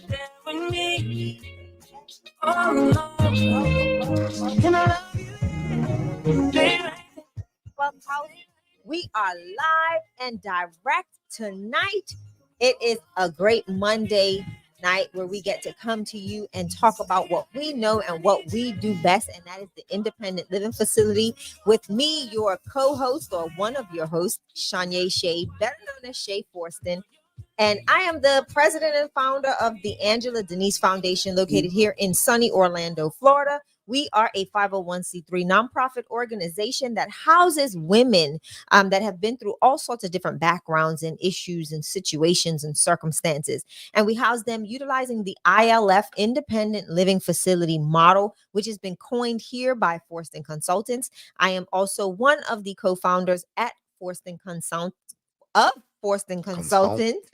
there with me. Oh, no. Can I love you, baby? Clubhouse. We are live and direct tonight. It is a great Monday night where we get to come to you and talk about what we know and what we do best, and that is the independent living facility. With me, your co-host or one of your hosts, Shanye Shea, better known as Shay Forston. And I am the president and founder of the Angela Denise Foundation, located here in sunny Orlando, Florida. We are a 501c3 nonprofit organization that houses women that have been through all sorts of different backgrounds and issues and situations and circumstances. And we house them utilizing the ILF Independent Living Facility model, which has been coined here by Forston Consultants. I am also one of the co-founders at Forston Consultants. Forston Consultants.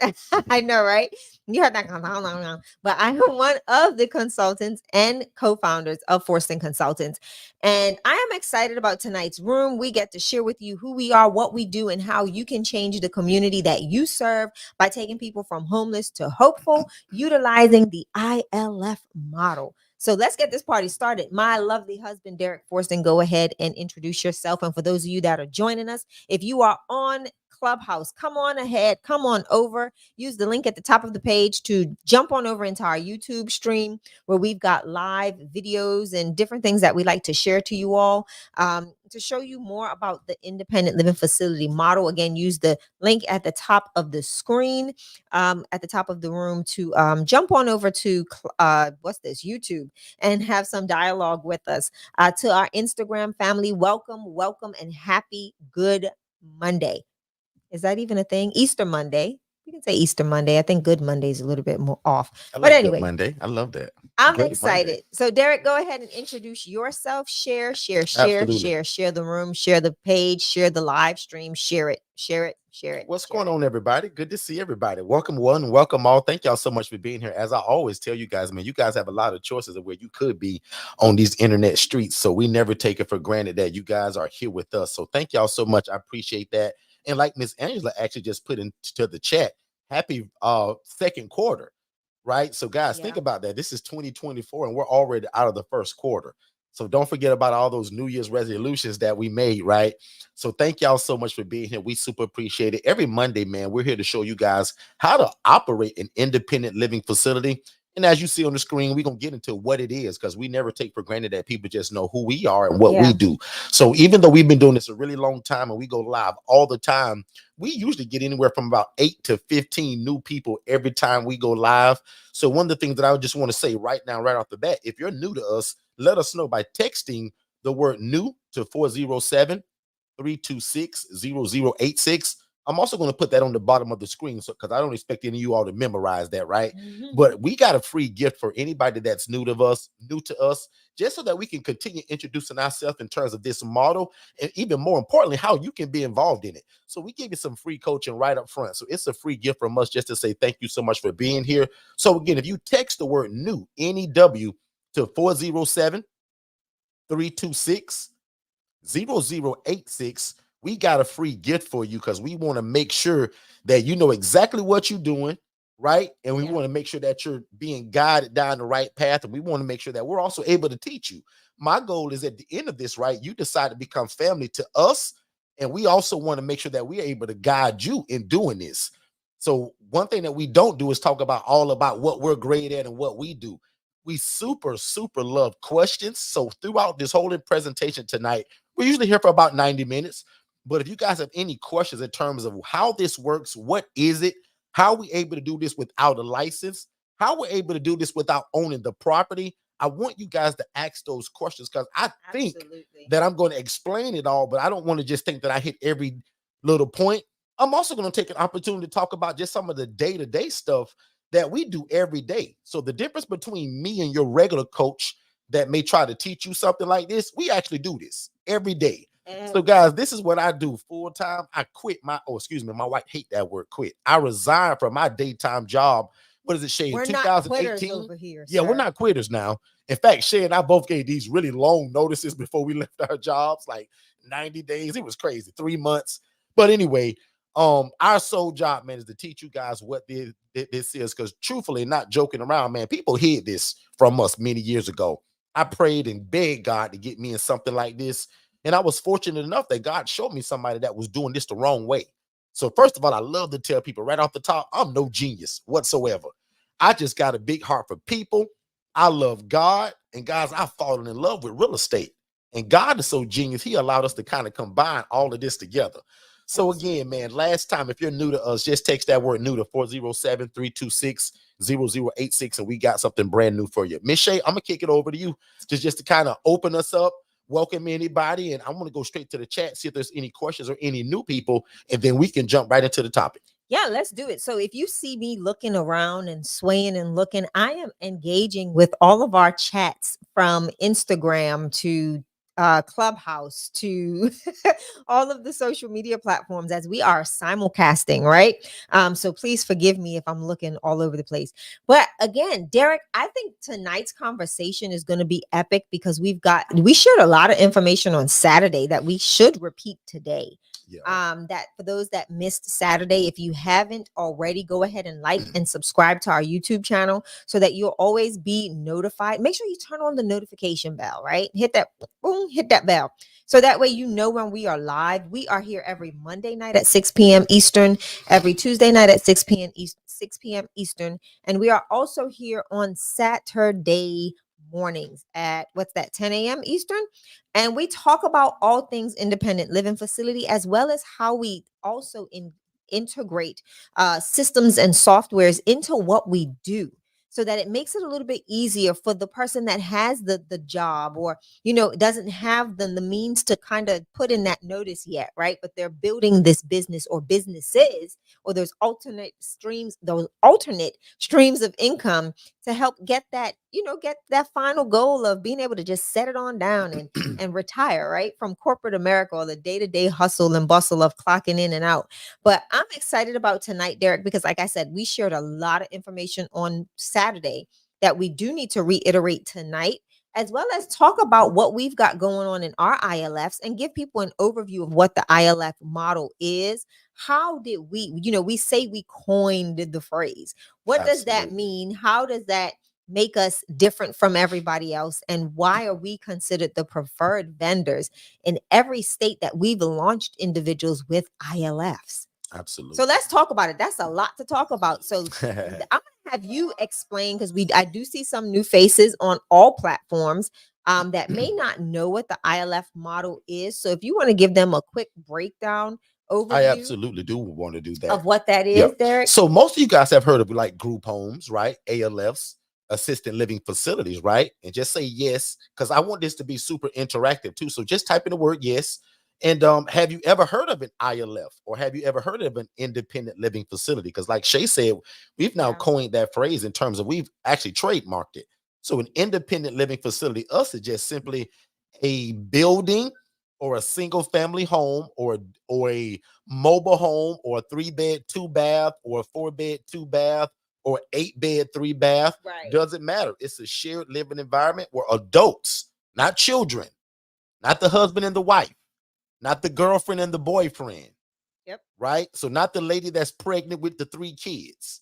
I know, right? You heard that. But I am one of the consultants and co-founders of Forston Consultants. And I am excited about tonight's room. We get to share with you who we are, what we do, and how you can change the community that you serve by taking people from homeless to hopeful, utilizing the ILF model. So let's get this party started. My lovely husband, Derek Forston, go ahead and introduce yourself. And for those of you that are joining us, if you are on Clubhouse, come on ahead, come on over. Use the link at the top of the page to jump on over into our YouTube stream where we've got live videos and different things that we like to share to you all to show you more about the independent living facility model. Again, use the link at the top of the screen, at the top of the room to jump on over to YouTube and have some dialogue with us. To our Instagram family, welcome, and happy Good Monday. Is that even a thing? Easter Monday. We can say Easter Monday. I think Good Monday is a little bit more off. But anyway, Good Monday. I love that. I'm Great excited. Monday. So Derek, go ahead and introduce yourself. Share Absolutely. the room, share the page, share the live stream, share it. What's going on, everybody? Good to see everybody. Welcome one, welcome all. Thank y'all so much for being here. As I always tell you guys, man, you guys have a lot of choices of where you could be on these internet streets. So we never take it for granted that you guys are here with us. So thank y'all so much. I appreciate that. And like Miss Angela actually just put into the chat, happy second quarter, right? So guys, think about that. This is 2024 and we're already out of the first quarter. So don't forget about all those New Year's resolutions that we made, right? So thank y'all so much for being here. We super appreciate it. Every Monday, man, we're here to show you guys how to operate an independent living facility. And as you see on the screen, we're going to get into what it is because we never take for granted that people just know who we are and what we do. So even though we've been doing this a really long time and we go live all the time, we usually get anywhere from about 8 to 15 new people every time we go live. So one of the things that I just want to say right now, right off the bat, if you're new to us, let us know by texting the word new to 407-326-0086. I'm also going to put that on the bottom of the screen because I don't expect any of you all to memorize that, right? But we got a free gift for anybody that's new to us, just so that we can continue introducing ourselves in terms of this model, and even more importantly, how you can be involved in it. So we give you some free coaching right up front. So it's a free gift from us just to say thank you so much for being here. So again, if you text the word new, NEW, to 407-326-0086, we got a free gift for you because we want to make sure that you know exactly what you're doing, right? And we want to make sure that you're being guided down the right path. And we want to make sure that we're also able to teach you. My goal is at the end of this, right? You decide to become family to us. And we also want to make sure that we're able to guide you in doing this. So one thing that we don't do is talk about all about what we're great at and what we do. We super love questions. So throughout this whole presentation tonight, we're usually here for about 90 minutes. But if you guys have any questions in terms of how this works, what is it, how are we able to do this without a license, how we're able to do this without owning the property, I want you guys to ask those questions because I think that I'm going to explain it all, but I don't want to just think that I hit every little point. I'm also going to take an opportunity to talk about just some of the day-to-day stuff that we do every day. So the difference between me and your regular coach that may try to teach you something like this, we actually do this every day. So guys, this is what I do full time. I quit my wife hate that word quit. I resigned from my daytime job. What is it, Shay? We're 2018. over here, yeah, we're not quitters now. In fact, Shay and I both gave these really long notices before we left our jobs, like 90 days. It was crazy, 3 months. But anyway, Our sole job, man, is to teach you guys what this is, because truthfully, not joking around, man, people hid this from us many years ago. I prayed and begged God to get me in something like this, and I was fortunate enough that God showed me somebody that was doing this the wrong way. So first of all, I love to tell people right off the top, I'm no genius whatsoever. I just got a big heart for people. I love God, and guys, I've fallen in love with real estate. And God is so genius, he allowed us to kind of combine all of this together. So again, man, last time, if you're new to us, just text that word new to 407-326-0086, and we got something brand new for you. Miss Shay, I'm going to kick it over to you just to kind of open us up, welcome anybody, and I'm going to go straight to the chat, see if there's any questions or any new people, and then we can jump right into the topic. Yeah, let's do it. So if you see me looking around and swaying and looking, I am engaging with all of our chats from Instagram to Clubhouse to all of the social media platforms as we are simulcasting, right? So please forgive me if I'm looking all over the place. But again, Derek, I think tonight's conversation is going to be epic because we shared a lot of information on Saturday that we should repeat today. Yeah. That for those that missed Saturday, if you haven't already, go ahead and like and subscribe to our YouTube channel so that you'll always be notified. Make sure you turn on the notification bell, right? Hit that boom, hit that bell. So that way you know when we are live. We are here every Monday night at 6 p.m. Eastern, every Tuesday night at 6 p.m. Eastern. And we are also here on Saturday mornings at 10 a.m. Eastern. And we talk about all things independent living facility, as well as how we also integrate systems and softwares into what we do, so that it makes it a little bit easier for the person that has the job, or doesn't have the means to kind of put in that notice yet, right? But they're building this business or businesses, or those alternate streams of income to help get that final goal of being able to just set it on down and retire, right, from corporate America, or the day-to-day hustle and bustle of clocking in and out. But I'm excited about tonight, Derek, because like I said, we shared a lot of information on Saturday that we do need to reiterate tonight, as well as talk about what we've got going on in our ILFs and give people an overview of what the ILF model is. How did we say we coined the phrase. What does that mean? How does that make us different from everybody else? And why are we considered the preferred vendors in every state that we've launched individuals with ILFs? Absolutely. So let's talk about it. That's a lot to talk about. So I'm going to have you explain, because I do see some new faces on all platforms that may not know what the ILF model is. So if you want to give them a quick breakdown overview. I absolutely do want to do that. Of what that is, Derek. So most of you guys have heard of like group homes, right? ALFs, assisted living facilities, right? And just say yes, because I want this to be super interactive too. So just type in the word yes. And have you ever heard of an ILF, or have you ever heard of an independent living facility? Because like Shay said, we've now coined that phrase in terms of we've actually trademarked it. So an independent living facility, us, is just simply a building or a single family home or a mobile home, or a 3-bed 2-bath, or a 4-bed 2-bath, or 8-bed 3-bath. Right. Doesn't matter. It's a shared living environment where adults, not children, not the husband and the wife, not the girlfriend and the boyfriend. Yep. Right? So not the lady that's pregnant with the 3 kids.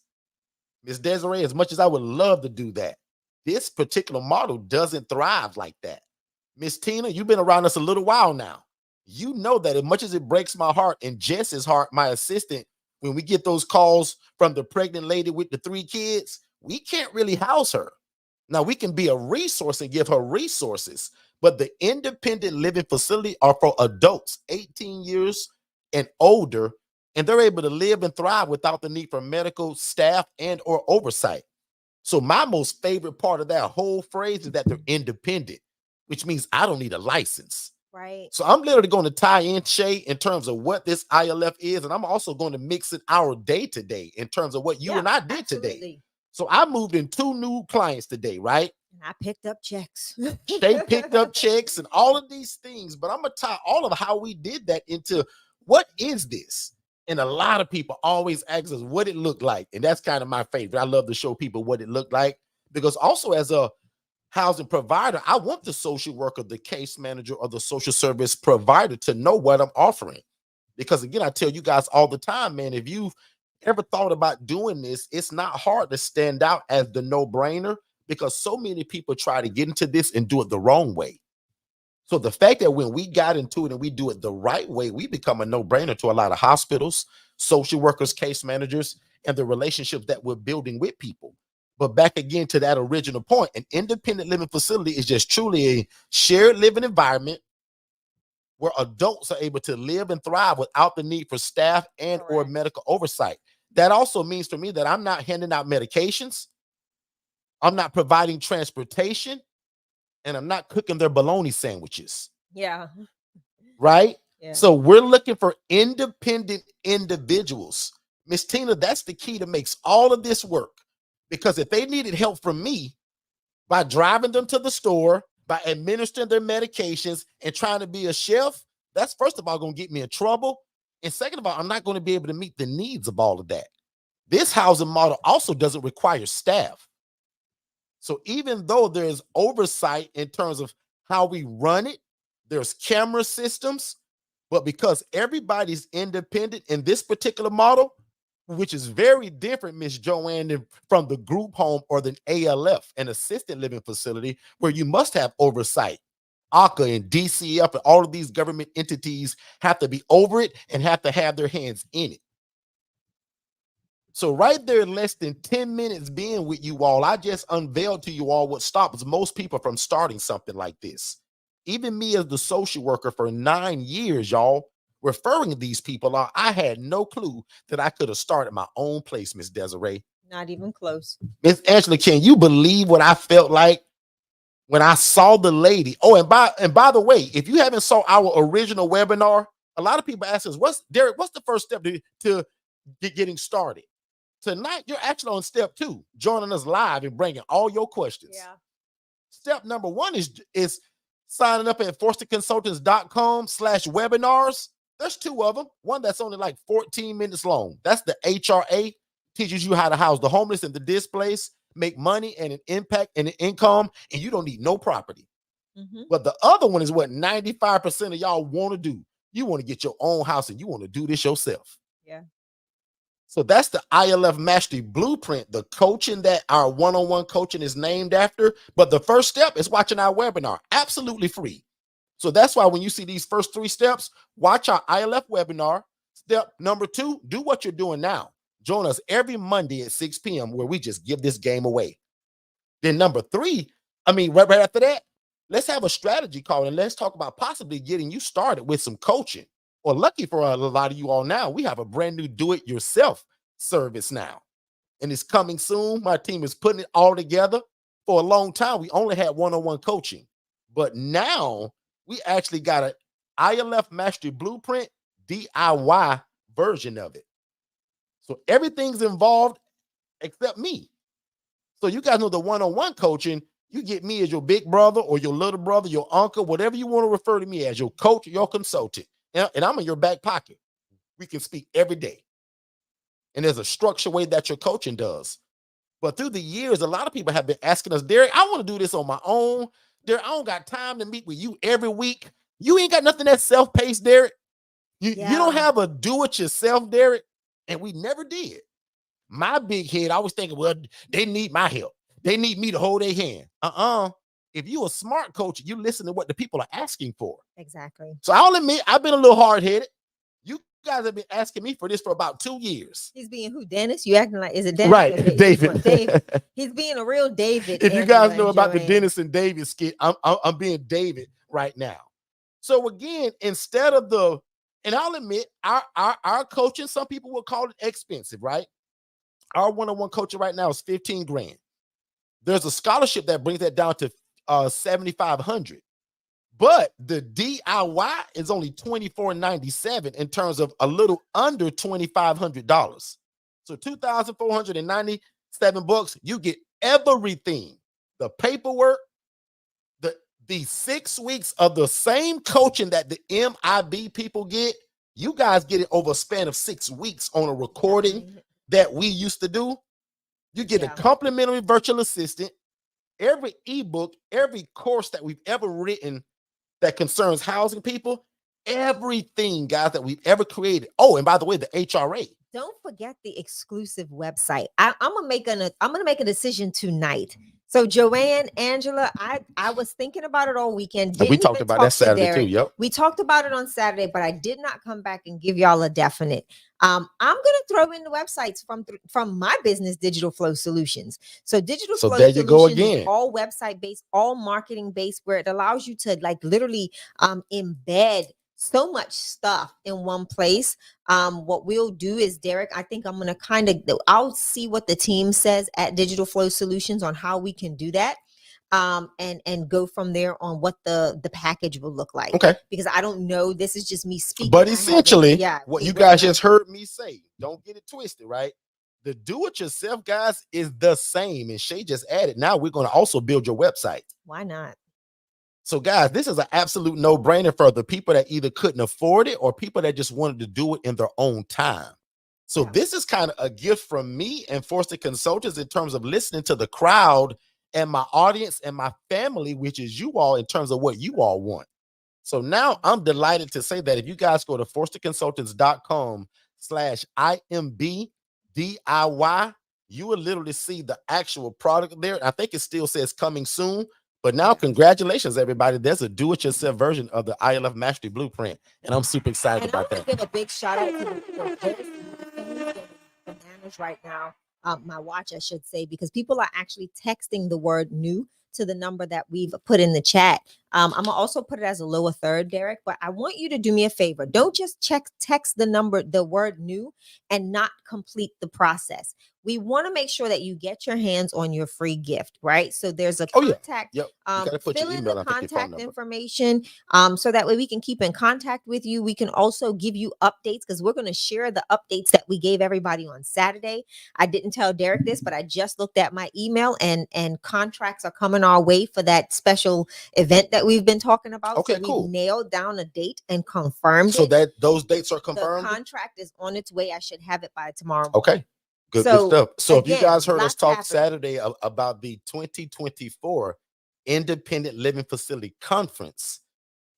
Miss Desiree, as much as I would love to do that, this particular model doesn't thrive like that. Miss Tina, you've been around us a little while now. You know that as much as it breaks my heart and Jess's heart, my assistant, when we get those calls from the pregnant lady with the 3 kids, we can't really house her. Now, we can be a resource and give her resources, but the independent living facility are for adults 18 years and older, and they're able to live and thrive without the need for medical staff and or oversight. So my most favorite part of that whole phrase is that they're independent, which means I don't need a license. Right. So I'm literally going to tie in, Shay, in terms of what this ILF is, and I'm also going to mix it our day-to-day in terms of what you and I did today. So I moved in 2 new clients today, right? And I picked up checks. They picked up checks and all of these things, but I'm going to tie all of how we did that into what is this? And a lot of people always ask us what it looked like, and that's kind of my favorite. I love to show people what it looked like, because also as a housing provider, I want the social worker, the case manager, or the social service provider to know what I'm offering. Because again, I tell you guys all the time, man, if you've ever thought about doing this, it's not hard to stand out as the no-brainer, because so many people try to get into this and do it the wrong way. So the fact that when we got into it and we do it the right way, we become a no-brainer to a lot of hospitals, social workers, case managers, and the relationships that we're building with people. But back again to that original point, an independent living facility is just truly a shared living environment where adults are able to live and thrive without the need for staff and or medical oversight. That also means for me that I'm not handing out medications, I'm not providing transportation, and I'm not cooking their bologna sandwiches. Yeah. Right? Yeah. So we're looking for independent individuals. Miss Tina, that's the key that makes all of this work. Because if they needed help from me by driving them to the store, by administering their medications and trying to be a chef, that's first of all going to get me in trouble. And second of all, I'm not going to be able to meet the needs of all of that. This housing model also doesn't require staff. So even though there's oversight in terms of how we run it, there's camera systems, but because everybody's independent in this particular model, which is very different, Miss Joanne, from the group home or the ALF, an assisted living facility, where you must have oversight. ACA and DCF and all of these government entities have to be over it and have to have their hands in it. So right there, in less than 10 minutes being with you all, I just unveiled to you all what stops most people from starting something like this. Even me as the social worker for 9 years, y'all, referring these people out, I had no clue that I could have started my own place, Miss Desiree. Not even close. Miss Angela, can you believe what I felt like when I saw the lady? Oh, and by the way, if you haven't saw our original webinar, a lot of people ask us, Derek, what's the first step to getting started? Tonight, you're actually on step 2, joining us live and bringing all your questions. Yeah. Step number 1 is signing up at forstonconsultants.com/webinars. There's 2 of them. One that's only like 14 minutes long. That's the HRA, teaches you how to house the homeless and the displaced, make money and an impact and an income, and you don't need no property. Mm-hmm. But the other one is what 95% of y'all want to do. You want to get your own house and you want to do this yourself. Yeah. So that's the ILF Mastery Blueprint, the coaching that our one-on-one coaching is named after. But the first step is watching our webinar, absolutely free. So that's why when you see these first 3 steps, watch our ILF webinar. Step number 2, do what you're doing now. Join us every Monday at 6 p.m. where we just give this game away. Then number 3, right after that, let's have a strategy call and let's talk about possibly getting you started with some coaching. Or lucky for a lot of you all now, we have a brand new do-it-yourself service now. And it's coming soon. My team is putting it all together. For a long time, we only had one-on-one coaching. But now we actually got an ILF Mastery Blueprint DIY version of it. So everything's involved except me. So you guys know the one-on-one coaching, you get me as your big brother or your little brother, your uncle, whatever you want to refer to me as, your coach, your consultant. And I'm in your back pocket. We can speak every day. And there's a structured way that your coaching does. But through the years, a lot of people have been asking us, Derek, I want to do this on my own. Derek, I don't got time to meet with you every week. You ain't got nothing that's self-paced, Derek. You don't have a do-it-yourself, Derek. And we never did. My big head, I was thinking, well, they need my help. They need me to hold their hand. If you're a smart coach, you listen to what the people are asking for. Exactly. So I'll admit, I've been a little hard-headed. You guys have been asking me for this for about 2 years. He's being who? Dennis? You acting like, is it Dennis? Right, David. David. He's being a real David. If you guys know about the Dennis and David skit, I'm being David right now. So again, instead of and I'll admit, our coaching, some people will call it expensive, right? Our one-on-one coaching right now is $15,000. There's a scholarship that brings that down to $7,500. But the DIY is only $24.97 in terms of a little under $2,500. So $2,497, you get everything. The paperwork, the 6 weeks of the same coaching that the MIB people get, you guys get it over a span of 6 weeks on a recording that we used to do. You get a complimentary virtual assistant, every ebook, every course that we've ever written that concerns housing people, everything, guys, that we've ever created. Oh, and by the way, the HRA. Don't forget the exclusive website. I'm gonna make a decision tonight. So Joanne, Angela, I was thinking about it all weekend. And we Didn't talked even about talk that to Saturday too. Derek. Yep. We talked about it on Saturday, but I did not come back and give y'all a definite. I'm gonna throw in the websites from my business, Digital Flow Solutions. So Digital So Flow there you go Solutions is again. all website based, all marketing based, where it allows you to like literally embed so much stuff in one place. What we'll do is, Derek, I think I'm gonna I'll see what the team says at Digital Flow Solutions on how we can do that. And go from there on what the package will look like. Okay. Because I don't know. This is just me speaking. But essentially, what you guys just heard me say, don't get it twisted, right? The do-it-yourself, guys, is the same. And Shay just added, now we're going to also build your website. Why not? So, guys, this is an absolute no-brainer for the people that either couldn't afford it or people that just wanted to do it in their own time. So this is kind of a gift from me and Forston Consultants in terms of listening to the crowd and my audience and my family, which is you all, in terms of what you all want. So now I'm delighted to say that if you guys go to forstonconsultants.com/IMB you will literally see the actual product there. I think it still says coming soon. But now, congratulations, everybody. There's a do-it-yourself version of the ILF Mastery Blueprint. And I'm super excited about that. I'm going to give a big shout out to the bananas right now. My watch, I should say, because people are actually texting the word new to the number that we've put in the chat. I'm gonna also put it as a lower third, Derek, but I want you to do me a favor. Don't just text the word new and not complete the process. We want to make sure that you get your hands on your free fill right? So there's a contact. Yep. You gotta put fill your in email the and your phone contact number. information, so that way we can keep in contact with you. We can also give you updates because we're going to share the updates that we gave everybody on Saturday. I didn't tell Derek this, but I just looked at my email and contracts are coming our way for that special event that we've been talking about. Okay, so cool. We've nailed down a date and confirmed so it. that those dates are confirmed. The contract is on its way. I should have it by tomorrow. Okay. Good stuff. So again, if you guys heard us talk Saturday about the 2024 Independent Living Facility Conference,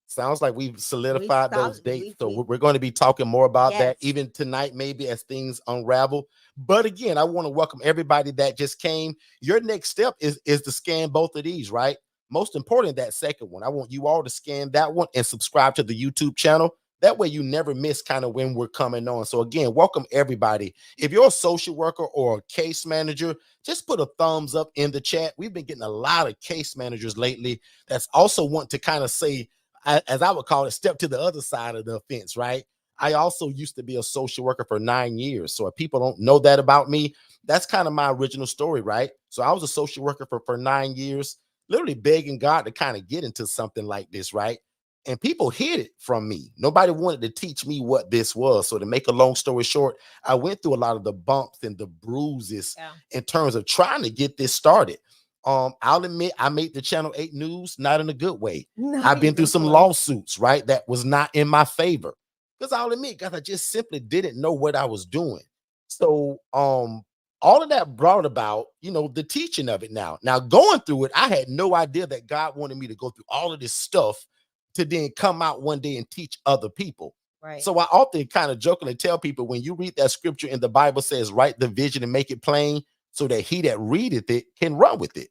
sounds like we've solidified those dates. So we're going to be talking more about that even tonight, maybe as things unravel. But again, I want to welcome everybody that just came. Your next step is to scan both of these, right? Most important, that second one. I want you all to scan that one and subscribe to the YouTube channel. That way you never miss kind of when we're coming on. So again, welcome everybody. If you're a social worker or a case manager, just put a thumbs up in the chat. We've been getting a lot of case managers lately that's also want to kind of say, as I would call it, step to the other side of the fence, right? I also used to be a social worker for 9 years. So if people don't know that about me, that's kind of my original story, right? So I was a social worker for 9 years, literally begging God to kind of get into something like this, right? And people hid it from me. Nobody wanted to teach me what this was. So to make a long story short, I went through a lot of the bumps and the bruises in terms of trying to get this started. I'll admit I made the Channel 8 news, not in a good way. I've been through some lawsuits, right? That was not in my favor. Because I'll admit, guys, I just simply didn't know what I was doing. So all of that brought about, the teaching of it now. Now, going through it, I had no idea that God wanted me to go through all of this stuff to then come out one day and teach other people. Right. So I often kind of jokingly tell people, when you read that scripture in the Bible says, write the vision and make it plain so that he that readeth it can run with it.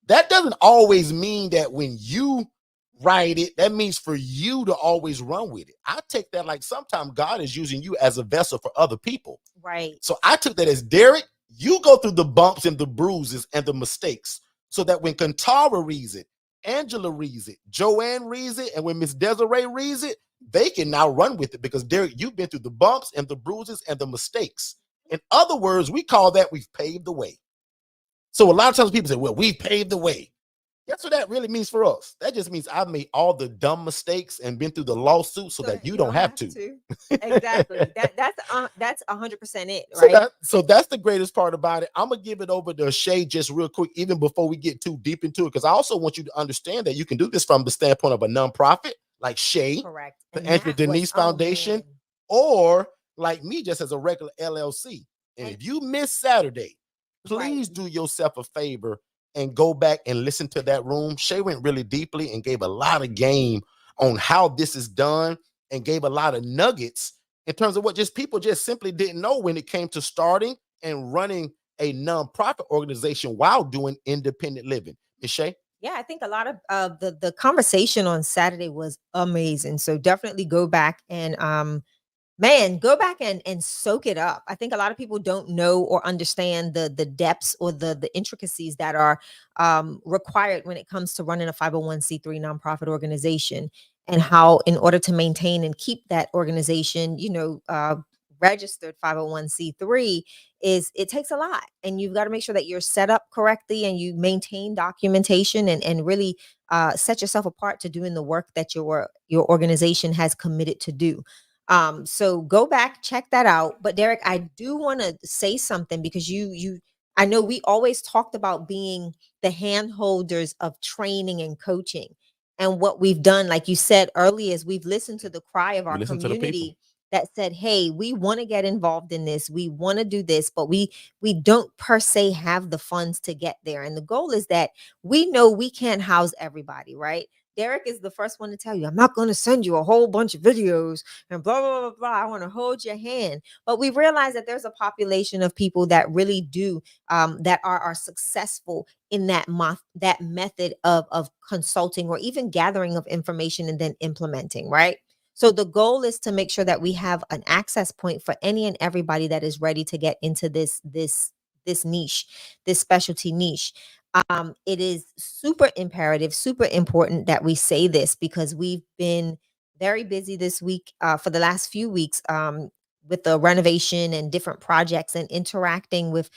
That doesn't always mean that when you write it, that means for you to always run with it. I take that like sometimes God is using you as a vessel for other people. Right. So I took that as, Derek, you go through the bumps and the bruises and the mistakes so that when Kantara reads it, Angela reads it, Joanne reads it, and when Miss Desiree reads it, they can now run with it because, Derek, you've been through the bumps and the bruises and the mistakes. In other words, we call that we've paved the way. So a lot of times people say, well, we've paved the way. Guess what that really means for us? That just means I've made all the dumb mistakes and been through the lawsuit so that you don't have to. Exactly. That's 100% it, right? So that's the greatest part about it. I'm gonna give it over to Shay just real quick, even before we get too deep into it, because I also want you to understand that you can do this from the standpoint of a nonprofit like Shay, correct, the Anthony Denise Foundation, or like me, just as a regular LLC. And if you miss Saturday, please do yourself a favor and go back and listen to that room. Shay went really deeply and gave a lot of game on how this is done. and gave a lot of nuggets in terms of what just people just simply didn't know when it came to starting and running a nonprofit organization while doing independent living. Ms. Shay? Yeah, I think a lot of the conversation on Saturday was amazing. So definitely go back and man, go back and soak it up. I think a lot of people don't know or understand the depths or the intricacies that are required when it comes to running a 501c3 nonprofit organization, and how, in order to maintain and keep that organization, registered 501c3, is it takes a lot, and you've got to make sure that you're set up correctly and you maintain documentation and really set yourself apart to doing the work that your organization has committed to do. So go back, check that out. But Derek, I do want to say something, because I know we always talked about being the hand holders of training and coaching. And what we've done, like you said earlier, is we've listened to the cry of our listen to the people. community that said, hey, we want to get involved in this. We want to do this, but we don't per se have the funds to get there. And the goal is that we know we can't house everybody, right? Derek is the first one to tell you, I'm not going to send you a whole bunch of videos and blah, blah, blah, blah. I want to hold your hand. But we realize that there's a population of people that really do, that are successful in that method of consulting, or even gathering of information and then implementing, right? So the goal is to make sure that we have an access point for any and everybody that is ready to get into this niche, this specialty niche. It is super imperative, super important that we say this, because we've been very busy this week, for the last few weeks, with the renovation and different projects, and interacting with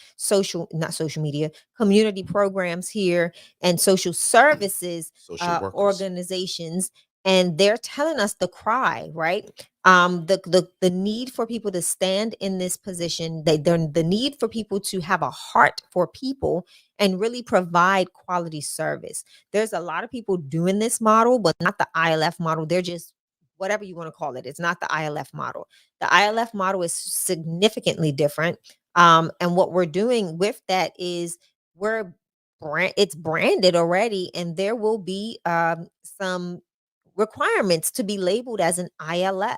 not social media, community programs here, and social services Social workers. organizations. And they're telling us the cry, right? The need for people to stand in this position, the need for people to have a heart for people and really provide quality service. There's a lot of people doing this model, but not the ILF model. They're just whatever you want to call it. It's not the ILF model. The ILF model is significantly different. And what we're doing with that is it's branded already, and there will be some requirements to be labeled as an ILF.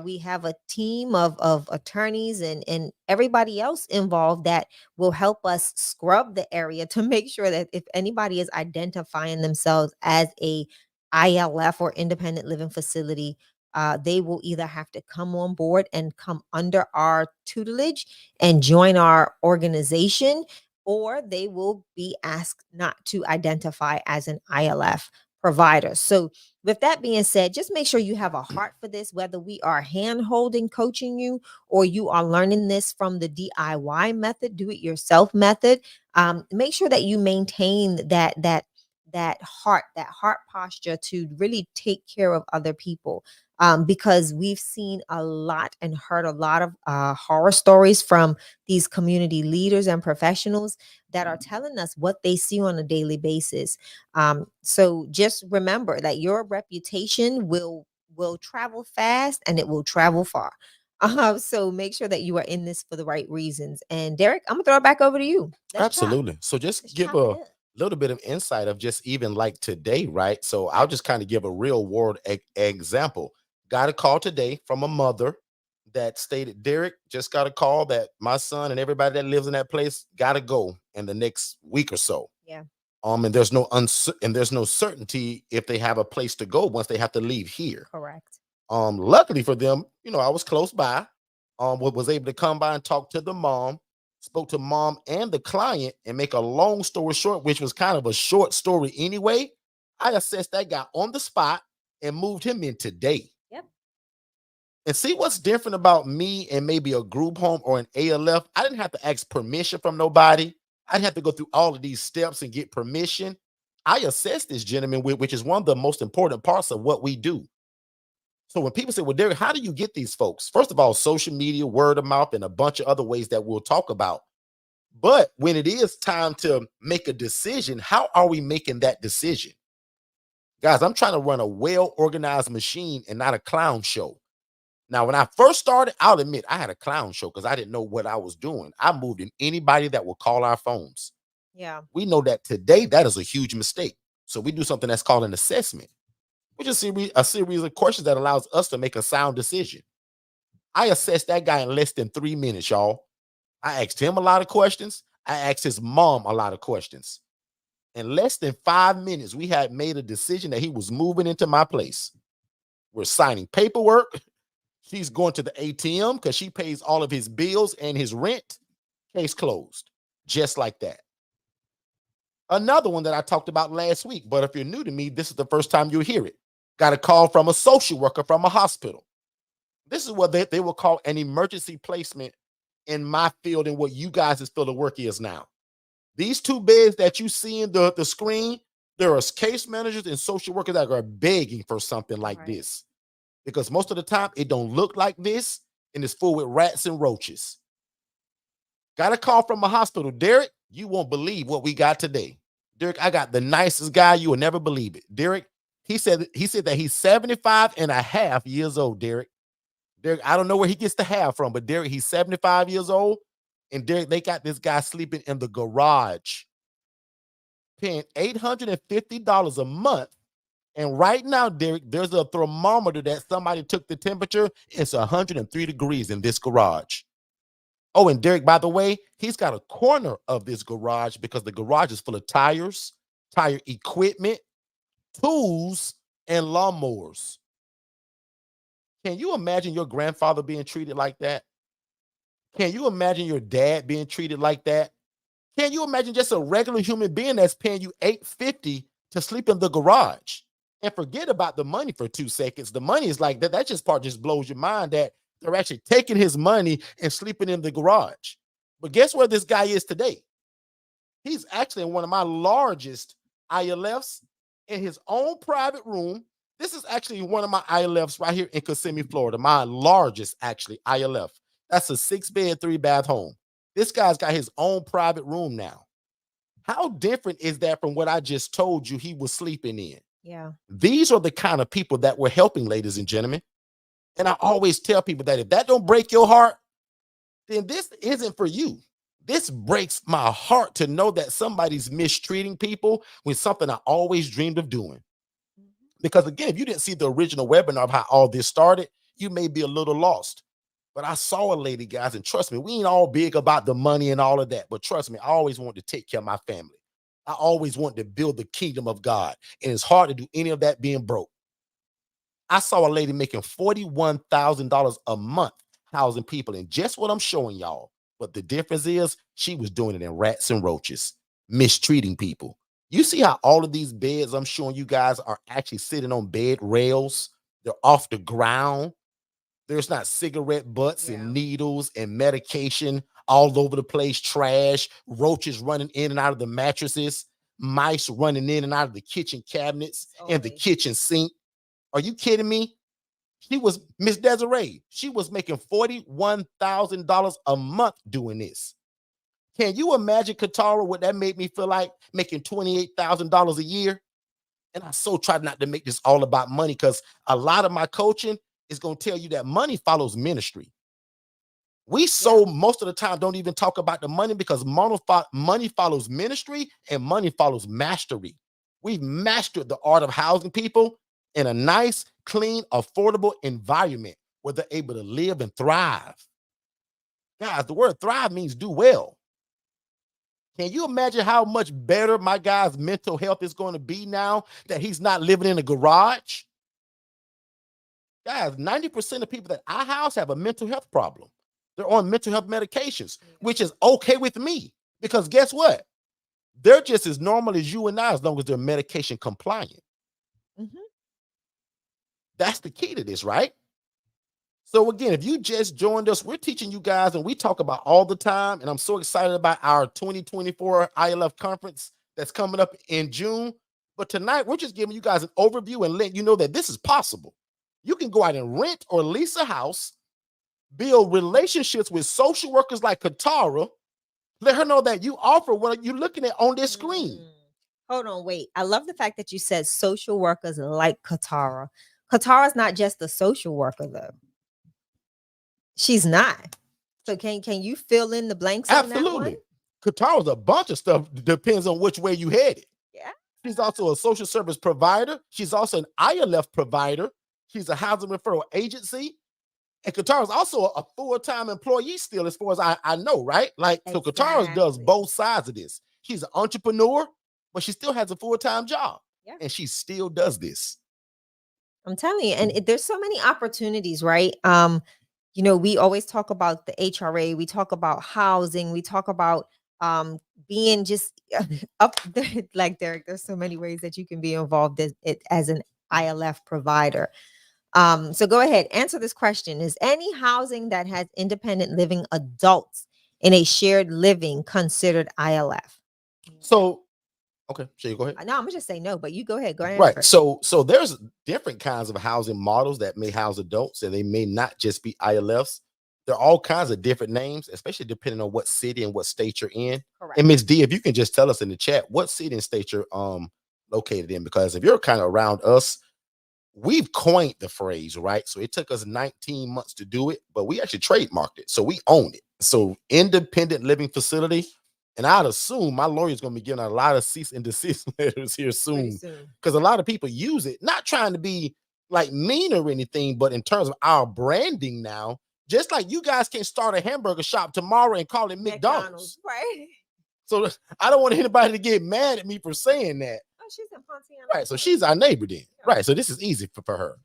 We have a team of attorneys and everybody else involved that will help us scrub the area to make sure that if anybody is identifying themselves as a ILF or independent living facility, they will either have to come on board and come under our tutelage and join our organization, or they will be asked not to identify as an ILF provider. So with that being said, just make sure you have a heart for this, whether we are hand holding, coaching you, or you are learning this from the DIY method, do it yourself method. Make sure that you maintain that heart posture to really take care of other people. Because we've seen a lot and heard a lot of horror stories from these community leaders and professionals that are telling us what they see on a daily basis. So just remember that your reputation will travel fast, and it will travel far. So make sure that you are in this for the right reasons. And Derek, I'm gonna throw it back over to you. Absolutely. So just give a little bit of insight of just even like today, right? So I'll just kind of give a real world example. Got a call today from a mother that stated, Derek, just got a call that my son and everybody that lives in that place got to go in the next week or so. Yeah. And there's no certainty if they have a place to go once they have to leave here. Correct. Luckily for them, I was close by. Was able to come by and talk to the mom, spoke to mom and the client, and make a long story short, which was kind of a short story anyway. I assessed that guy on the spot and moved him in today. Yep. And see what's different about me and maybe a group home or an ALF. I didn't have to ask permission from nobody. I didn't have to go through all of these steps and get permission. I assessed this gentleman, which is one of the most important parts of what we do. So when people say, well, Derek, how do you get these folks? First of all, social media, word of mouth, and a bunch of other ways that we'll talk about. But when it is time to make a decision, how are we making that decision? Guys, I'm trying to run a well-organized machine and not a clown show. Now, when I first started, I'll admit I had a clown show because I didn't know what I was doing. I moved in anybody that will call our phones. Yeah. We know that today that is a huge mistake. So we do something that's called an assessment. which is a series of questions that allows us to make a sound decision. I assessed that guy in less than 3 minutes, y'all. I asked him a lot of questions. I asked his mom a lot of questions. In less than 5 minutes, we had made a decision that he was moving into my place. We're signing paperwork. She's going to the ATM because she pays all of his bills and his rent. Case closed. Just like that. Another one that I talked about last week, but if you're new to me, this is the first time you'll hear it. Got a call from a social worker from a hospital. This is what they will call an emergency placement in my field and what you guys' field of work is now. These 2 beds that you see in the screen, there are case managers and social workers that are begging for something like this. Because most of the time, it don't look like this, and it's full with rats and roaches. Got a call from a hospital. Derek, you won't believe what we got today. Derek, I got the nicest guy. You will never believe it. Derek, he said that he's 75 and a half years old, Derek. Derek, I don't know where he gets the half from, but Derek, he's 75 years old. And Derek, they got this guy sleeping in the garage, paying $850 a month. And right now, Derek, there's a thermometer that somebody took the temperature. It's 103 degrees in this garage. Oh, and Derek, by the way, he's got a corner of this garage because the garage is full of tires, tire equipment, tools, and lawnmowers. Can you imagine your grandfather being treated like that? Can you imagine your dad being treated like that? Can you imagine just a regular human being that's paying you $850 to sleep in the garage? And forget about the money for 2 seconds. The money is like that. That just part just blows your mind that they're actually taking his money and sleeping in the garage. But guess where this guy is today? He's actually in one of my largest ILFs in his own private room. This is actually one of my ILFs right here in Kissimmee, Florida. My largest, actually, ILF. That's a 6-bed, 3-bath home. This guy's got his own private room now. How different is that from what I just told you he was sleeping in? Yeah. These are the kind of people that we're helping, ladies and gentlemen. And I always tell people that if that don't break your heart, then this isn't for you. This breaks my heart to know that somebody's mistreating people with something I always dreamed of doing. Because again, if you didn't see the original webinar of how all this started, you may be a little lost. But I saw a lady, guys, and trust me, we ain't all big about the money and all of that. But trust me, I always wanted to take care of my family. I always wanted to build the kingdom of God. And it's hard to do any of that being broke. I saw a lady making $41,000 a month housing people. And just what I'm showing y'all. But the difference is she was doing it in rats and roaches, mistreating people. You see how all of these beds I'm showing you guys are actually sitting on bed rails. They're off the ground. There's not cigarette butts and needles and medication all over the place, trash, roaches running in and out of the mattresses, mice running in and out of the kitchen cabinets and the kitchen sink. Are you kidding me? She was Miss Desiree. She was making $41,000 a month doing this. Can you imagine, Katara, what that made me feel like making $28,000 a year? And I so tried not to make this all about money because a lot of my coaching is going to tell you that money follows ministry. We so most of the time don't even talk about the money because money follows ministry and money follows mastery. We've mastered the art of housing people in a nice, clean, affordable environment where they're able to live and thrive. Guys, the word thrive means do well. Can you imagine how much better my guy's mental health is going to be now that he's not living in a garage? Guys, 90% of people that I house have a mental health problem. They're on mental health medications, which is okay with me because guess what? They're just as normal as you and I as long as they're medication compliant. That's the key to this, right? So again, if you just joined us, we're teaching you guys and we talk about all the time. And I'm so excited about our 2024 ILF conference that's coming up in June. But tonight, we're just giving you guys an overview and letting you know that this is possible. You can go out and rent or lease a house, build relationships with social workers like Katara. Let her know that you offer what you're looking at on this screen. Hold on, wait. I love the fact that you said social workers like Katara. Katara's not just a social worker, though. She's not. So can you fill in the blanks? Absolutely. Katara's a bunch of stuff. Depends on which way you headed. Yeah. She's also a social service provider. She's also an ILF provider. She's a housing referral agency. And Qatar is also a full-time employee still, as far as I know, right? Like, so Qatar does Exactly. both sides of this. She's an entrepreneur, but she still has a full-time job. Yeah. And she still does this. I'm telling you, and there's so many opportunities, right? We always talk about the HRA, we talk about housing, we talk about being just up there. Like there's so many ways that you can be involved as an ILF provider. So go ahead, answer this question. Is any housing that has independent living adults in a shared living considered ILF? So, okay, so you go ahead. No, I'm gonna just say no, but you go ahead. Go ahead. Right. So there's different kinds of housing models that may house adults, and they may not just be ILFs. There are all kinds of different names, especially depending on what city and what state you're in. Correct. And Ms. D, if you can just tell us in the chat what city and state you're located in, because if you're kind of around us, we've coined the phrase, right? So it took us 19 months to do it, but we actually trademarked it. So we own it. So independent living facility. And I'd assume my lawyer's going to be giving out a lot of cease and desist letters here soon, because a lot of people use it, not trying to be like mean or anything, but in terms of our branding now, just like you guys can start a hamburger shop tomorrow and call it McDonald's. Right. So I don't want anybody to get mad at me for saying that. Oh, she's in Pontiana. Right. So she's our neighbor then. Yeah. Right. So this is easy for her.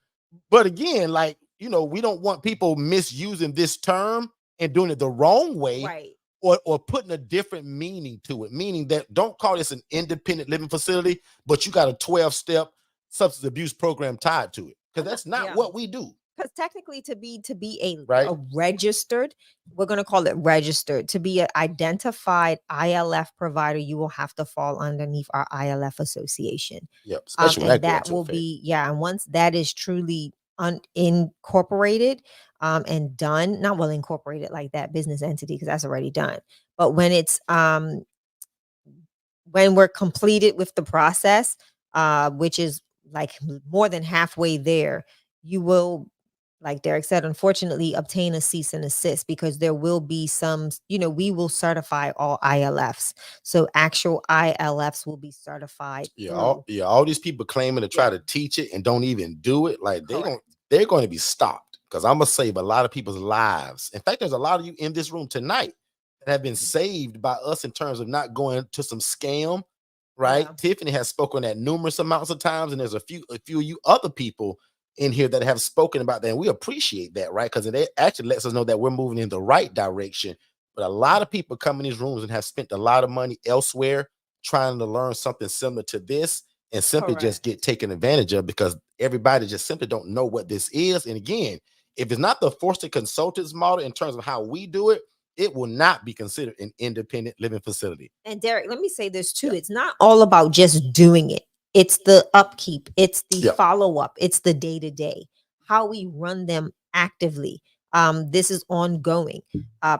But again, like, we don't want people misusing this term and doing it the wrong way. Right. Or putting a different meaning to it, meaning that don't call this an independent living facility, but you got a 12-step substance abuse program tied to it, because that's not what we do. Because technically, to be a registered, we're going to call it registered, to be an identified ILF provider, you will have to fall underneath our ILF association. Yep. And that will be, and once that is truly incorporated and done, not well incorporated like that business entity, because that's already done, but when it's when we're completed with the process, which is like more than halfway there, you will, like Derek said, unfortunately obtain a cease and desist, because there will be some, we will certify all ILFs. So actual ILFs will be certified. All these people claiming to try to teach it and don't even do it, like they're going to be stopped, because I'm going to save a lot of people's lives. In fact, there's a lot of you in this room tonight that have been saved by us in terms of not going to some scam, right? Yeah. Tiffany has spoken that numerous amounts of times, and there's a few of you other people in here that have spoken about that, and we appreciate that, right? Because it actually lets us know that we're moving in the right direction. But a lot of people come in these rooms and have spent a lot of money elsewhere trying to learn something similar to this, and simply just get taken advantage of, because everybody just simply don't know what this is. And again, if it's not the Forston Consultants model in terms of how we do it, it will not be considered an independent living facility. And Derek, let me say this too. It's not all about just doing it. It's the upkeep. It's the follow-up. It's the day-to-day, how we run them actively. This is ongoing.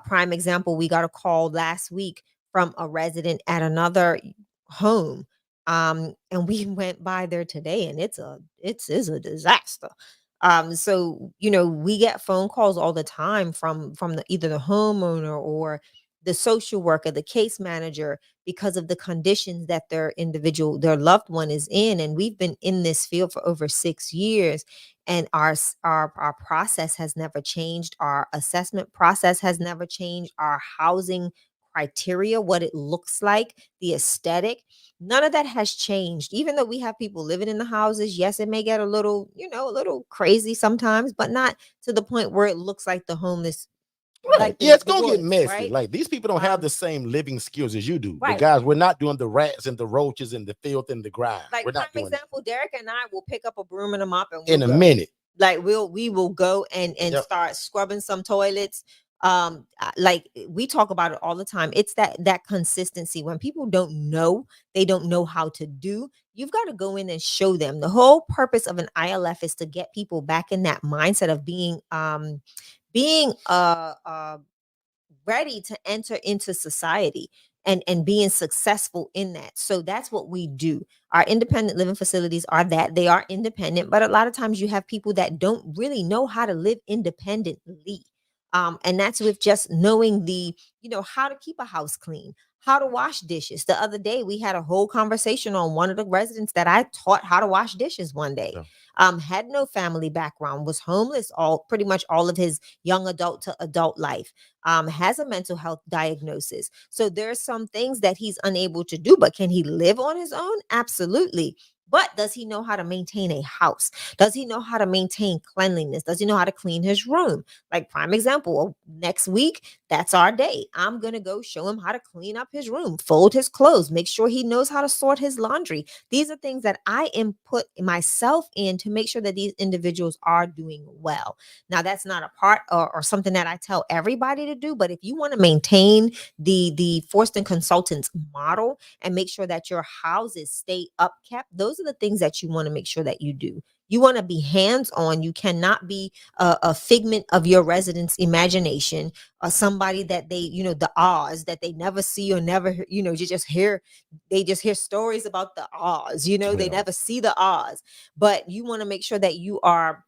Prime example, we got a call last week from a resident at another home. And we went by there today, and it's a disaster. So, we get phone calls all the time from either the homeowner or the social worker, the case manager, because of the conditions that their loved one is in. And we've been in this field for over 6 years, and our process has never changed. Our assessment process has never changed. Our housing criteria, what it looks like, the aesthetic, none of that has changed. Even though we have people living in the houses, yes, it may get a little crazy sometimes, but not to the point where it looks like the home is like it's gonna get messy. Right? Like, these people don't have the same living skills as you do. Right. But guys, we're not doing the rats and the roaches and the filth and the grime. Like, we're not for example, Derek and I will pick up a broom and a mop and in a minute. Like we will go and start scrubbing some toilets. Like, we talk about it all the time. It's that consistency. When people don't know, they don't know how to do. You've got to go in and show them. The whole purpose of an ILF is to get people back in that mindset of being ready to enter into society and being successful in that. So that's what we do. Our independent living facilities are that. They are independent, but a lot of times you have people that don't really know how to live independently. And that's with just knowing how to keep a house clean, how to wash dishes. The other day, we had a whole conversation on one of the residents that I taught how to wash dishes one day. Yeah. Had no family background, was homeless pretty much all of his young adult to adult life, has a mental health diagnosis. So there's some things that he's unable to do, but can he live on his own? Absolutely. But does he know how to maintain a house? Does he know how to maintain cleanliness? Does he know how to clean his room? Like, prime example, next week, that's our day. I'm going to go show him how to clean up his room, fold his clothes, make sure he knows how to sort his laundry. These are things that I input myself in to make sure that these individuals are doing well. Now, that's not a part or something that I tell everybody to do, but if you want to maintain the Forston Consultants model and make sure that your houses stay upkept, those are the things that you want to make sure that you do. You want to be hands-on. You cannot be a figment of your residents' imagination, or somebody that the Oz that they never see or never, you just hear. They just hear stories about the Oz. They Yeah. never see the Oz. But you want to make sure that you are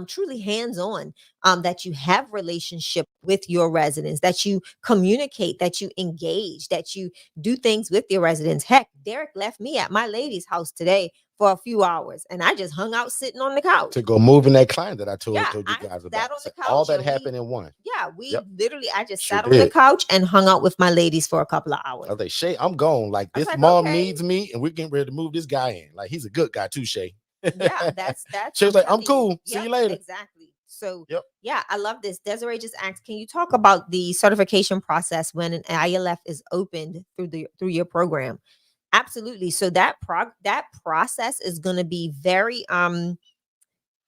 truly hands-on, that you have relationship with your residents, that you communicate, that you engage, that you do things with your residents. Heck, Derek left me at my lady's house today for a few hours, and I just hung out sitting on the couch. To go moving that client that I told Yeah, you I guys sat about. on So the all couch that and happened in one. we Yep. literally, I just Sure sat on the did. couch and hung out with my ladies for a couple of hours. I was like, Shay, I'm gone. Like, I was this like, mom okay, needs me, and we're getting ready to move this guy in. Like, he's a good guy too, Shay. yeah, that's She was I'm like, I'm telling you. cool. See Yep, you later. exactly. So Yep. yeah, I love this. Desiree just asked, can you talk about the certification process when an ILF is opened through your program? Absolutely. So that process is going to be very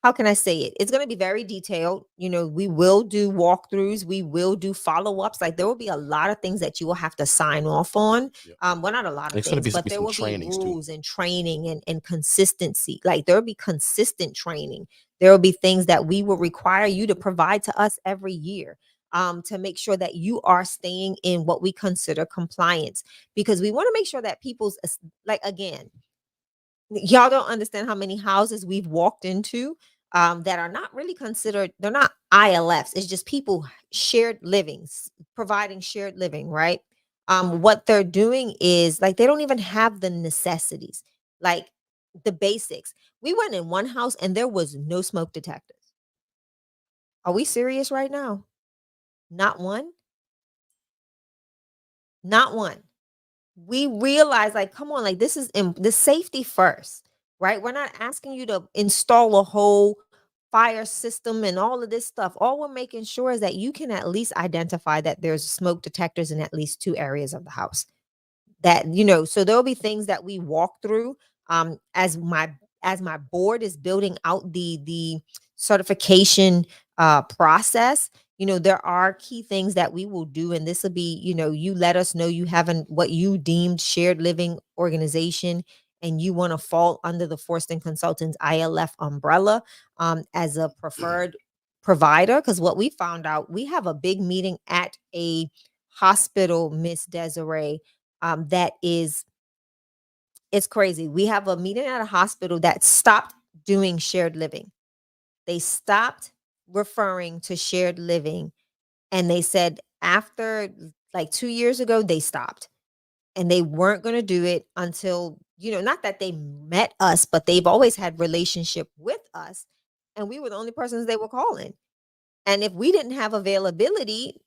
how can I say it? It's going to be very detailed. We will do walkthroughs. We will do follow-ups. Like, there will be a lot of things that you will have to sign off on. Yep. Well, not a lot of It's gonna things, but be there some will be trainings too. rules and training and consistency. Like, there will be consistent training. There will be things that we will require you to provide to us every year, to make sure that you are staying in what we consider compliance, because we want to make sure that like, again, y'all don't understand how many houses we've walked into, that are not really considered, they're not ILFs. It's just people shared livings, providing shared living, right? What they're doing is, like, they don't even have the necessities, like the basics. We went in one house and there was no smoke detectors. Are we serious right now? Not one. Not one. We realize, like, come on, like, this is the safety first, right? We're not asking you to install a whole fire system and all of this stuff. All we're making sure is that you can at least identify that there's smoke detectors in at least 2 areas of the house. So there'll be things that we walk through, as my board is building out the certification process. There are key things that we will do, and this will be, you let us know you haven't what you deemed shared living organization, and you want to fall under the Forston Consultants ILF umbrella, as a preferred provider. Because what we found out, we have a big meeting at a hospital, Miss Desiree, that is, it's crazy. We have a meeting at a hospital that stopped doing shared living. They stopped referring to shared living, and they said after, like, 2 years ago, they stopped, and they weren't going to do it until, not that they met us, but they've always had relationship with us, and we were the only persons they were calling. And if we didn't have availability,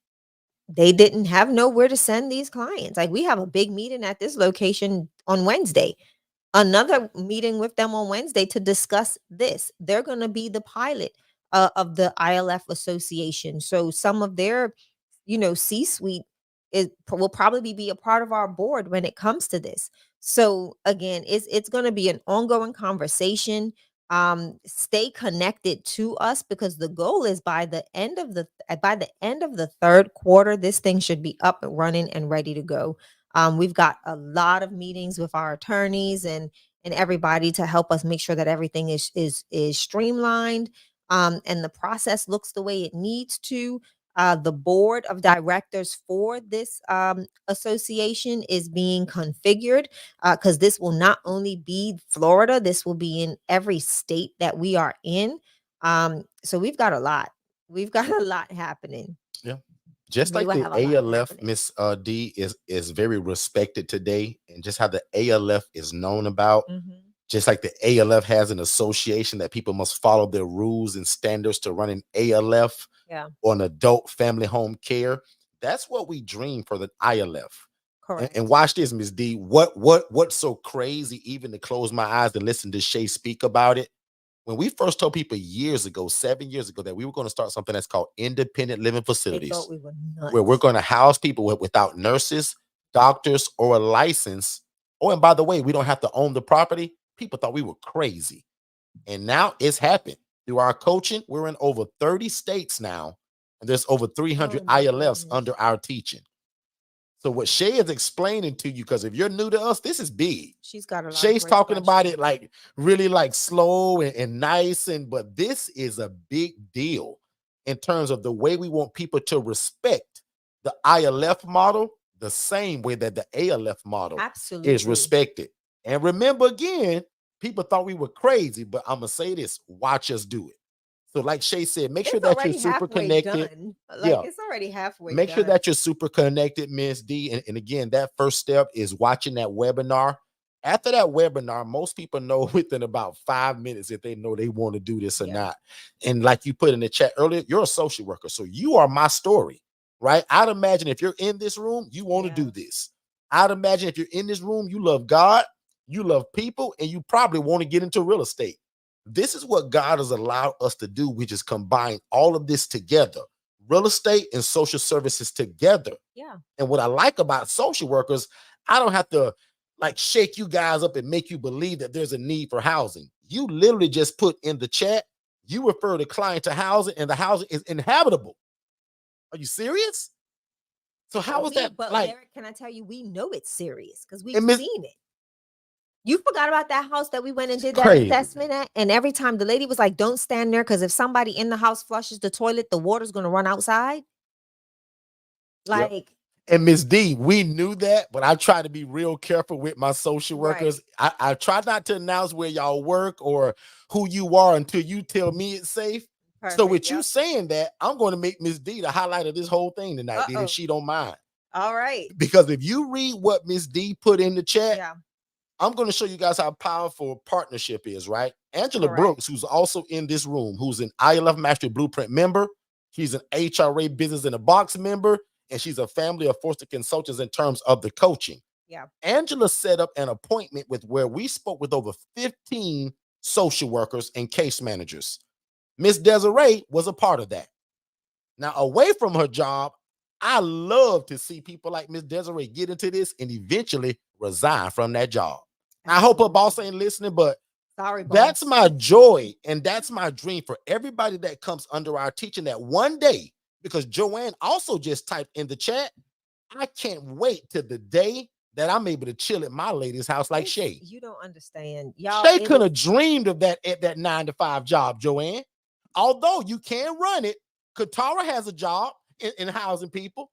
they didn't have nowhere to send these clients. Like, we have a big meeting at this location on Wednesday, another meeting with them on Wednesday to discuss this. They're going to be the pilot of the ILF association. So some of their, C-suite will probably be a part of our board when it comes to this. So again, it's going to be an ongoing conversation. Stay connected to us, because the goal is by the end of the third quarter, this thing should be up and running and ready to go. We've got a lot of meetings with our attorneys and everybody to help us make sure that everything is streamlined, and the process looks the way it needs to. The board of directors for this association is being configured, because this will not only be Florida, this will be in every state that we are in. So we've got a lot. we've got a lot happening. Yeah. Just We like will the have a lot ALF, happening. Miss D is very respected today, and just how the ALF is known about. Mhm. Just like the ALF has an association that people must follow their rules and standards to run an ALF Yeah, or an adult family home care. That's what we dream for the ILF. correct. And watch this, Miss D. What's so crazy, even to close my eyes and listen to Shay speak about it? When we first told people years ago, 7 years ago, that we were going to start something that's called independent living They facilities, thought we were nuts. where we're going to house people without nurses, doctors, or a license. Oh, and by the way, we don't have to own the property. People thought we were crazy. And now it's happened. Through our coaching, we're in over 30 states now, and there's over 300 Oh, my ILFs goodness. under our teaching. So what Shay is explaining to you, because if you're new to us, this is big. She's got a lot. Shay's of great talking about it questions. like really like slow and nice, but this is a big deal in terms of the way we want people to respect the ILF model the same way that the ALF model Absolutely is respected. And remember again, people thought we were crazy, but I'm gonna say this: watch us do it. So, like Shay said, make sure It's that you're already super halfway connected. done. Like Yeah. it's already halfway Make sure done. that you're super connected, Miss D. And again, that first step is watching that webinar. After that webinar, most people know within about 5 minutes if they know they want to do this or Yeah. not. And like you put in the chat earlier, you're a social worker. So you are my story, right? I'd imagine if you're in this room, you want to Yeah. do this. I'd imagine if you're in this room, you love God, you love people, and you probably want to get into real estate. This is what God has allowed us to do, which is combine all of this together. Real estate and social services together. Yeah. And what I like about social workers, I don't have to like shake you guys up and make you believe that there's a need for housing. You literally just put in the chat, you refer the client to housing, and the housing is inhabitable. Are you serious? So how is that But like? Derek, can I tell you, we know it's serious because we've And Miss- seen it. You forgot about that house that we went and did that Crazy. assessment at, and every time the lady was like, "Don't stand there because if somebody in the house flushes the toilet, the water's gonna run outside." Yep. Like, And Miss D, we knew that, but I try to be real careful with my social workers. I try not to announce where y'all work or who you are until you tell me it's safe. So with you saying that, I'm going to make Miss D the highlight of this whole thing tonight, if she don't mind. All right. Because if you read what Miss D put in the chat, Yeah. I'm going to show you guys how powerful partnership is, right? Angela Correct. Brooks, who's also in this room, who's an ILF Mastery Blueprint member. She's an HRA Business in a Box member, and she's a family of Forston Consultants in terms of the coaching. Yeah. Angela set up an appointment with where we spoke with over 15 social workers and case managers. Miss Desiree was a part of that. Now, away from her job, I love to see people like Miss Desiree get into this and eventually resign from that job. I hope her boss ain't listening, but sorry, boss. That's my joy and that's my dream for everybody that comes under our teaching, that one day, because Joanne also just typed in the chat, I can't wait till the day that I'm able to chill at my lady's house like Shay. You don't understand. Y'all, Shay could have dreamed of that at that 9-to-5 job, Joanne. Although you can run it, Katara has a job in housing people,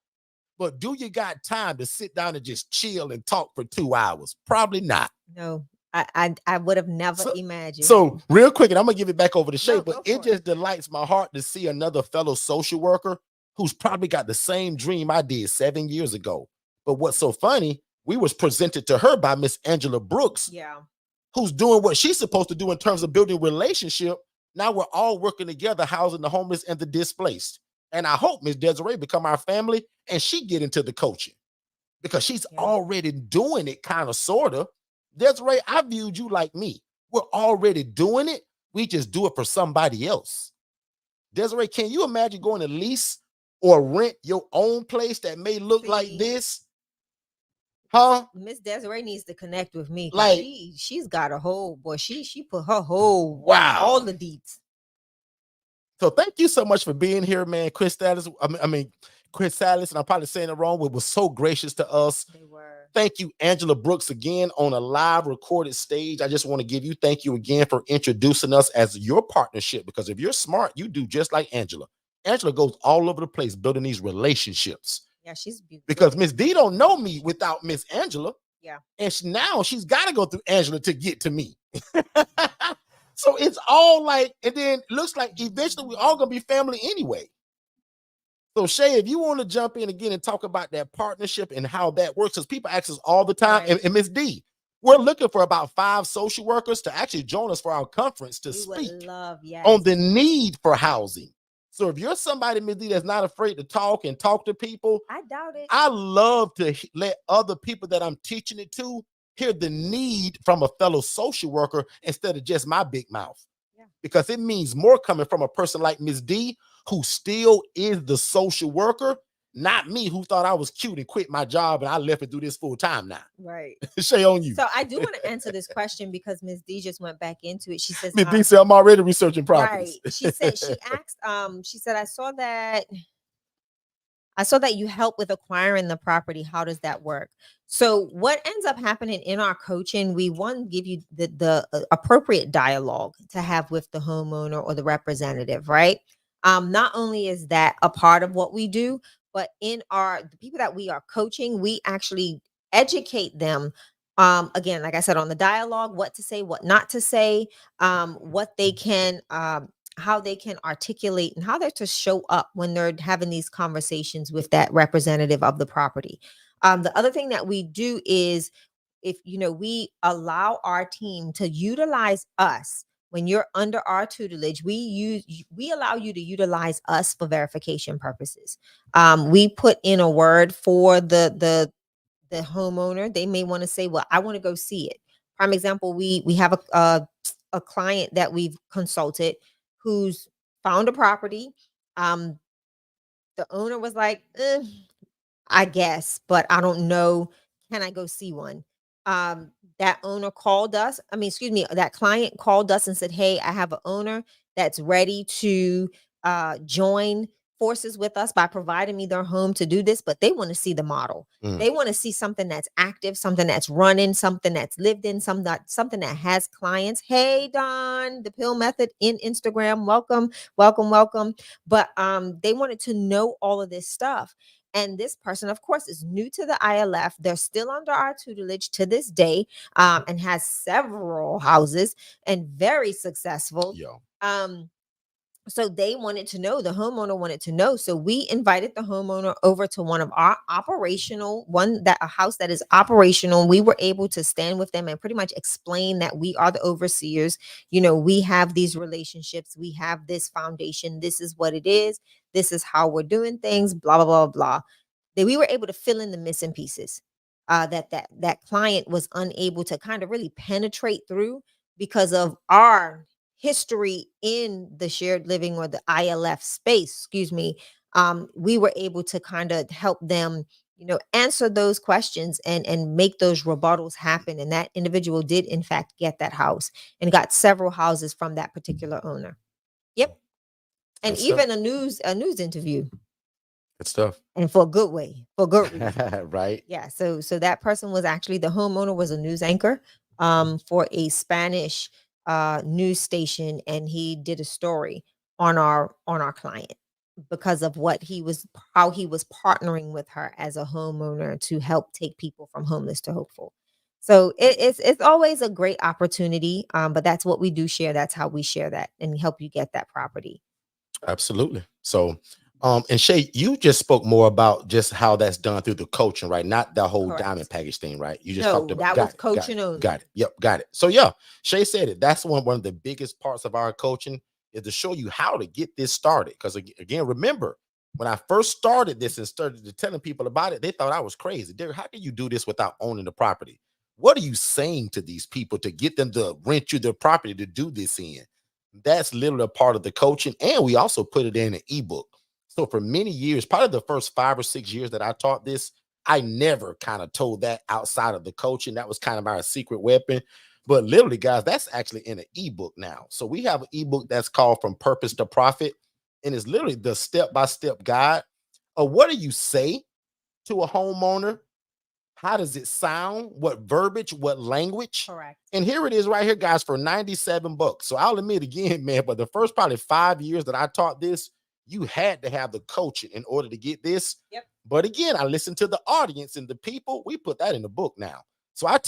but do you got time to sit down and just chill and talk for 2 hours? Probably not. No, I would have never imagined. So real quick, and I'm gonna give it back over to Shay, No, but it just delights my heart to see another fellow social worker who's probably got the same dream I did 7 years ago. But what's so funny, we was presented to her by Miss Angela Brooks, yeah, who's doing what she's supposed to do in terms of building relationship. Now we're all working together, housing the homeless and the displaced. And I hope Miss Desiree become our family and she get into the coaching because she's already doing it, kind of, sort of. Desiree, I viewed you like me. We're already doing it. We just do it for somebody else. Desiree, can you imagine going to lease or rent your own place that may look like this? Huh? Miss Desiree needs to connect with me. Like, she's got a whole boy. She put her whole all the deets. So thank you so much for being here, man. Chris Salis, Chris Salis, and I'm probably saying it wrong, but was so gracious to us. They were. Thank you, Angela Brooks, again on a live recorded stage. I just want to give you thank you again for introducing us as your partnership, because if you're smart, you do just like Angela. Angela goes all over the place building these relationships. Yeah, she's beautiful. Because Miss D don't know me without Miss Angela. Yeah. And now she's got to go through Angela to get to me. So it's all like, and then looks like eventually we all gonna be family anyway. So Shay, if you want to jump in again and talk about that partnership and how that works, because people ask us all the time, Right. and Miss D, we're looking for about 5 social workers to actually join us for our conference to We speak would love, yes. on the need for housing. So if you're somebody, Miss D, that's not afraid to talk and talk to people, I doubt it. I love to let other people that I'm teaching it to hear the need from a fellow social worker instead of just my big mouth. Yeah. Because it means more coming from a person like Miss D, who still is the social worker, not me, who thought I was cute and quit my job and I left and do this full time now. Right. Shay, on you. So I do want to answer this question because Ms. D just went back into it. She says, Miss D said, I'm already researching right. properties. She said, she asked, she said, I saw that you help with acquiring the property. How does that work? So what ends up happening in our coaching, we give you the appropriate dialogue to have with the homeowner or the representative, right? Not only is that a part of what we do, but in the people that we are coaching, we actually educate them. Again, like I said, on the dialogue, what to say, what not to say, what they can how they can articulate and how they're to show up when they're having these conversations with that representative of the property. The other thing that we do is if we allow our team to utilize us when you're under our tutelage, we allow you to utilize us for verification purposes. We put in a word for the homeowner. They may want to say, well, I want to go see it. Prime example, we have a client that we've consulted who's found a property. The owner was like, I guess, but I don't know. Can I go see one? That owner called us. Excuse me, that client called us and said, hey, I have an owner that's ready to join forces with us by providing me their home to do this, but they want to see the model. They want to see something that's active, something that's running, something that's lived in, something that has clients. Hey, Don, the pill method in Instagram. Welcome, welcome, welcome. But they wanted to know all of this stuff. And this person, of course, is new to the ILF. They're still under our tutelage to this day, and has several houses and very successful. So they wanted to know, the homeowner wanted to know. So we invited the homeowner over to one of our a house that is operational. We were able to stand with them and pretty much explain that we are the overseers. We have these relationships. We have this foundation. This is what it is. This is how we're doing things, blah, blah, blah, blah. That we were able to fill in the missing pieces that client was unable to kind of really penetrate through because of our history in the shared living or the ILF space, excuse me. We were able to kind of help them, answer those questions and make those rebuttals happen. And that individual did in fact get that house and got several houses from that particular owner. Yep. And even a news interview. Good stuff. And for a good way, for good reason. Right. Yeah. So that person was actually, the homeowner was a news anchor for a Spanish news station, and he did a story on our client because of how he was partnering with her as a homeowner to help take people from homeless to hopeful. So it's always a great opportunity, but that's what we do share. That's how we share that and help you get that property. Absolutely. So, and Shay, you just spoke more about just how that's done through the coaching, right? Not the whole Correct. diamond package thing, right? You just No, talked about that was coaching only. Got it. Yep, got it. So yeah, Shay said it. That's one of the biggest parts of our coaching is to show you how to get this started. Because again, remember when I first started this and started to telling people about it, they thought I was crazy. Derek, how can you do this without owning the property? What are you saying to these people to get them to rent you their property to do this in? That's literally a part of the coaching. And we also put it in an ebook. So for many years, probably the first 5 or 6 years that I taught this, I never kind of told that outside of the coaching. That was kind of our secret weapon. But literally, guys, that's actually in an ebook now. So we have an ebook that's called From Purpose to Profit. And it's literally the step-by-step guide of what do you say to a homeowner? How does it sound? What verbiage? What language? Correct. And here it is right here, guys, for $97. So I'll admit again, man, but the first probably 5 years that I taught this, you had to have the coaching in order to get this. Yep. But again, I listened to the audience and the people. We put that in the book now. So I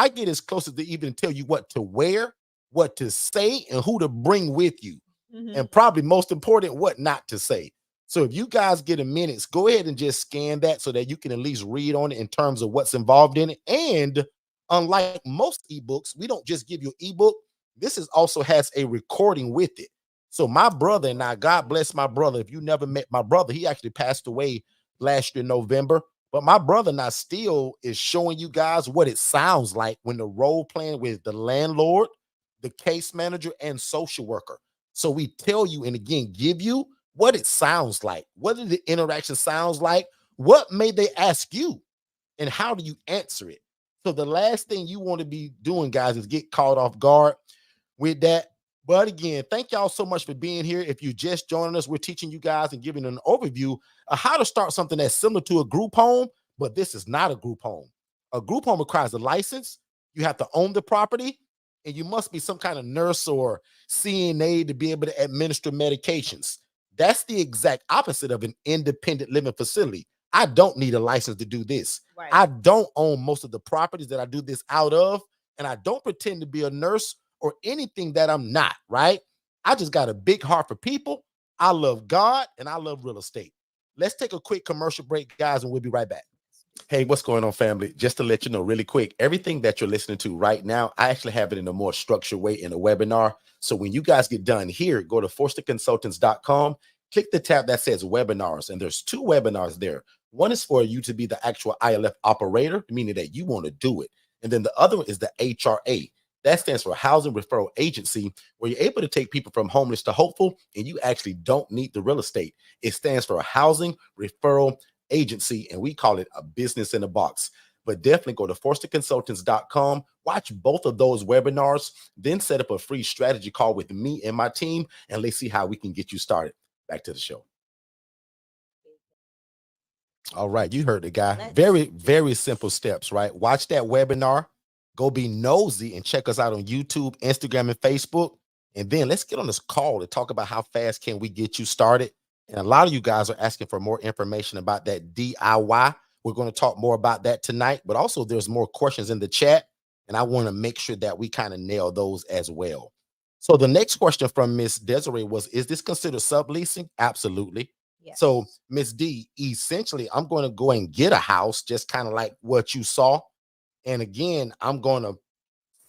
get as close as to even tell you what to wear, what to say and who to bring with you. Mhm. And probably most important, what not to say. So if you guys get a minute, go ahead and just scan that so that you can at least read on it in terms of what's involved in it. And unlike most ebooks, we don't just give you an ebook. This is also has a recording with it. So my brother and I, God bless my brother. If you never met my brother, he actually passed away last year, November. But my brother and I still is showing you guys what it sounds like when the role playing with the landlord, the case manager, and social worker. So we tell you, and again, give you what it sounds like, what the interaction sounds like, what may they ask you, and how do you answer it. So the last thing you want to be doing, guys, is get caught off guard with that. But again, thank y'all so much for being here. If you just joining us, we're teaching you guys and giving an overview of how to start something that's similar to a group home, but this is not a group home. A group home requires a license. You have to own the property, and you must be some kind of nurse or CNA to be able to administer medications. That's the exact opposite of an independent living facility. I don't need a license to do this. Right. I don't own most of the properties that I do this out of, and I don't pretend to be a nurse or anything that I'm not, right? I just got a big heart for people. I love God and I love real estate. Let's take a quick commercial break, guys, and we'll be right back. Hey, what's going on, family? Just to let you know really quick, everything that you're listening to right now, I actually have it in a more structured way in a webinar. So when you guys get done here, go to forstonconsultants.com, click the tab that says webinars, and there's 2 webinars there. One is for you to be the actual ILF operator, meaning that you want to do it. And then the other one is the HRA. That stands for Housing Referral Agency, where you're able to take people from homeless to hopeful, and you actually don't need the real estate. It stands for a Housing Referral Agency, and we call it a business in a box. But definitely go to forstonconsultants.com, watch both of those webinars, then set up a free strategy call with me and my team, and let's see how we can get you started. Back to the show. All right, you heard the guy. Very, very simple steps, right? Watch that webinar. Go be nosy and check us out on YouTube, Instagram, and Facebook. And then let's get on this call to talk about how fast can we get you started. And a lot of you guys are asking for more information about that DIY. We're going to talk more about that tonight, but also there's more questions in the chat, and I want to make sure that we kind of nail those as well. So the next question from Miss Desiree was, is this considered subleasing? Absolutely. Yes. So Miss D, essentially, I'm going to go and get a house, just kind of like what you saw. And again, I'm going to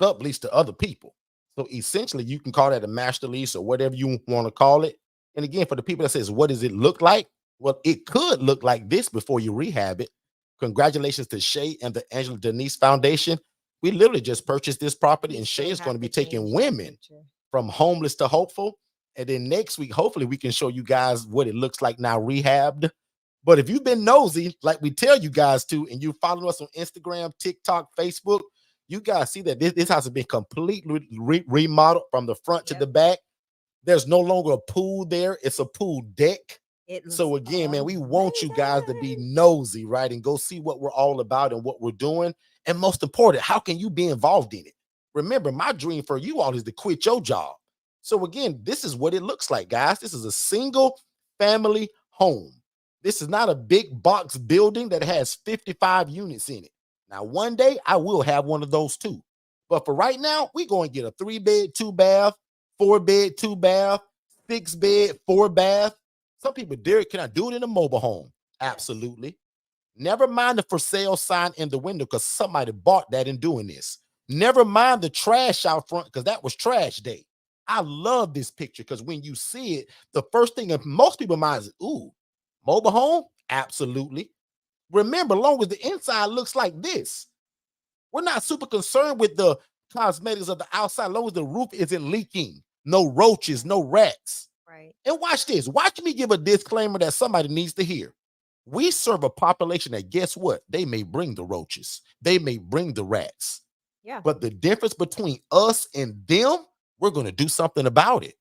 sublease to other people. So essentially, you can call that a master lease or whatever you want to call it. And again, for the people that says, what does it look like? Well, it could look like this before you rehab it. Congratulations to Shay and the Angela Denise Foundation. We literally just purchased this property, and Shay is going to be taking women from homeless to hopeful. And then next week, hopefully, we can show you guys what it looks like now rehabbed. But if you've been nosy, like we tell you guys to, and you follow us on Instagram, TikTok, Facebook, you guys see that this house has been completely remodeled from the front to the back. There's no longer a pool there. It's a pool deck. So again, man, we want you guys to be nosy, right? And go see what we're all about and what we're doing. And most important, how can you be involved in it? Remember, my dream for you all is to quit your job. So again, this is what it looks like, guys. This is a single family home. This is not a big box building that has 55 units in it. Now, one day I will have one of those too. But for right now, we're going to get a 3-bed, 2-bath, 4-bed, 2-bath, 6-bed, 4-bath. Some people, Derek, can I do it in a mobile home? Absolutely. Never mind the for sale sign in the window, because somebody bought that in doing this. Never mind the trash out front, because that was trash day. I love this picture because when you see it, the first thing in most people's minds is, ooh, mobile home? Absolutely. Remember, long as the inside looks like this, we're not super concerned with the cosmetics of the outside, as long as the roof isn't leaking, no roaches, no rats. Right. And watch this. Watch me give a disclaimer that somebody needs to hear. We serve a population that, guess what? They may bring the roaches. They may bring the rats. Yeah. But the difference between us and them, we're going to do something about it.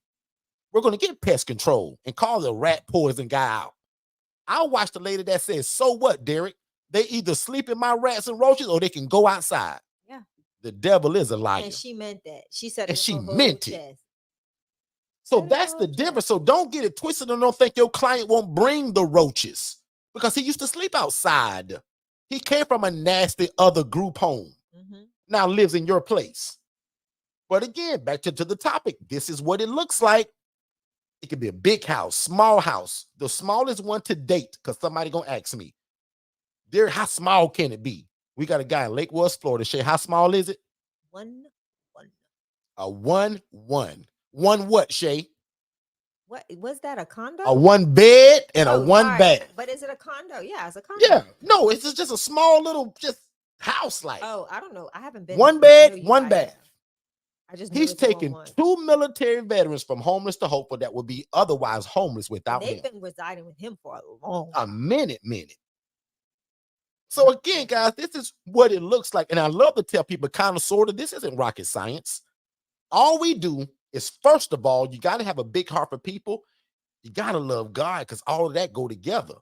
We're going to get pest control and call the rat poison guy out. I'll watch the lady that says, so what, Derek? They either sleep in my rats and roaches or they can go outside. Yeah. The devil is a liar. And she meant that. She said and she meant it. Chest. So that's the difference. So don't get it twisted and don't think your client won't bring the roaches, because he used to sleep outside. He came from a nasty other group home. Now lives in your place. But again, back to the topic. This is what it looks like. It could be a big house, small house. The smallest one to date, because somebody gonna ask me, there, how small can it be? We got a guy in Lake West, Florida. Shay, how small is it? 1-1. A 1-1. One what, Shay? What was that? A condo? A 1 bed and a 1 all right. bath. But is it a condo? Yeah, it's a condo. Yeah. No, it's just a small little just house like. Oh, I don't know. I haven't been. 1 bed, near you. 1 bath. I just He's taking 2 military veterans from homeless to hopeful that would be otherwise homeless without him. They've been residing with him for a long time. A minute. So again, guys, this is what it looks like. And I love to tell people kind of sort of, this isn't rocket science. All we do is, first of all, you got to have a big heart for people. You got to love God, because all of that go together.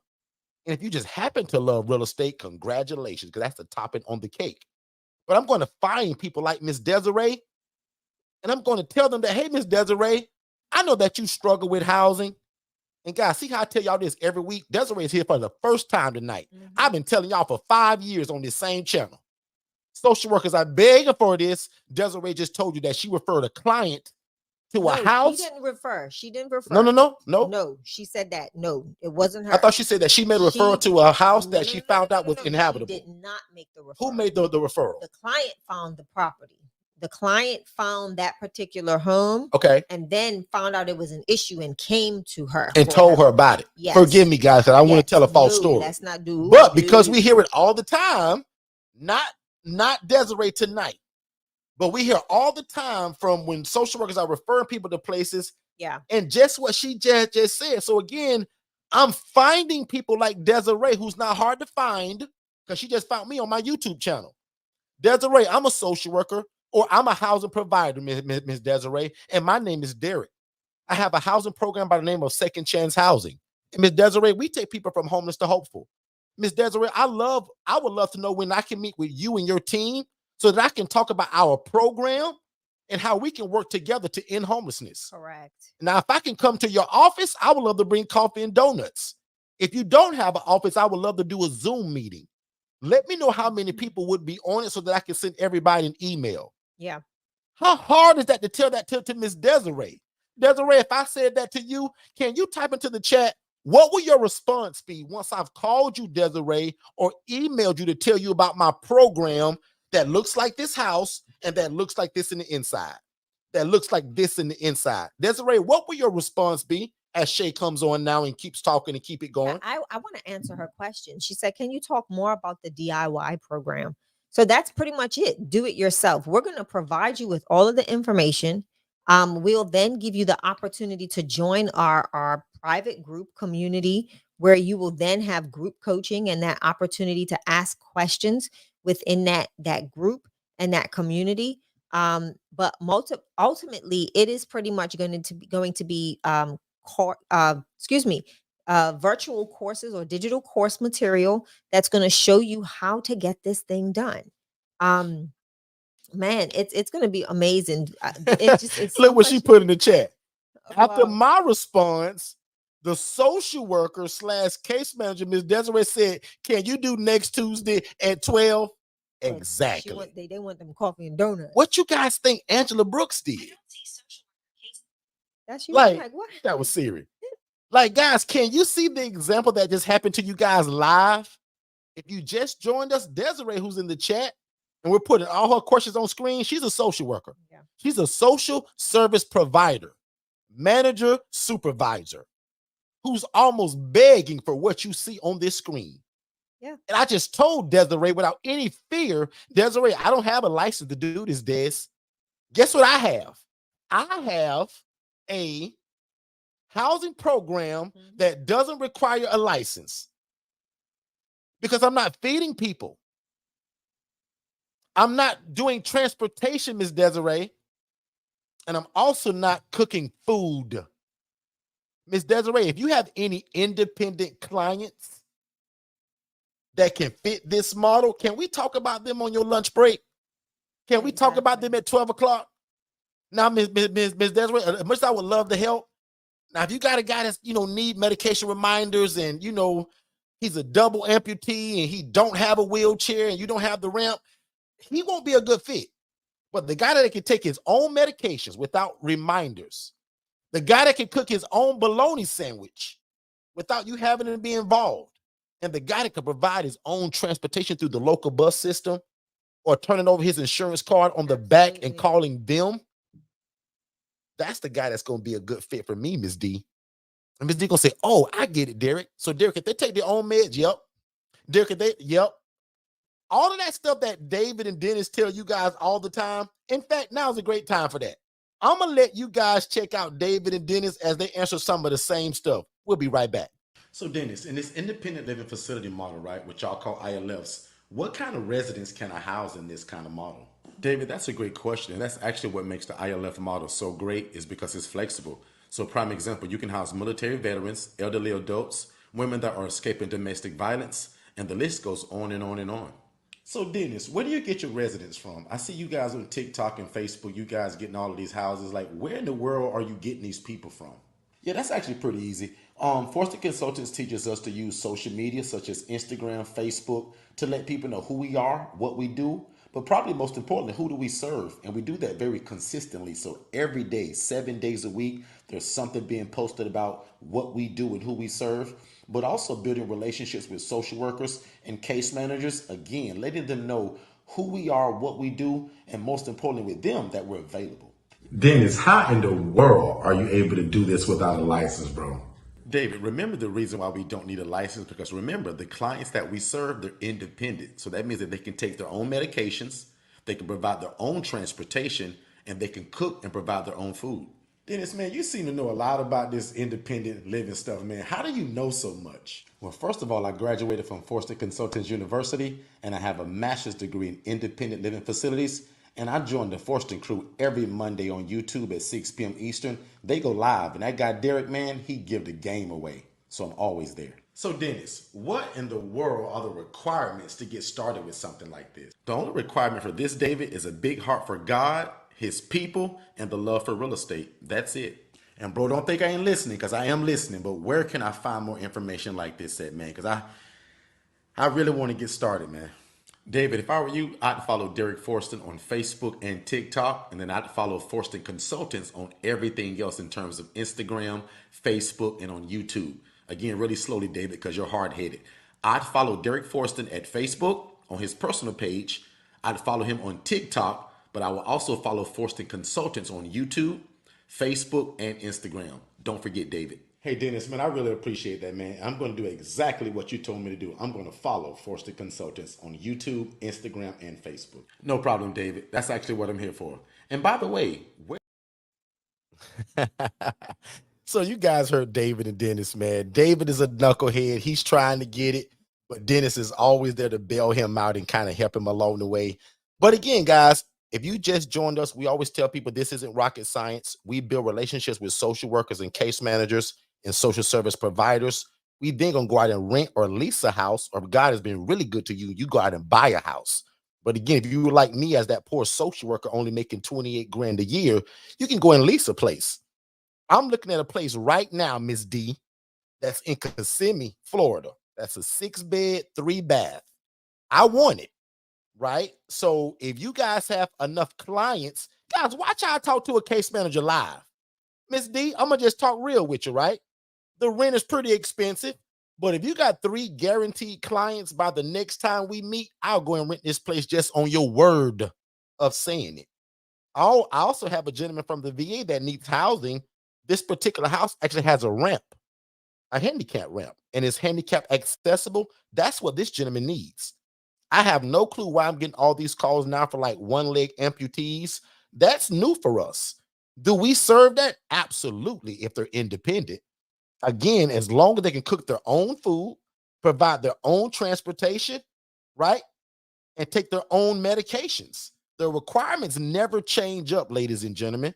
And if you just happen to love real estate, congratulations, because that's the topping on the cake. But I'm going to find people like Miss Desiree, and I'm going to tell them that, hey, Miss Desiree, I know that you struggle with housing. And guys, see how I tell y'all this every week? Desiree is here for the first time tonight. I've been telling y'all for 5 years on this same channel. Social workers are begging for this. Desiree just told you that she referred a client to a house. She didn't refer. No, she said that. No, it wasn't her. I thought she said that she made a referral to a house that she found out was inhabitable. She did not make the referral. Who made the referral? The client found the property. The client found that particular home. Okay. And then found out it was an issue and came to her. And told her about it. Yes. Forgive me, guys, that I want to tell a false story. That's not do. But because we hear it all the time, not Desiree tonight, but we hear all the time from when social workers are referring people to places. Yeah. And just what she just said. So again, I'm finding people like Desiree, who's not hard to find, because she just found me on my YouTube channel. Desiree, I'm a social worker, or I'm a housing provider, Miss Desiree, and my name is Derek. I have a housing program by the name of Second Chance Housing. And Miss Desiree, we take people from homeless to hopeful. Miss Desiree, I would love to know when I can meet with you and your team so that I can talk about our program and how we can work together to end homelessness. Correct. Now, if I can come to your office, I would love to bring coffee and donuts. If you don't have an office, I would love to do a Zoom meeting. Let me know how many people would be on it so that I can send everybody an email. Yeah. How hard is that to tell that to Miss Desiree? Desiree, if I said that to you, can you type into the chat, what will your response be once I've called you, Desiree, or emailed you to tell you about my program that looks like this house and that looks like this in the inside? That looks like this in the inside. Desiree, what will your response be as Shay comes on now and keeps talking and keep it going? I want to answer her question. She said, can you talk more about the DIY program? So that's pretty much it. Do it yourself. We're going to provide you with all of the information. We'll then give you the opportunity to join our private group community, where you will then have group coaching and that opportunity to ask questions within that group and that community. But ultimately, it is pretty much going to be virtual courses or digital course material that's going to show you how to get this thing done. Man, it's going to be amazing. It's Look what she put in the chat. After my response, the social worker / case manager, Ms. Desiree, said, can you do next Tuesday at 12? Exactly. They want them coffee and donuts. What you guys think Angela Brooks did? That's you. Like what? That was serious. Like, guys, can you see the example that just happened to you guys live? If you just joined us, Desiree, who's in the chat, and we're putting all her questions on screen, she's a social worker. Yeah. She's a social service provider, manager, supervisor, who's almost begging for what you see on this screen. Yeah. And I just told Desiree without any fear, Desiree, I don't have a license to do this, Des. Guess what I have? I have a housing program that doesn't require a license, because I'm not feeding people. I'm not doing transportation, Ms. Desiree. And I'm also not cooking food. Ms. Desiree, if you have any independent clients that can fit this model, can we talk about them on your lunch break? Can we talk about them at 12 o'clock? Now, Ms. Desiree, as much as I would love to help, now, if you got a guy that's, need medication reminders and, he's a double amputee and he don't have a wheelchair and you don't have the ramp, he won't be a good fit. But the guy that can take his own medications without reminders, the guy that can cook his own bologna sandwich without you having to be involved, and the guy that can provide his own transportation through the local bus system or turning over his insurance card on the back and calling them, that's the guy that's going to be a good fit for me, Miss D. And Miss D going to say, oh, I get it, Derek. So, Derek, if they take their own meds, yep. Derek, if they, yep. All of that stuff that David and Dennis tell you guys all the time. In fact, now's a great time for that. I'm going to let you guys check out David and Dennis as they answer some of the same stuff. We'll be right back. So, Dennis, in this independent living facility model, right, which y'all call ILFs, what kind of residents can I house in this kind of model? David, that's a great question. And that's actually what makes the ILF model so great, is because it's flexible. So, prime example, you can house military veterans, elderly adults, women that are escaping domestic violence, and the list goes on and on and on. So, Dennis, where do you get your residents from? I see you guys on TikTok and Facebook, you guys getting all of these houses. Like, where in the world are you getting these people from? Yeah, that's actually pretty easy. Forston Consultants teaches us to use social media such as Instagram, Facebook to let people know who we are, what we do, but probably most importantly, who do we serve? And we do that very consistently. So every day, 7 days a week, there's something being posted about what we do and who we serve, but also building relationships with social workers and case managers. Again, letting them know who we are, what we do, and most importantly with them, that we're available. Dennis, how in the world are you able to do this without a license, bro? David, remember the reason why we don't need a license, because remember, the clients that we serve, they're independent. So that means that they can take their own medications, they can provide their own transportation, and they can cook and provide their own food. Dennis, man, you seem to know a lot about this independent living stuff, man. How do you know so much? Well, first of all, I graduated from Forston Consultants University, and I have a master's degree in independent living facilities. And I join the Forston crew every Monday on YouTube at 6 p.m. Eastern. They go live, and that guy Derek, man, he give the game away. So I'm always there. So Dennis, what in the world are the requirements to get started with something like this? The only requirement for this, David, is a big heart for God, his people, and the love for real estate. That's it. And bro, don't think I ain't listening, because I am listening. But where can I find more information like this at, man? Because I really want to get started, man. David, if I were you, I'd follow Derek Forston on Facebook and TikTok, and then I'd follow Forston Consultants on everything else in terms of Instagram, Facebook, and on YouTube. Again, really slowly, David, because you're hard-headed. I'd follow Derek Forston at Facebook on his personal page. I'd follow him on TikTok, but I will also follow Forston Consultants on YouTube, Facebook, and Instagram. Don't forget, David. Hey, Dennis, man, I really appreciate that, man. I'm going to do exactly what you told me to do. I'm going to follow Forston Consultants on YouTube, Instagram, and Facebook. No problem, David. That's actually what I'm here for. And by the way, So you guys heard David and Dennis, man. David is a knucklehead. He's trying to get it, but Dennis is always there to bail him out and kind of help him along the way. But again, guys, if you just joined us, we always tell people this isn't rocket science. We build relationships with social workers and case managers and social service providers. We then gonna go out and rent or lease a house, or if God has been really good to you, you go out and buy a house. But again, if you were like me as that poor social worker only making 28 grand a year, you can go and lease a place. I'm looking at a place right now, Miss D, that's in Kissimmee, Florida. That's a 6-bed, 3-bath. I want it, right? So if you guys have enough clients, guys, watch how I talk to a case manager live. Miss D, I'm gonna just talk real with you, right? The rent is pretty expensive, but if you got 3 guaranteed clients by the next time we meet, I'll go and rent this place just on your word of saying it. I also have a gentleman from the VA that needs housing. This particular house actually has a ramp, a handicap ramp, and is handicap accessible. That's what this gentleman needs. I have no clue why I'm getting all these calls now for like one-leg amputees. That's new for us. Do we serve that? Absolutely, if they're independent. Again, as long as they can cook their own food, provide their own transportation, right? And take their own medications. The requirements never change up, ladies and gentlemen.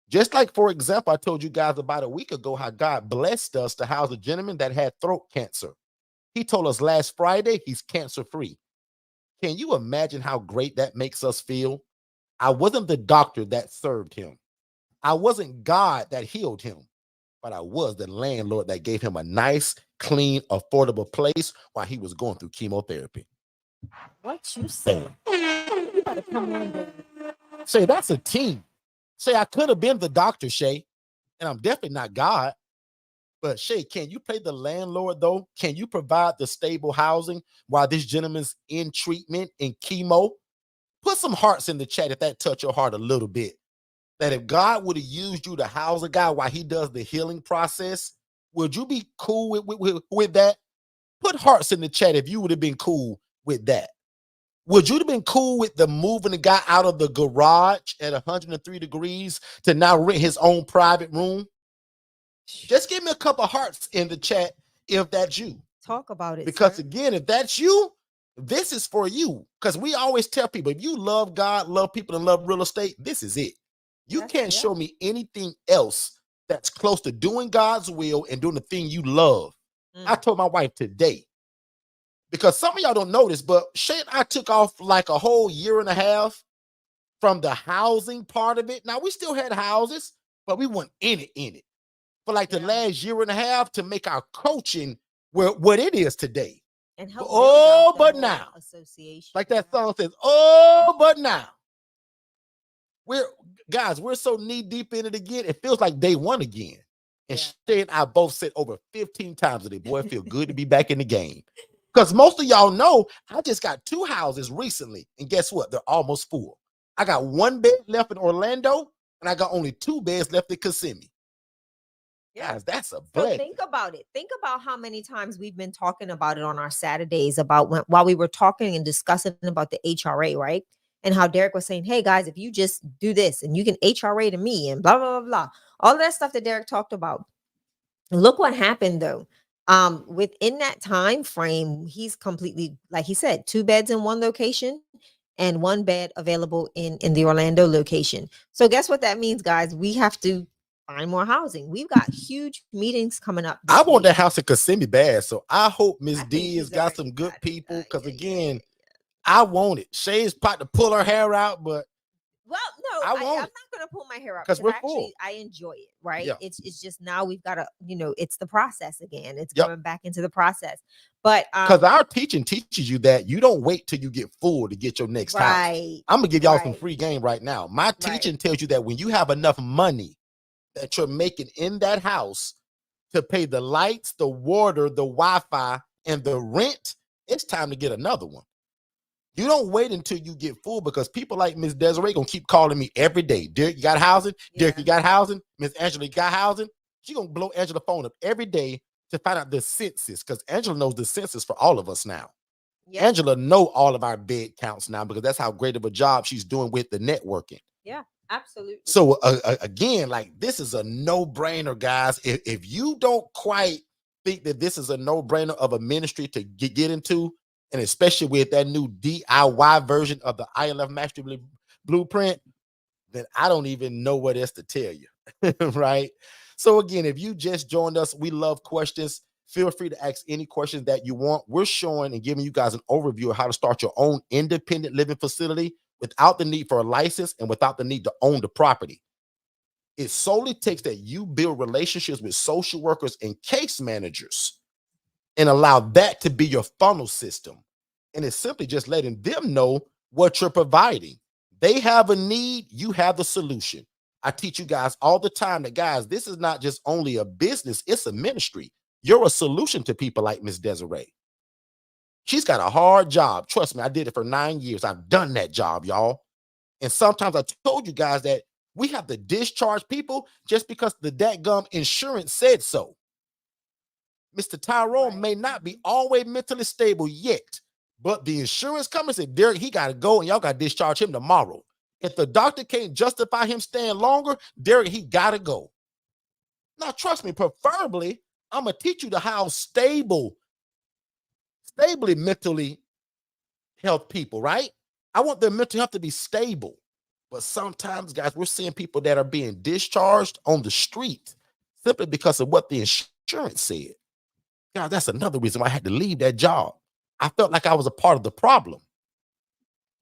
Just like, for example, I told you guys about a week ago how God blessed us to house a gentleman that had throat cancer. He told us last Friday he's cancer-free. Can you imagine how great that makes us feel? I wasn't the doctor that served him. I wasn't God that healed him, but I was the landlord that gave him a nice, clean, affordable place while he was going through chemotherapy. What you say? You better come on, baby. Shay, that's a team. Shay, I could have been the doctor, Shay, and I'm definitely not God. But Shay, can you play the landlord though? Can you provide the stable housing while this gentleman's in treatment and chemo? Put some hearts in the chat if that touched your heart a little bit. That if God would have used you to house a guy while he does the healing process, would you be cool with that? Put hearts in the chat if you would have been cool with that. Would you have been cool with the moving the guy out of the garage at 103 degrees to now rent his own private room? Just give me a couple hearts in the chat if that's you. Talk about it. Because sir. again, if that's you, this is for you. Because we always tell people, if you love God, love people, and love real estate, this is it. You Yes, can't yeah. show me anything else that's close to doing God's will and doing the thing you love. I told my wife today, because some of y'all don't know this, but Shay and I took off like a whole year and a half from the housing part of it. Now, we still had houses, but we weren't in it for like the last year and a half to make our coaching what it is today. And help oh, build out the but whole now, association. like that song says, oh, but now. We're so knee deep in it again. It feels like day one again. And Shay and I both said over 15 times today, boy, it feels good to be back in the game. Because most of y'all know I just got 2 houses recently. And guess what? They're almost full. I got 1 bed left in Orlando, and I got only 2 beds left in Kissimmee. Yeah. Guys, that's a So blessing. think about it. Think about how many times we've been talking about it on our Saturdays about while we were talking and discussing about the HRA, right? And how Derek was saying, hey guys, if you just do this and you can HRA to me and blah, blah, blah, blah. All of that stuff that Derek talked about. Look what happened though. Within that time frame, he's completely, like he said, 2 beds in one location and 1 bed available in the Orlando location. So guess what that means, guys? We have to find more housing. We've got huge meetings coming up. I want that house in Kissimmee bad, so I hope Miss D has got already some good got it. people. Because Yeah. again, I want it. Shay's about to pull her hair out, but Well, no, I I'm want not it. going to pull my hair out 'Cause because we're full. actually I enjoy it, right? Yeah. It's just now we've got to, it's the process again. It's Yep. going back into the process. But because our teaching teaches you that you don't wait till you get full to get your next house. right, I'm gonna give y'all some right. free game right now. My Right. teaching tells you that when you have enough money that you're making in that house to pay the lights, the water, the Wi-Fi, and the rent, it's time to get another one. You don't wait until you get full, because people like Miss Desiree gonna keep calling me every day. Derek, you got housing? Derek, you got housing? Miss Angela, you got housing? She gonna blow Angela's phone up every day to find out the census, because Angela knows the census for all of us now. Yeah. Angela know all of our bed counts now, because that's how great of a job she's doing with the networking. Yeah, absolutely. So again, like, this is a no-brainer, guys. If you don't quite think that this is a no-brainer of a ministry to get into, and especially with that new DIY version of the ILF Mastery Blueprint, then I don't even know what else to tell you, right? So again, if you just joined us, we love questions. Feel free to ask any questions that you want. We're showing and giving you guys an overview of how to start your own independent living facility without the need for a license and without the need to own the property. It solely takes that you build relationships with social workers and case managers and allow that to be your funnel system. And it's simply just letting them know what you're providing. They have a need, you have the solution. I teach you guys all the time that, guys, this is not just only a business, it's a ministry. You're a solution to people like Miss Desiree. She's got a hard job. Trust me, I did it for 9 years. I've done that job, y'all. And sometimes I told you guys that we have to discharge people just because the dadgum insurance said so. Mr. Tyrone may not be always mentally stable yet, but the insurance company said, Derek, he got to go, and y'all got to discharge him tomorrow. If the doctor can't justify him staying longer, Derek, he got to go. Now, trust me, preferably, I'm going to teach you to how stably mentally health people, right? I want their mental health to be stable. But sometimes, guys, we're seeing people that are being discharged on the street simply because of what the insurance said. God, that's another reason why I had to leave that job. I felt like I was a part of the problem.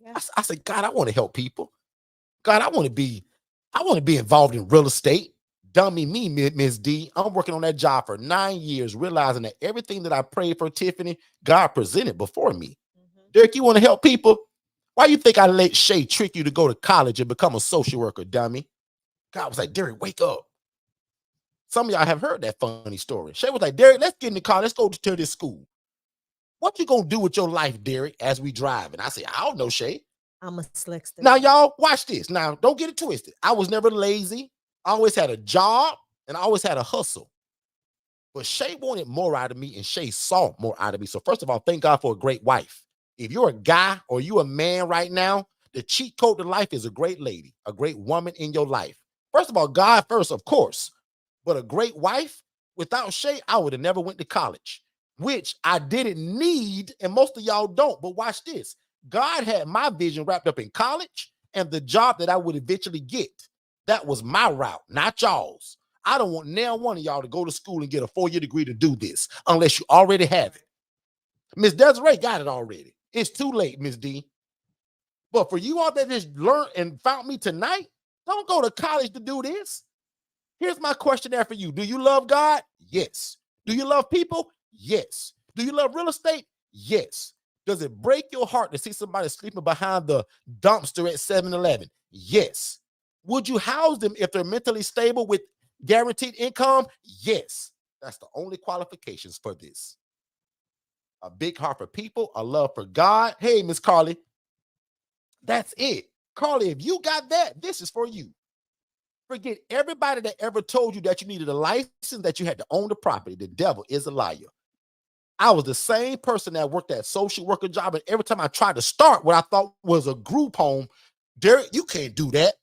Yeah. I said, God, I want to help people. God, I want to be involved in real estate. Dummy me, Ms. D. I'm working on that job for 9 years, realizing that everything that I prayed for Tiffany, God presented before me. Derek, you want to help people? Why you think I let Shay trick you to go to college and become a social worker, dummy? God was like, Derek, wake up. Some of y'all have heard that funny story. Shay was like, Derek, let's get in the car. Let's go to this school. What you gonna do with your life, Derek, as we drive? And I said, I don't know, Shay. I'm a slickster. Now, y'all, watch this. Now, don't get it twisted. I was never lazy. I always had a job and I always had a hustle. But Shay wanted more out of me and Shay saw more out of me. So first of all, thank God for a great wife. If you're a guy or you a man right now, the cheat code to life is a great lady, a great woman in your life. First of all, God first, of course. But a great wife, without Shay, I would have never went to college, which I didn't need, and most of y'all don't. But watch this. God had my vision wrapped up in college and the job that I would eventually get. That was my route, not y'all's. I don't want now one of y'all to go to school and get a 4-year degree to do this unless you already have it. Miss Desiree got it already. It's too late, Miss D. But for you all that just learned and found me tonight, don't go to college to do this. Here's my questionnaire for you. Do you love God? Yes. Do you love people? Yes. Do you love real estate? Yes. Does it break your heart to see somebody sleeping behind the dumpster at 7-Eleven? Yes. Would you house them if they're mentally stable with guaranteed income? Yes. That's the only qualifications for this. A big heart for people, a love for God. Hey, Miss Carly. That's it. Carly, if you got that, this is for you. Forget everybody that ever told you that you needed a license, that you had to own the property. The devil is a liar. I was the same person that worked that social worker job, and every time I tried to start what I thought was a group home, Derek, you can't do that.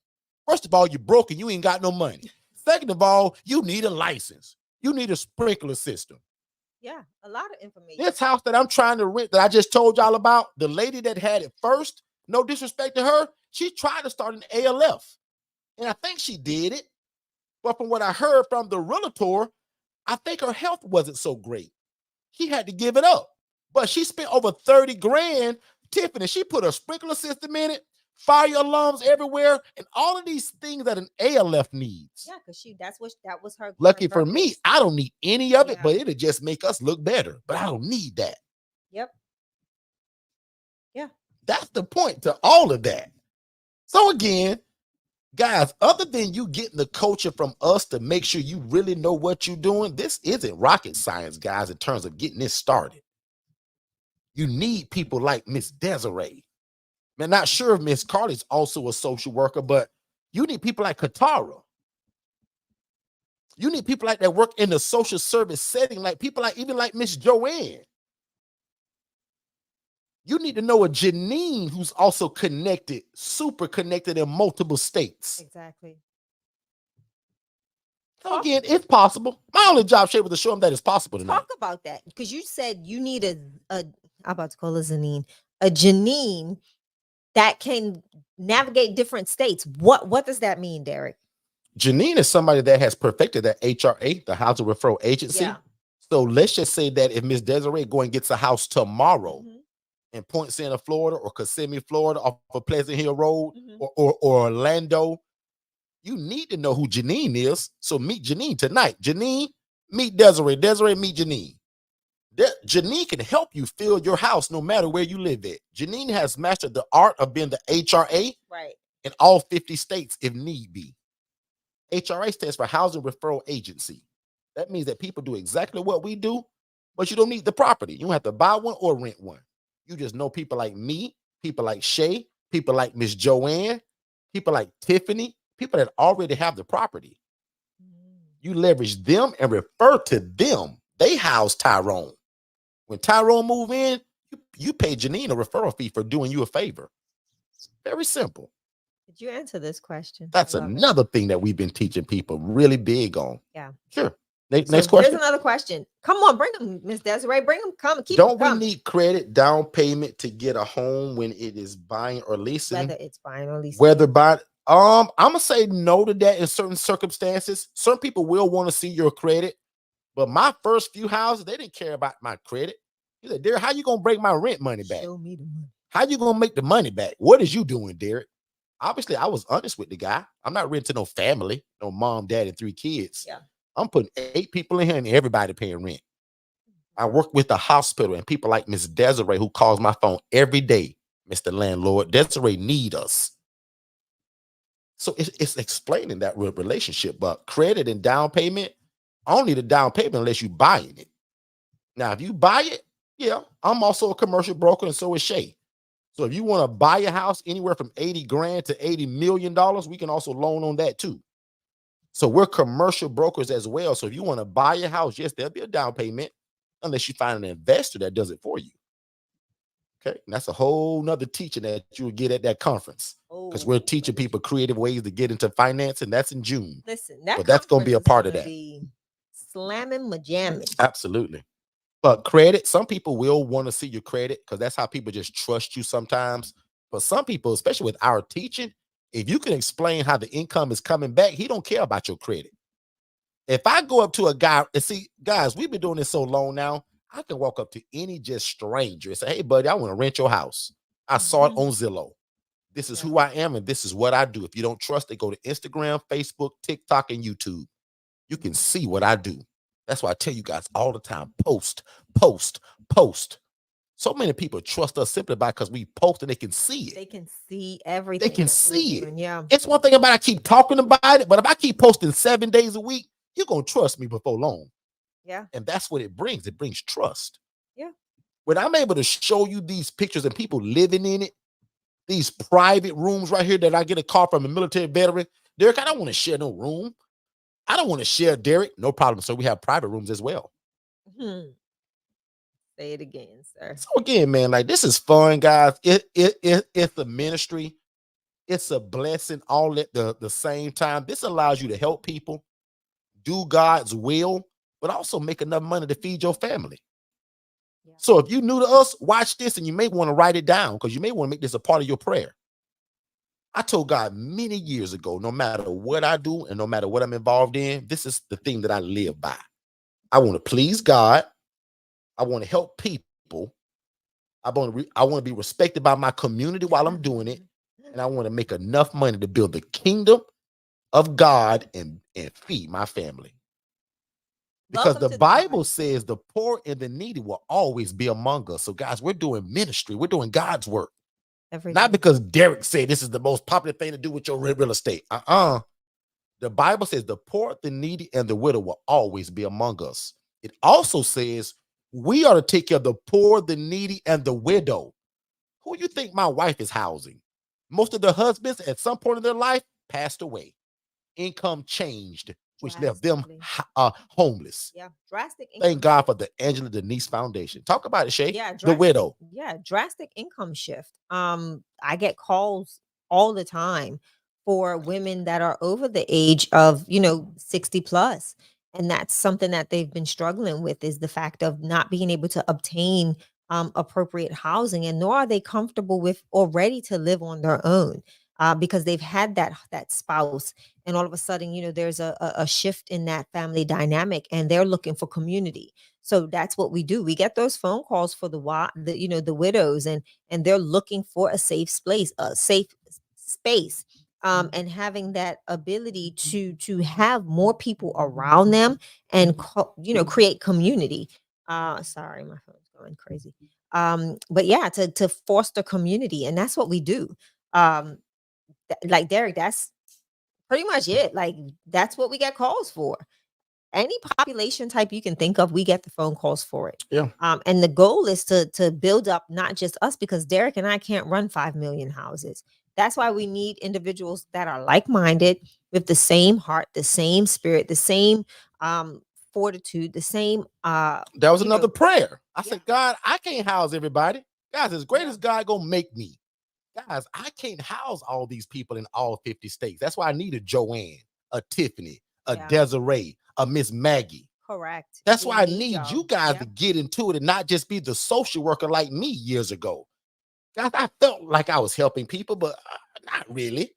First of all, you're broke and you ain't got no money. Second of all, you need a license. You need a sprinkler system. Yeah, a lot of information. This house that I'm trying to rent that I just told y'all about, the lady that had it first, no disrespect to her, she tried to start an ALF. And I think she did it. But from what I heard from the realtor, I think her health wasn't so great. She had to give it up. But she spent over 30 grand. Tiffany, she put a sprinkler system in it, fire alarms everywhere, and all of these things that an ALF needs. Yeah, because that was her. Lucky her for me, I don't need any of it, Yeah. but it'll just make us look better. But I don't need that. Yep. Yeah. That's the point to all of that. So again, guys, other than you getting the coaching from us to make sure you really know what you're doing, this isn't rocket science, guys, in terms of getting this started. You need people like Miss Desiree. I'm not sure if Miss Carly's also a social worker, but you need people like Katara. You need people like that work in the social service setting, like people like even like Miss Joanne. You need to know a Janine who's also connected, super connected in multiple states. Exactly. So again, it's possible. My only job, Shay, was to show them that it's possible tonight. Talk about that, because you said you need I'm about to call her Janine, a Janine that can navigate different states. What does that mean, Derek? Janine is somebody that has perfected that HRA, the Housing Referral Agency. Yeah. So let's just say that if Miss Desiree go and gets a house tomorrow in Point Center, Florida, or Kissimmee, Florida, off of Pleasant Hill Road, or Orlando, you need to know who Janine is. So meet Janine tonight. Janine, meet Desiree. Desiree, meet Janine. Janine can help you fill your house no matter where you live at. Janine has mastered the art of being the HRA in all 50 states if need be. HRA stands for Housing Referral Agency. That means that people do exactly what we do, but you don't need the property. You don't have to buy one or rent one. You just know people like me, people like Shay, people like Miss Joanne, people like Tiffany, people that already have the property. You leverage them and refer to them. They house Tyrone. When Tyrone move in, you pay Janine a referral fee for doing you a favor. It's very simple. Did you answer this question? That's another thing that we've been teaching people really big on. Yeah. Sure. Next question. Here's another question. Come on, bring them, Miss Desiree. Bring them. Come. Keep Don't them we need credit down payment to get a home when it is buying or leasing? Whether it's buying or leasing. Whether buying, I'm gonna say no to that in certain circumstances. Some people will want to see your credit, but my first few houses, they didn't care about my credit. He said, Derek, how you gonna break my rent money back? Show me the money. How you gonna make the money back? What is you doing, Derek? Obviously, I was honest with the guy. I'm not renting no family, no mom, dad, and 3 kids. Yeah. I'm putting 8 people in here and everybody paying rent. I work with the hospital and people like Miss Desiree who calls my phone every day. Mr. Landlord, Desiree need us. So it's explaining that relationship. But credit and down payment, I don't need a down payment unless you buying it. Now, if you buy it, yeah, I'm also a commercial broker, and so is Shay. So if you want to buy a house anywhere from 80 grand to $80 million, we can also loan on that too. So we're commercial brokers as well. So if you want to buy a house, yes, there'll be a down payment unless you find an investor that does it for you. Okay. And that's a whole nother teaching that you'll get at that conference. Because we're teaching people creative ways to get into finance, and that's in June. Listen, but that's going to be a part of that. Be slamming my jamming. Absolutely. But credit, some people will want to see your credit because that's how people just trust you sometimes. But some people, especially with our teaching, if you can explain how the income is coming back, he don't care about your credit. If I go up to a guy, and see, guys, we've been doing this so long now, I can walk up to any just stranger and say, hey, buddy, I want to rent your house. I saw it on Zillow. This is who I am, and this is what I do. If you don't trust it, go to Instagram, Facebook, TikTok, and YouTube. You can see what I do. That's why I tell you guys all the time, post, post, post. So many people trust us simply because we post and they can see it. They can see everything. They can see it. Yeah. It's one thing about I keep talking about it, but if I keep posting 7 days a week, you're going to trust me before long. Yeah. And that's what it brings. It brings trust. Yeah. When I'm able to show you these pictures and people living in it, these private rooms right here that I get a call from a military veteran, Derek, I don't want to share no room. I don't want to share, Derek. No problem. So we have private rooms as well. Say it again, sir. So again, man, like this is fun, guys. It's a ministry. It's a blessing all at the same time. This allows you to help people, do God's will, but also make enough money to feed your family. Yeah. So if you're new to us, watch this and you may want to write it down because you may want to make this a part of your prayer. I told God many years ago, no matter what I do and no matter what I'm involved in, this is the thing that I live by. I want to please God. I want to help people. I want to be respected by my community while I'm doing it. And I want to make enough money to build the kingdom of God and feed my family. Because the Bible says the poor and the needy will always be among us. So guys, we're doing ministry. We're doing God's work. Not because Derek said this is the most popular thing to do with your real estate. The Bible says the poor, the needy, and the widow will always be among us. It also says we are to take care of the poor, the needy, and the widow. Who you think my wife is housing? Most of the husbands at some point in their life passed away. Income changed, which left them homeless. Yeah, drastic. Thank God for the Angela Denise Foundation. Talk about it, Shay. Yeah, the widow. Yeah, drastic income shift. I get calls all the time for women that are over the age of 60 plus, and that's something that they've been struggling with is the fact of not being able to obtain appropriate housing, and nor are they comfortable with or ready to live on their own. Because they've had that spouse, and all of a sudden, there's a shift in that family dynamic, and they're looking for community. So that's what we do. We get those phone calls for the widows, and they're looking for a safe space, and having that ability to have more people around them and create community. Sorry, my phone's going crazy. But yeah, to foster community, and that's what we do. Like Derek, that's pretty much it. Like that's what we get calls for. Any population type you can think of, we get the phone calls for it. Yeah. And the goal is to build up not just us, because Derek and I can't run 5 million houses. That's why we need individuals that are like-minded, with the same heart, the same spirit, the same fortitude, the same that was another prayer. I said, God, I can't house everybody. Guys, as great as God gonna make me. Guys, I can't house all these people in all 50 states. That's why I need a Joanne, a Tiffany, a Desiree, a Miss Maggie. Correct. That's why I need you guys to get into it and not just be the social worker like me years ago. Guys, I felt like I was helping people, but not really.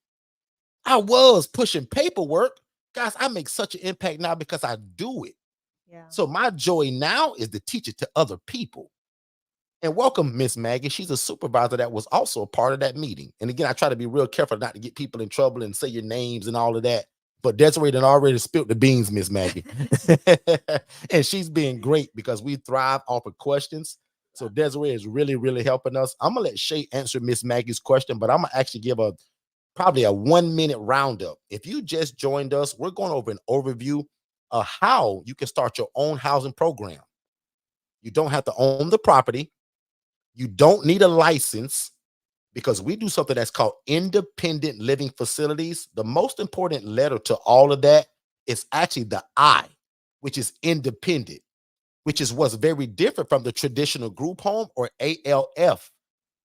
I was pushing paperwork. Guys, I make such an impact now because I do it. Yeah. So my joy now is to teach it to other people. And welcome, Miss Maggie. She's a supervisor that was also a part of that meeting. And again, I try to be real careful not to get people in trouble and say your names and all of that. But Desiree done already spilled the beans, Miss Maggie. And she's being great because we thrive off of questions. So Desiree is really, really helping us. I'm gonna let Shay answer Miss Maggie's question, but I'm gonna actually give probably a 1-minute roundup. If you just joined us, we're going over an overview of how you can start your own housing program. You don't have to own the property. You don't need a license, because we do something that's called independent living facilities. The most important letter to all of that is actually the I, which is independent, which is what's very different from the traditional group home, or ALF,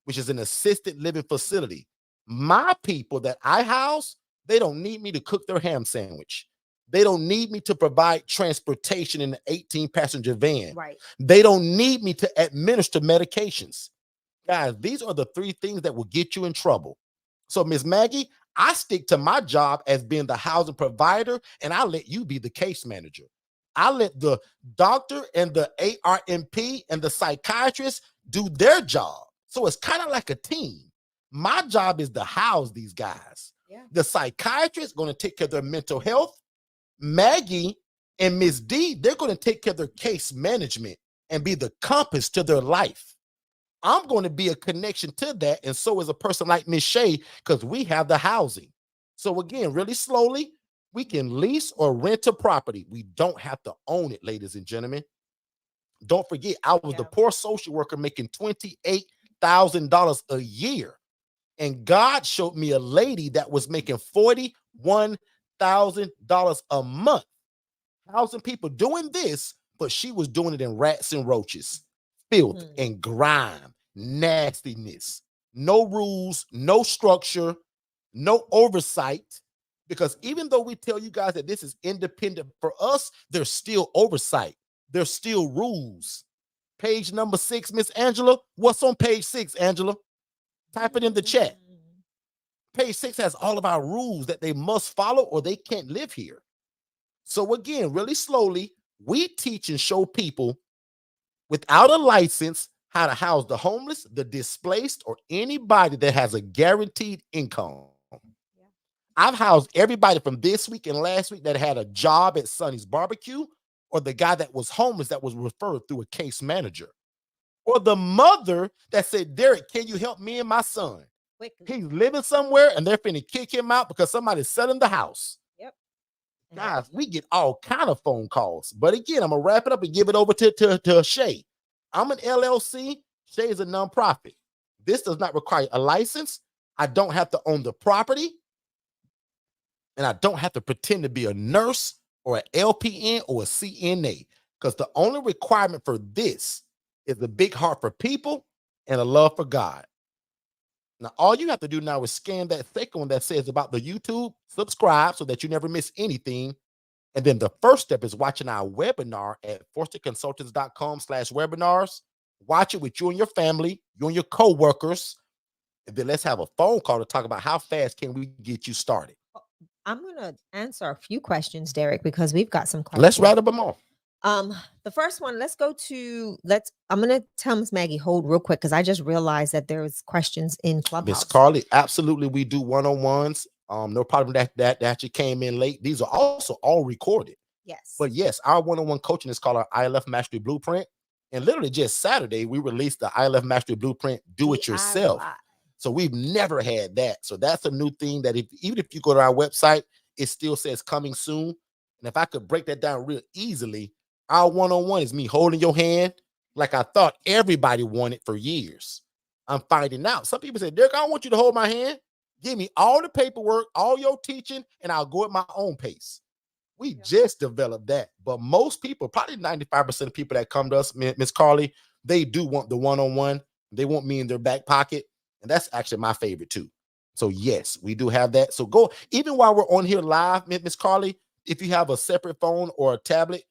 which is an assisted living facility. My people that I house, they don't need me to cook their ham sandwich. They don't need me to provide transportation in an 18-passenger van. Right. They don't need me to administer medications. Guys, these are the 3 things that will get you in trouble. So, Miss Maggie, I stick to my job as being the housing provider, and I let you be the case manager. I let the doctor and the ARMP and the psychiatrist do their job. So it's kind of like a team. My job is to house these guys. Yeah. The psychiatrist is going to take care of their mental health. Maggie and Miss D, they're going to take care of their case management and be the compass to their life. I'm going to be a connection to that, and so is a person like Miss Shay, because we have the housing. So again, really slowly, we can lease or rent a property. We don't have to own it, ladies and gentlemen. Don't forget, I was the poor social worker making $28,000 a year, and God showed me a lady that was making $41,000 a month. 1,000 people doing this, but she was doing it in rats and roaches, filth and grime, nastiness, no rules, no structure, no oversight. Because even though we tell you guys that this is independent, for us, there's still oversight. There's still rules. Page number 6, Miss Angela. What's on page 6, Angela? Type it in the chat. Page 6 has all of our rules that they must follow or they can't live here. So again, really slowly, we teach and show people without a license how to house the homeless, the displaced, or anybody that has a guaranteed income. Yeah. I've housed everybody from this week and last week that had a job at Sonny's Barbecue, or the guy that was homeless that was referred through a case manager, or the mother that said, Derek, can you help me and my son? Quickly. He's living somewhere and they're finna kick him out because somebody's selling the house. Yep. Guys, we get all kind of phone calls. But again, I'm gonna wrap it up and give it over to Shay. I'm an LLC. Shay is a nonprofit. This does not require a license. I don't have to own the property. And I don't have to pretend to be a nurse or an LPN or a CNA. Because the only requirement for this is a big heart for people and a love for God. Now, all you have to do now is scan that second one that says about the YouTube, subscribe so that you never miss anything. And then the first step is watching our webinar at forstonconsultants.com/webinars. Watch it with you and your family, you and your co-workers. And then let's have a phone call to talk about how fast can we get you started. I'm going to answer a few questions, Derek, because we've got some questions. Let's rattle them off. The first one, I'm going to tell Miss Maggie, hold real quick, because I just realized that there's questions in Clubhouse. Miss Carly, absolutely. We do one-on-ones. No problem that you came in late. These are also all recorded. Yes. But yes, our one-on-one coaching is called our ILF Mastery Blueprint. And literally just Saturday, we released the ILF Mastery Blueprint, do it yourself. So we've never had that. So that's a new thing that even if you go to our website, it still says coming soon. And if I could break that down real easily, our one-on-one is me holding your hand like I thought everybody wanted for years. I'm finding out. Some people say, Derek, I don't want you to hold my hand. Give me all the paperwork, all your teaching, and I'll go at my own pace. We just developed that. But most people, probably 95% of people that come to us, Miss Carly, they do want the one-on-one. They want me in their back pocket. And that's actually my favorite too. So yes, we do have that. So go, even while we're on here live, Miss Carly, if you have a separate phone or a tablet,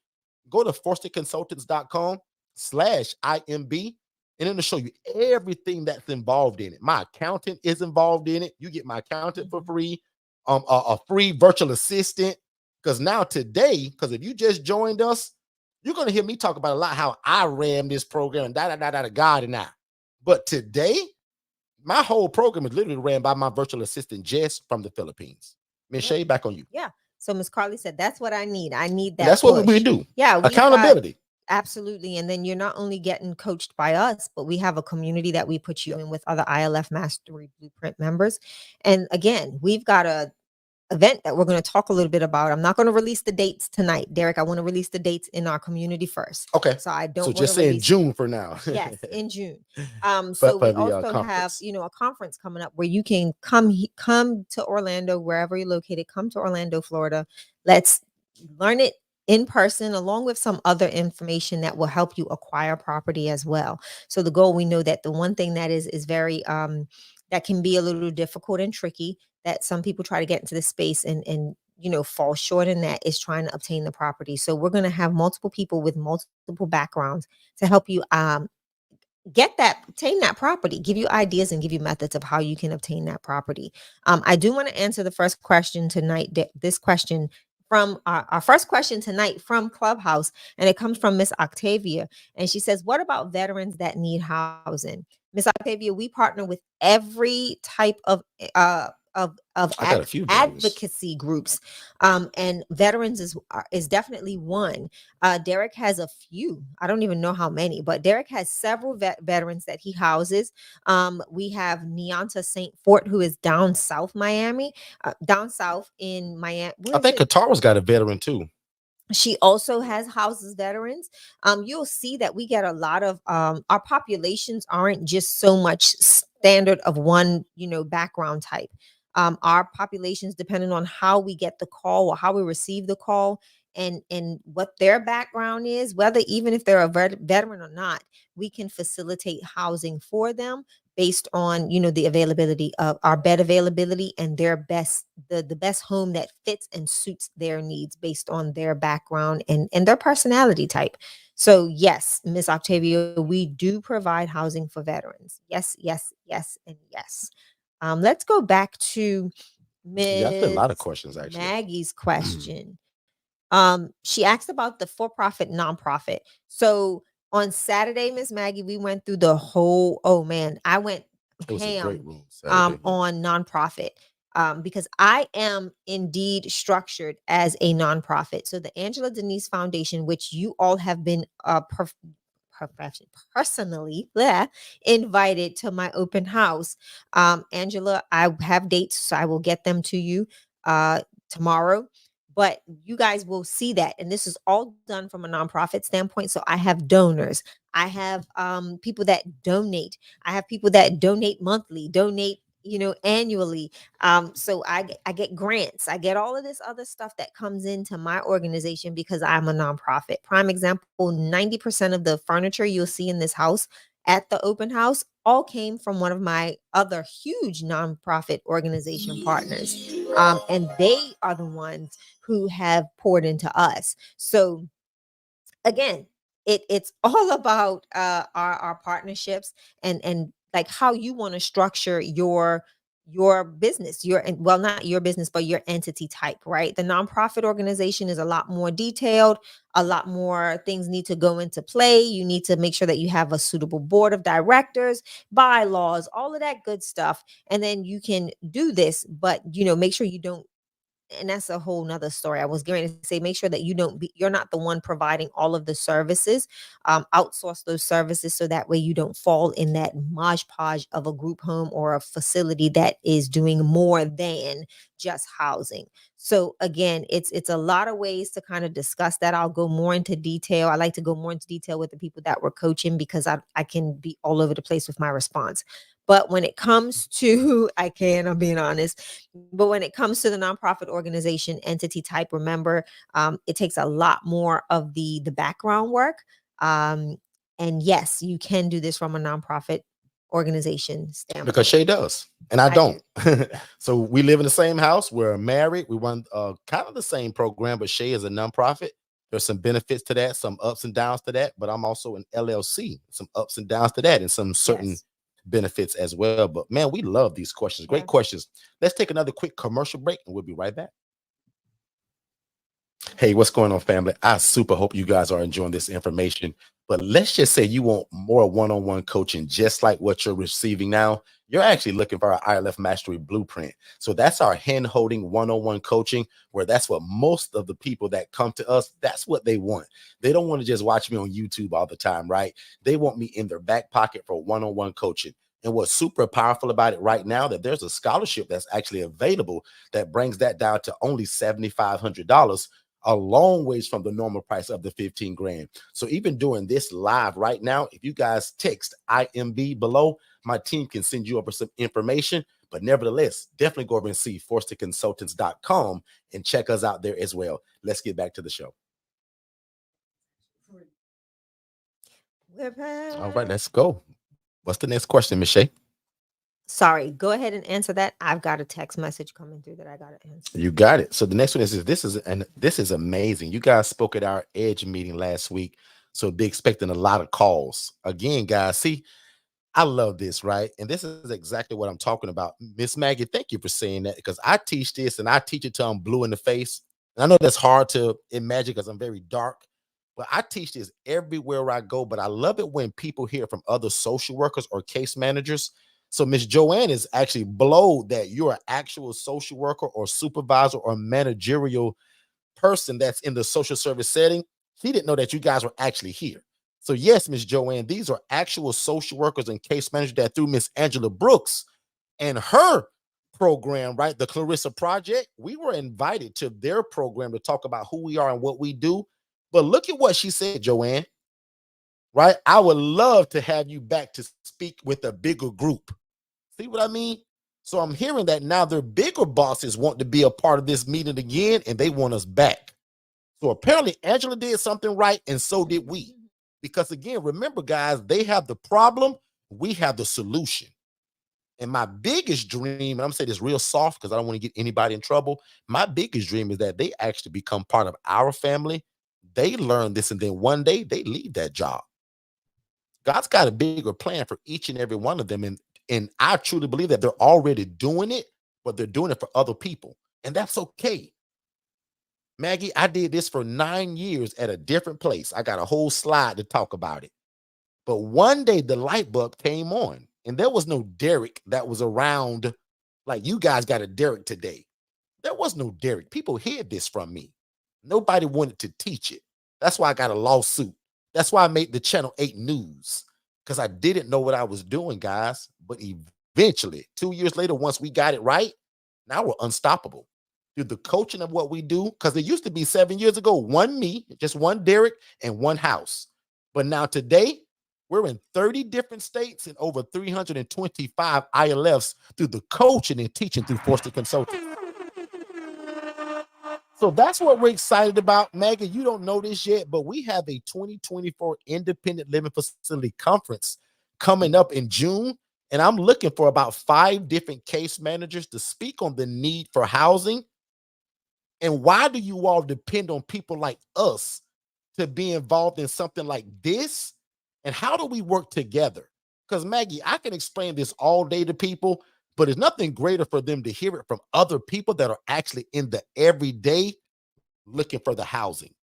go to forstonconsultants.com/IMB, and it'll show you everything that's involved in it. My accountant is involved in it. You get my accountant for free, a free virtual assistant. Because now today, because if you just joined us, you're going to hear me talk about a lot how I ran this program, God and I. But today, my whole program is literally ran by my virtual assistant, Jess, from the Philippines. Miss Shay, back on you. Yeah. So Miss Carly said, that's what I need. I need that. And that's what we do. Yeah. Accountability. Absolutely. And then you're not only getting coached by us, but we have a community that we put you in with other ILF Mastery Blueprint members. And again, we've got a event that we're going to talk a little bit about. I'm not going to release the dates tonight, Derek. I want to release the dates in our community first. Okay. So I So don't want just to saying release June for now. Yes, in June. For So we the also have, conference. a conference coming up where you can come to Orlando, wherever you're located. Come to Orlando, Florida. Let's learn it in person, along with some other information that will help you acquire property as well. So the goal, we know that the one thing that is very that can be a little difficult and tricky, that some people try to get into this space and fall short in, that is trying to obtain the property. So we're going to have multiple people with multiple backgrounds to help you obtain that property, give you ideas and give you methods of how you can obtain that property. I do want to answer the first question tonight. This question from our first question tonight from Clubhouse, and it comes from Miss Octavia, and she says, "What about veterans that need housing?" Miss Octavia, we partner with every type of I got a few veterans. advocacy groups, and veterans is definitely one. Derek has a few. I don't even know how many, but Derek has several veterans that he houses. We have Neonta St. Fort, who is down south Miami, down south in Miami. I think Katara's got a veteran too. She also has houses veterans. You'll see that we get a lot of our populations aren't just so much standard of one, background type. Our populations, depending on how we get the call or how we receive the call, and what their background is, whether even if they're a veteran or not, we can facilitate housing for them based on the availability of our bed availability and their best the best home that fits and suits their needs based on their background and their personality type. So yes, Miss Octavia, we do provide housing for veterans. Yes, yes, yes, and yes. Let's go back to Yeah, I feel a lot of Miss questions actually. Maggie's question. She asked about the for-profit nonprofit. So on Saturday, Miss Maggie, we went through the whole, oh man, I went It was a great ham room Saturday. on nonprofit. Because I am indeed structured as a nonprofit. So the Angela Denise Foundation, which you all have been personally invited to my open house. Angela, I have dates, so I will get them to you tomorrow. But you guys will see that. And this is all done from a nonprofit standpoint. So I have donors. I have people that donate. I have people that donate monthly, donate annually. So I get grants. I get all of this other stuff that comes into my organization because I'm a nonprofit. Prime example, 90% of the furniture you'll see in this house at the open house all came from one of my other huge nonprofit organization partners. And they are the ones who have poured into us. So again, it's all about our partnerships and like how you want to structure your business, well, not your business, but your entity type, right? The nonprofit organization is a lot more detailed, a lot more things need to go into play. You need to make sure that you have a suitable board of directors, bylaws, all of that good stuff. And then you can do this, but make sure you don't, and that's a whole nother story. I was going to say, make sure that you're not the one providing all of the services. Outsource those services so that way you don't fall in that modge podge of a group home or a facility that is doing more than just housing. So again, it's a lot of ways to kind of discuss that. I'll go more into detail. I like to go more into detail with the people that we're coaching because I can be all over the place with my response. But when it comes to, I'm being honest, but when it comes to the nonprofit organization entity type, remember, it takes a lot more of the background work. And yes, you can do this from a nonprofit organization standpoint. Because Shay does, and I don't. So we live in the same house. We're married. We run kind of the same program, but Shay is a nonprofit. There's some benefits to that, some ups and downs to that, but I'm also an LLC, some ups and downs to that, and some certain benefits as well. But man, we love these questions. Great questions. Let's take another quick commercial break and we'll be right back. Hey, what's going on, family? I super hope you guys are enjoying this information. But let's just say you want more one-on-one coaching, just like what you're receiving now. You're actually looking for our ILF Mastery Blueprint. So that's our hand-holding one-on-one coaching, where that's what most of the people that come to us, that's what they want. They don't want to just watch me on YouTube all the time, right? They want me in their back pocket for one-on-one coaching. And what's super powerful about it right now, that there's a scholarship that's actually available that brings that down to only $7,500, a long ways from the normal price of the 15 grand. So even doing this live right now, if you guys text IMB below, my team can send you over some information. But nevertheless, definitely go over and see forstonconsultants.com and check us out there as well. Let's get back to the show. We're back. All right, let's go. What's the next question, Miss Shay? Sorry, go ahead and answer that. I've got a text message coming through that I got to answer. You got it. So the next one is this is amazing. You guys spoke at our Edge meeting last week, so be expecting a lot of calls. Again, guys, see, I love this, right? And this is exactly what I'm talking about. Miss Maggie, thank you for saying that, because I teach this and I teach it till I'm blue in the face. And I know that's hard to imagine because I'm very dark, but I teach this everywhere I go. But I love it when people hear from other social workers or case managers. So Miss Joanne is actually blown that you're an actual social worker or supervisor or managerial person that's in the social service setting. She didn't know that you guys were actually here. So yes, Miss Joanne, these are actual social workers and case managers that through Miss Angela Brooks and her program, right, the Clarissa Project, we were invited to their program to talk about who we are and what we do. But look at what she said, Joanne, right? I would love to have you back to speak with a bigger group. See what I mean? So I'm hearing that now their bigger bosses want to be a part of this meeting again, and they want us back. So apparently Angela did something right, and so did we. Because again, remember, guys, they have the problem, we have the solution. And my biggest dream, and I'm saying this real soft because I don't want to get anybody in trouble. My biggest dream is that they actually become part of our family. They learn this, and then one day they leave that job. God's got a bigger plan for each and every one of them. And I truly believe that they're already doing it, but they're doing it for other people. And that's okay. Maggie, I did this for 9 years at a different place. I got a whole slide to talk about it. But one day the light bulb came on, and there was no Derek that was around like you guys got a Derek today. There was no Derek. People hid this from me. Nobody wanted to teach it. That's why I got a lawsuit. That's why I made the Channel 8 news, because I didn't know what I was doing, guys. But eventually, 2 years later, once we got it right, now we're unstoppable. Through the coaching of what we do, because it used to be 7 years ago, one me, just one Derek, and one house. But now today, we're in 30 different states and over 325 ILFs through the coaching and teaching through Forston Consultants. So that's what we're excited about. Maggie, you don't know this yet, but we have a 2024 Independent Living Facility Conference coming up in June. And I'm looking for about 5 different case managers to speak on the need for housing. And why do you all depend on people like us to be involved in something like this? And how do we work together? Because Maggie, I can explain this all day to people, but it's nothing greater for them to hear it from other people that are actually in the everyday looking for the housing.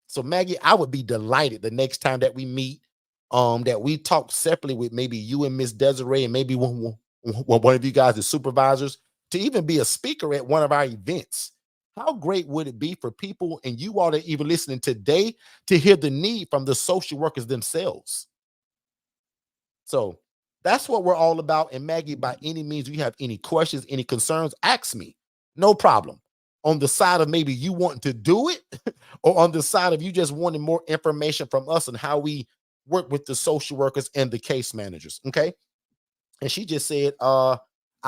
So Maggie, I would be delighted the next time that we meet, that we talk separately with maybe you and Miss Desiree and maybe one of you guys as supervisors to even be a speaker at one of our events. How great would it be for people and you all that even listening today to hear the need from the social workers themselves? So that's what we're all about. And Maggie, by any means, you have any questions, any concerns, ask me. No problem. On the side of maybe you wanting to do it, or on the side of you just wanting more information from us and how we work with the social workers and the case managers. Okay. And she just said, I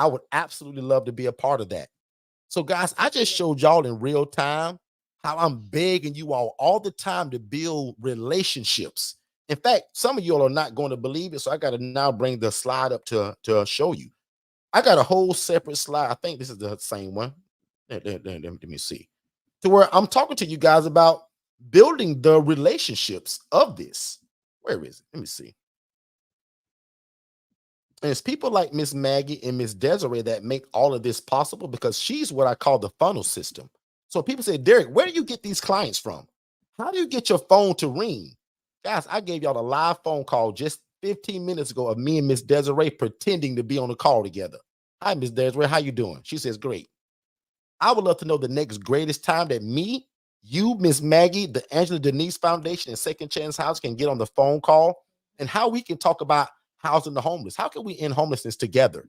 would absolutely love to be a part of that. So guys, I just showed y'all in real time how I'm begging you all the time to build relationships. In fact, some of y'all are not going to believe it. So I got to now bring the slide up to show you. I got a whole separate slide. I think this is the same one. Let me see. To where I'm talking to you guys about building the relationships of this. Where is it? Let me see. And it's people like Miss Maggie and Miss Desiree that make all of this possible, because she's what I call the funnel system. So people say, Derek, where do you get these clients from? How do you get your phone to ring? Guys, I gave y'all a live phone call just 15 minutes ago of me and Miss Desiree pretending to be on the call together. Hi, Miss Desiree, how you doing? She says, great. I would love to know the next greatest time that me, you, Miss Maggie, the Angela Denise Foundation, and Second Chance House can get on the phone call, and how we can talk about housing the homeless. How can we end homelessness together?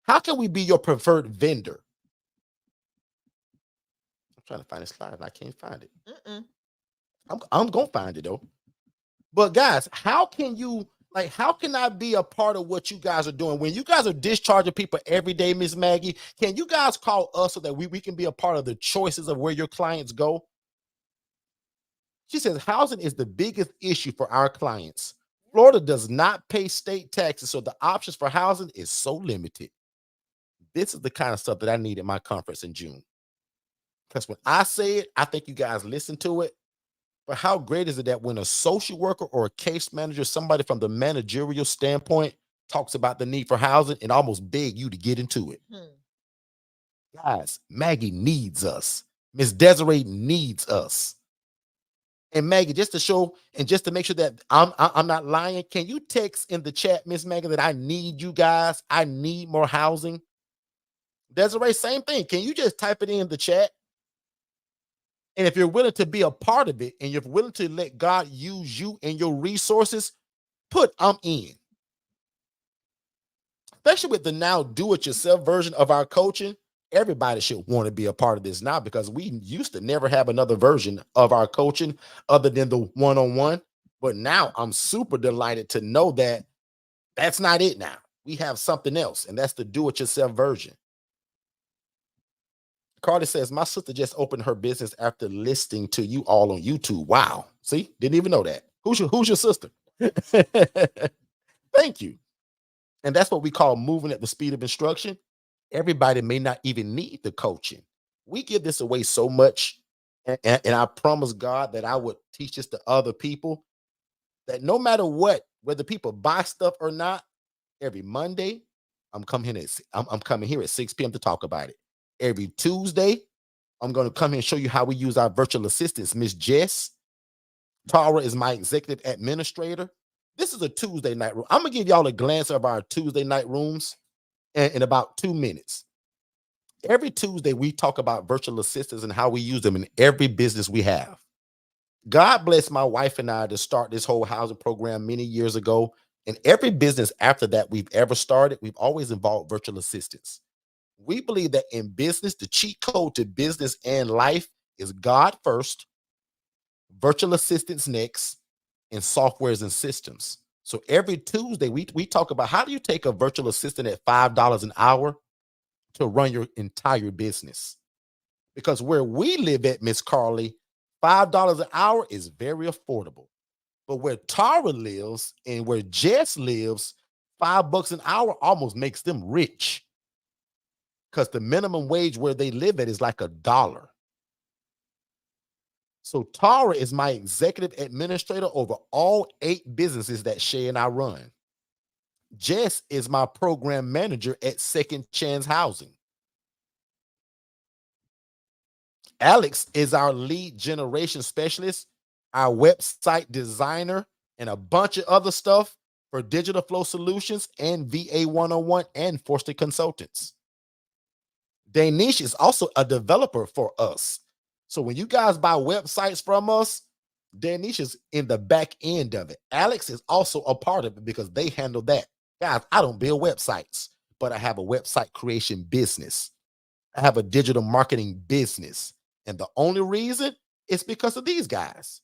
How can we be your preferred vendor? I'm trying to find a slide and I can't find it. I'm gonna find it though. But guys, how can I be a part of what you guys are doing? When you guys are discharging people every day, Miss Maggie, can you guys call us so that we can be a part of the choices of where your clients go? She says housing is the biggest issue for our clients. Florida does not pay state taxes, so the options for housing is so limited. This is the kind of stuff that I need at my conference in June. Because when I say it, I think you guys listen to it. But how great is it that when a social worker or a case manager, somebody from the managerial standpoint, talks about the need for housing and almost beg you to get into it? Guys, Maggie needs us. Miss Desiree needs us. And Maggie, just to show and just to make sure that I'm not lying, can you text in the chat, Miss Maggie, that I need you guys? I need more housing. Desiree, same thing. Can you just type it in the chat? And if you're willing to be a part of it and you're willing to let God use you and your resources, put I'm in. Especially with the now do-it-yourself version of our coaching, everybody should want to be a part of this now, because we used to never have another version of our coaching other than the one-on-one. But now I'm super delighted to know that that's not it now. We have something else, and that's the do-it-yourself version. Carly says, my sister just opened her business after listening to you all on YouTube. Wow. See, didn't even know that. Who's your sister? Thank you. And that's what we call moving at the speed of instruction. Everybody may not even need the coaching. We give this away so much. And I promise God that I would teach this to other people, that no matter what, whether people buy stuff or not, every Monday, I'm coming here at 6 p.m. to talk about it. Every Tuesday, I'm going to come here and show you how we use our virtual assistants. Miss Jess, Tara is my executive administrator. This is a Tuesday night room. I'm going to give y'all a glance of our Tuesday night rooms in about 2 minutes. Every Tuesday, we talk about virtual assistants and how we use them in every business we have. God bless my wife and I to start this whole housing program many years ago. And every business after that we've ever started, we've always involved virtual assistants. We believe that in business, the cheat code to business and life is God first, virtual assistants next, and softwares and systems. So every Tuesday, we talk about how do you take a virtual assistant at $5 an hour to run your entire business? Because where we live at, Miss Carly, $5 an hour is very affordable. But where Tara lives and where Jess lives, $5 an hour almost makes them rich, because the minimum wage where they live at is like $1. So Tara is my executive administrator over all 8 businesses that Shay and I run. Jess is my program manager at Second Chance Housing. Alex is our lead generation specialist, our website designer, and a bunch of other stuff for Digital Flow Solutions and VA 101 and Forston Consultants. Danish is also a developer for us. So when you guys buy websites from us, Danish is in the back end of it. Alex is also a part of it because they handle that. Guys, I don't build websites, but I have a website creation business. I have a digital marketing business. And the only reason is because of these guys.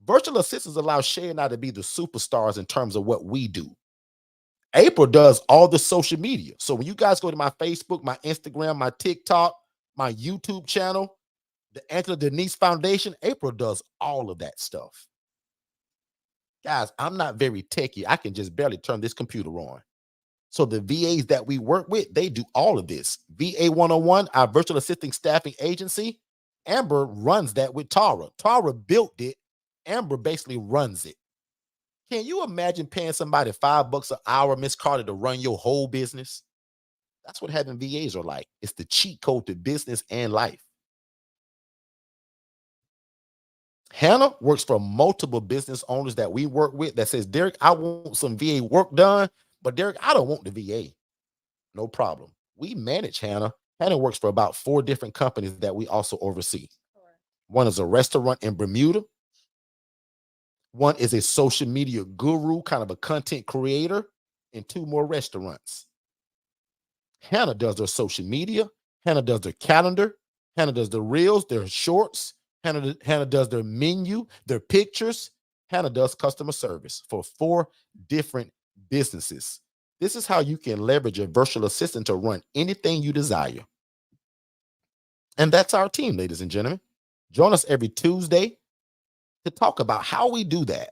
Virtual assistants allow Shay and I to be the superstars in terms of what we do. April does all the social media. So when you guys go to my Facebook, my Instagram, my TikTok, my YouTube channel, the Angela Denise Foundation, April does all of that stuff. Guys, I'm not very techie. I can just barely turn this computer on. So the VAs that we work with, they do all of this. VA 101, our virtual assisting staffing agency, Amber runs that with Tara. Tara built it. Amber basically runs it. Can you imagine paying somebody $5 an hour, Miss Carter, to run your whole business? That's what having VAs are like. It's the cheat code to business and life. Hannah works for multiple business owners that we work with that says, Derek, I want some VA work done, but Derek, I don't want the VA. No problem. We manage Hannah. Hannah works for about 4 different companies that we also oversee. One is a restaurant in Bermuda. One is a social media guru, kind of a content creator, and 2 more restaurants. Hannah does their social media. Hannah does their calendar. Hannah does the reels, their shorts. Hannah does their menu, their pictures. Hannah does customer service for 4 different businesses. This is how you can leverage a virtual assistant to run anything you desire. And that's our team, ladies and gentlemen. Join us every Tuesday to talk about how we do that.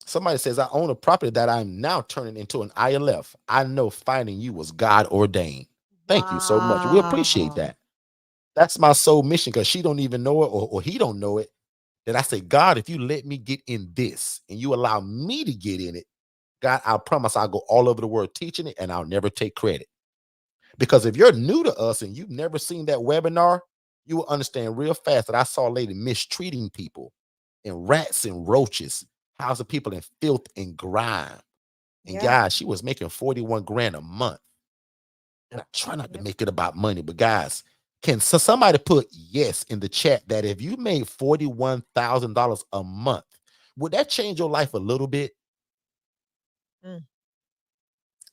Somebody says, I own a property that I'm now turning into an ILF. I know finding you was God ordained. Thank you so much. We appreciate that. That's my soul mission, because she don't even know it, or he don't know it, that I say, God, if you let me get in this and you allow me to get in it, God, I promise I'll go all over the world teaching it, and I'll never take credit. Because if you're new to us and you've never seen that webinar, you will understand real fast that I saw a lady mistreating people and rats and roaches, housing people in filth and grime. And guys, she was making 41 grand a month. And I try not to make it about money, but guys, can somebody put yes in the chat that if you made $41,000 a month, would that change your life a little bit?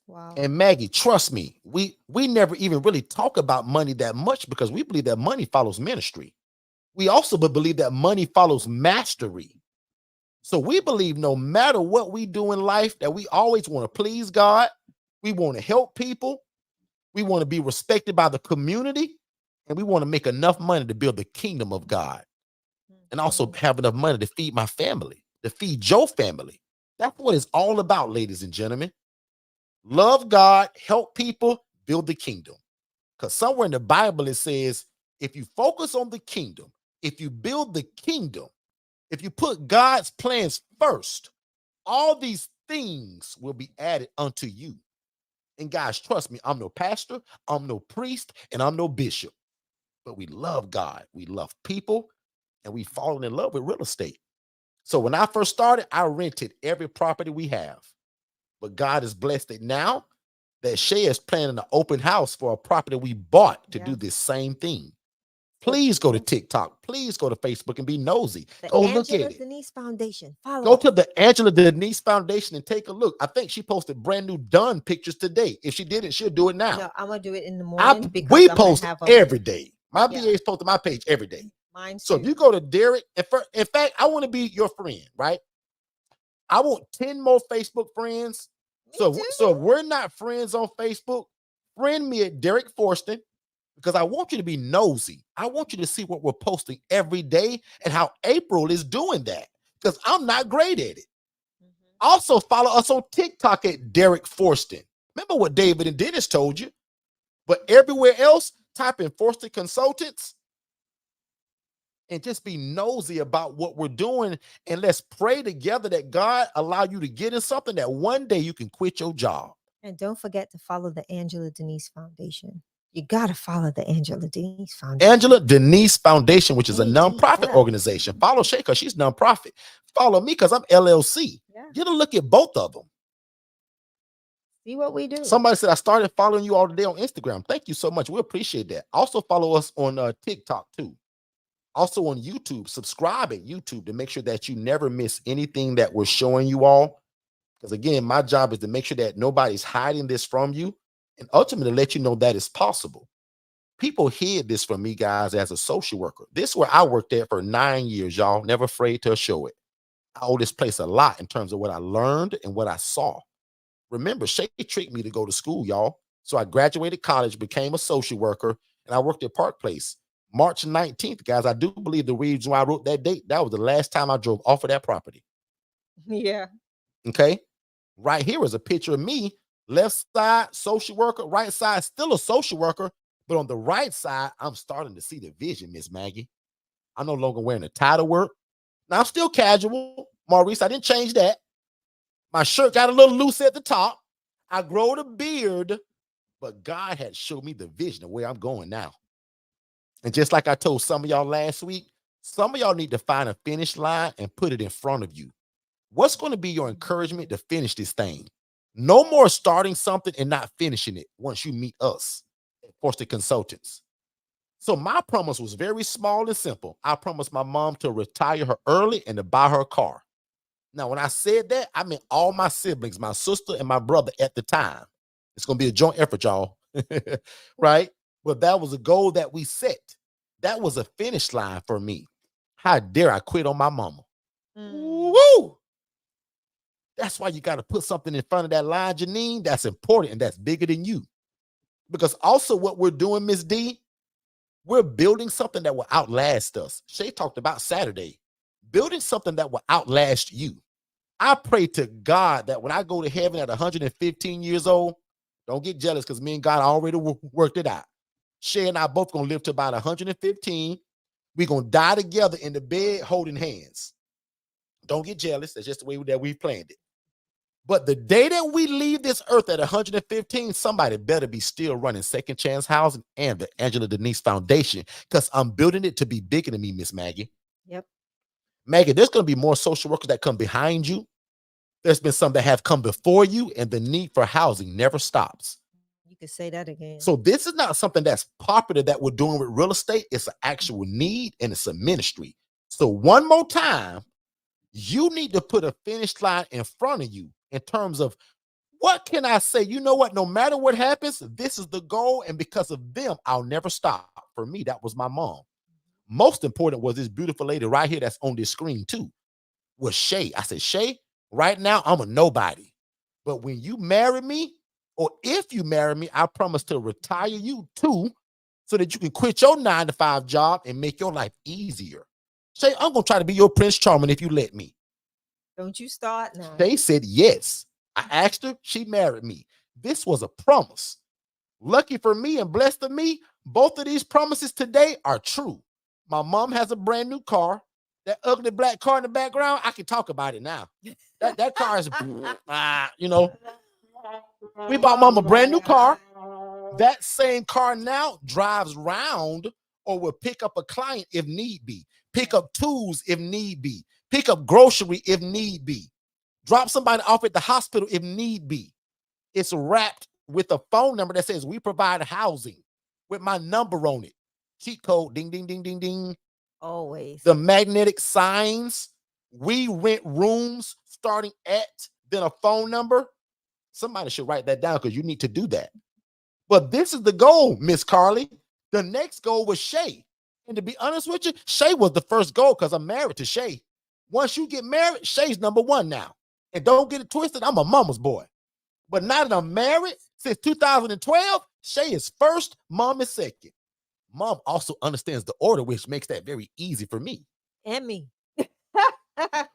Wow. And Maggie, trust me, we never even really talk about money that much, because we believe that money follows ministry. We also believe that money follows mastery. So we believe no matter what we do in life, that we always want to please God. We want to help people. We want to be respected by the community. And we want to make enough money to build the kingdom of God. And also have enough money to feed my family, to feed your family. That's what it's all about, ladies and gentlemen. Love God, help people, build the kingdom. Because somewhere in the Bible it says, if you focus on the kingdom, if you build the kingdom, if you put God's plans first, all these things will be added unto you. And guys, trust me, I'm no pastor, I'm no priest, and I'm no bishop. But we love God, we love people, and we fallen in love with real estate. So when I first started, I rented every property we have. But God has blessed it now that Shay is planning an open house for a property we bought to do this same thing. Please go to TikTok. Please go to Facebook and be nosy. Go look at it. Denise Foundation. Follow Go to the Angela Denise Foundation and take a look. I think she posted brand new done pictures today. If she didn't, she'll do it now. No, I'm gonna do it in the morning. We post every day. My VAs post to my page every day. Mine so too. If you go to Derek, in fact, I want to be your friend, right? I want 10 more Facebook friends. So if we're not friends on Facebook, friend me at Derek Forston, because I want you to be nosy. I want you to see what we're posting every day and how April is doing that, because I'm not great at it. Also follow us on TikTok at Derek Forston. Remember what David and Dennis told you. But everywhere else, type in Forston Consultants and just be nosy about what we're doing. And let's pray together that God allow you to get in something that one day you can quit your job. And don't forget to follow the Angela Denise Foundation. You got to follow the Angela Denise Foundation. Angela Denise Foundation, which is a nonprofit organization. Follow Shay because she's nonprofit. Follow me because I'm LLC. Get a look at both of them. See what we do. Somebody said, I started following you all today on Instagram. Thank you so much. We appreciate that. Also follow us on TikTok too. Also on YouTube. Subscribe at YouTube to make sure that you never miss anything that we're showing you all. Because again, my job is to make sure that nobody's hiding this from you, and ultimately let you know that it's possible. People hid this from me, guys, as a social worker. This is where I worked at for 9 years, y'all. Never afraid to show it. I owe this place a lot in terms of what I learned and what I saw. Remember, Shay tricked me to go to school, y'all. So I graduated college, became a social worker, and I worked at Park Place. March 19th, guys, I do believe the reason why I wrote that date, that was the last time I drove off of that property. Yeah. Okay. Right here is a picture of me. Left side, social worker. Right side, still a social worker. But on the right side, I'm starting to see the vision, Miss Maggie. I'm no longer wearing a tie to work. Now, I'm still casual, Maurice. I didn't change that. My shirt got a little loose at the top. I growed a beard, but God had showed me the vision of where I'm going now. And just like I told some of y'all last week, Some of y'all need to find a finish line and put it in front of you. What's going to be your encouragement to finish this thing? No more starting something and not finishing it once you meet us, Forston Consultants. So my promise was very small and simple. I promised my mom to retire her early and to buy her a car. Now, when I said that, I meant all my siblings, my sister and my brother at the time. It's going to be a joint effort, y'all. Right? But that was a goal that we set. That was a finish line for me. How dare I quit on my mama? Woo! That's why you got to put something in front of that line, Janine. That's important and that's bigger than you. Because also what we're doing, Miss D, we're building something that will outlast us. Shay talked about Saturday. Building something that will outlast you. I pray to God that when I go to heaven at 115 years old, don't get jealous because me and God already worked it out. Shay and I both going to live to about 115. We're going to die together in the bed holding hands. Don't get jealous. That's just the way that we planned it. But the day that we leave this earth at 115, somebody better be still running Second Chance Housing and the Angela Denise Foundation because I'm building it to be bigger than me, Miss Maggie. Yep. Maggie, there's going to be more social workers that come behind you. There's been some that have come before you, and the need for housing never stops. You could say that again. So this is not something that's popular that we're doing with real estate. It's an actual need, and it's a ministry. So one more time, you need to put a finish line in front of you in terms of what can I say? You know what? No matter what happens, this is the goal, and because of them, I'll never stop. For me, that was my mom. Most important was this beautiful lady right here that's on this screen too, was Shay. I said, Shay, right now I'm a nobody. But when you marry me, or if you marry me, I promise to retire you too, so that you can quit your 9-to-5 job and make your life easier. Shay, I'm going to try to be your Prince Charming if you let me. Don't you start now. Shay said yes. I asked her, she married me. This was a promise. Lucky for me and blessed of me, both of these promises today are true. My mom has a brand new car. That ugly black car in the background, I can talk about it now. That car is, you know. We bought mom a brand new car. That same car now drives round or will pick up a client if need be. Pick up tools if need be. Pick up grocery if need be. Drop somebody off at the hospital if need be. It's wrapped with a phone number that says we provide housing with my number on it. Cheat code, ding, ding, ding, ding, ding. Always. The magnetic signs. We rent rooms starting at, then a phone number. Somebody should write that down because you need to do that. But this is the goal, Miss Carly. The next goal was Shay. And to be honest with you, Shay was the first goal because I'm married to Shay. Once you get married, Shay's number one now. And don't get it twisted, I'm a mama's boy. But now that I'm married, since 2012, Shay is first, mom is second. Mom also understands the order, which makes that very easy for me. And me.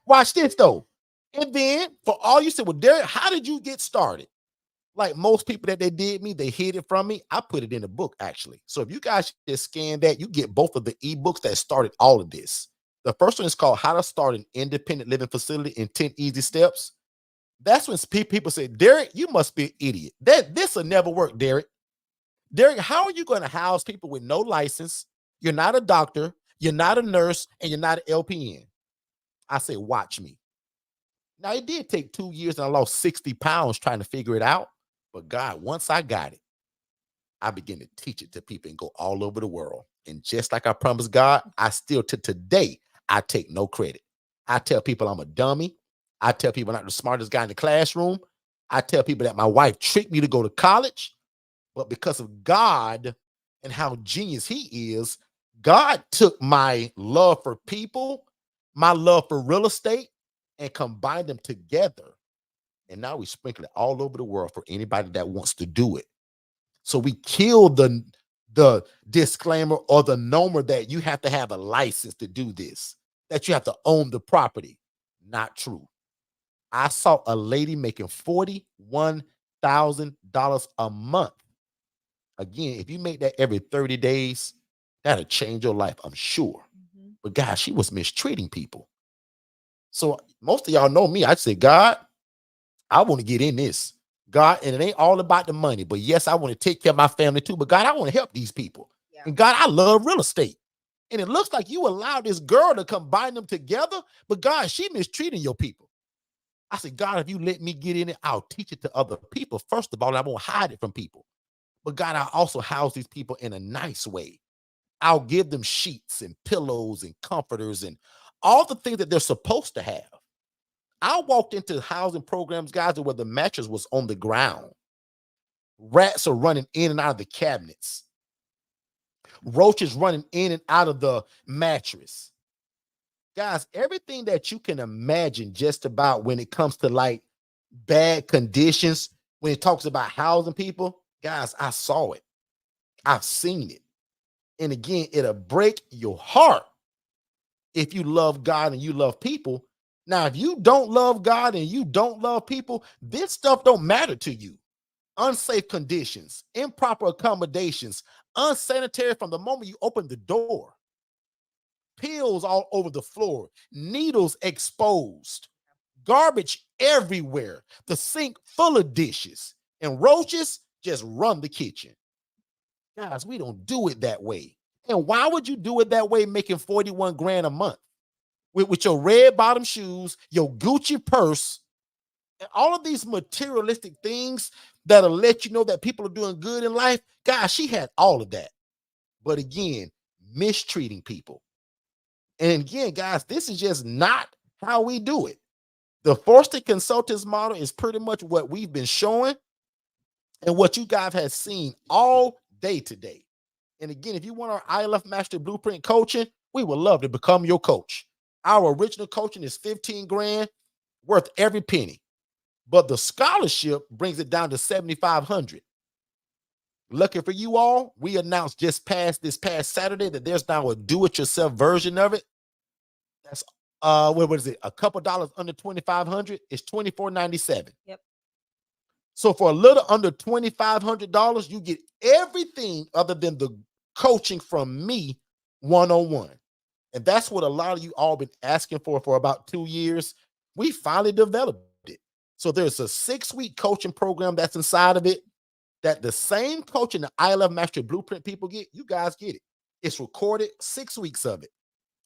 Watch this, though. And then, for all you said, well, Derek, how did you get started? Like most people that they did me, they hid it from me. I put it in a book, actually. So if you guys just scan that, you get both of the ebooks that started all of this. The first one is called How to Start an Independent Living Facility in 10 Easy Steps. That's when people say, Derek, you must be an idiot. This will never work, Derek. Derek, how are you going to house people with no license? You're not a doctor, you're not a nurse, and you're not an LPN. I say, watch me. Now, it did take 2 years and I lost 60 pounds trying to figure it out. But God, once I got it, I began to teach it to people and go all over the world. And just like I promised God, I still to today, I take no credit. I tell people I'm a dummy. I tell people I'm not the smartest guy in the classroom. I tell people that my wife tricked me to go to college. But because of God and how genius he is, God took my love for people, my love for real estate, and combined them together. And now we sprinkle it all over the world for anybody that wants to do it. So we kill the disclaimer or the number that you have to have a license to do this, that you have to own the property. Not true. I saw a lady making $41,000 a month. Again, if you make that every 30 days, that'll change your life, I'm sure. Mm-hmm. But guys, she was mistreating people. So most of y'all know me. I say, God, I want to get in this. God, and it ain't all about the money, but yes, I want to take care of my family too. But God, I want to help these people. Yeah. And God, I love real estate. And it looks like you allowed this girl to combine them together, but God, she mistreating your people. I said, God, if you let me get in it, I'll teach it to other people. First of all, and I won't hide it from people. But God, I also house these people in a nice way. I'll give them sheets and pillows and comforters and all the things that they're supposed to have. I walked into housing programs, guys, where the mattress was on the ground. Rats are running in and out of the cabinets. Roaches running in and out of the mattress. Guys, everything that you can imagine just about when it comes to like bad conditions, when it talks about housing people, guys, I saw it. I've seen it. And again, it'll break your heart if you love God and you love people. Now, if you don't love God and you don't love people, this stuff don't matter to you. Unsafe conditions, improper accommodations, unsanitary from the moment you open the door, pills all over the floor, needles exposed, garbage everywhere, the sink full of dishes, and roaches just run the kitchen. Guys, we don't do it that way. And why would you do it that way, making 41 grand a month with your red bottom shoes, your Gucci purse, and all of these materialistic things that'll let you know that people are doing good in life? Guys, she had all of that. But again, mistreating people. And again, guys, this is just not how we do it. The Forston Consultants model is pretty much what we've been showing and what you guys have seen all day today. And again, if you want our ILF Master Blueprint coaching, we would love to become your coach. Our original coaching is 15 grand, worth every penny. But the scholarship brings it down to 7,500. Lucky for you all, we announced this past Saturday that there's now a do-it-yourself version of it. That's what is it? A couple dollars under 2,500. It's $24.97. Yep. So for a little under $2,500, you get everything other than the coaching from me one-on-one. And that's what a lot of you all been asking for about 2 years. We finally developed it. So there's a 6-week coaching program that's inside of it, that the same coaching the I Love Mastery Blueprint people get, you guys get it. It's recorded, 6 weeks of it,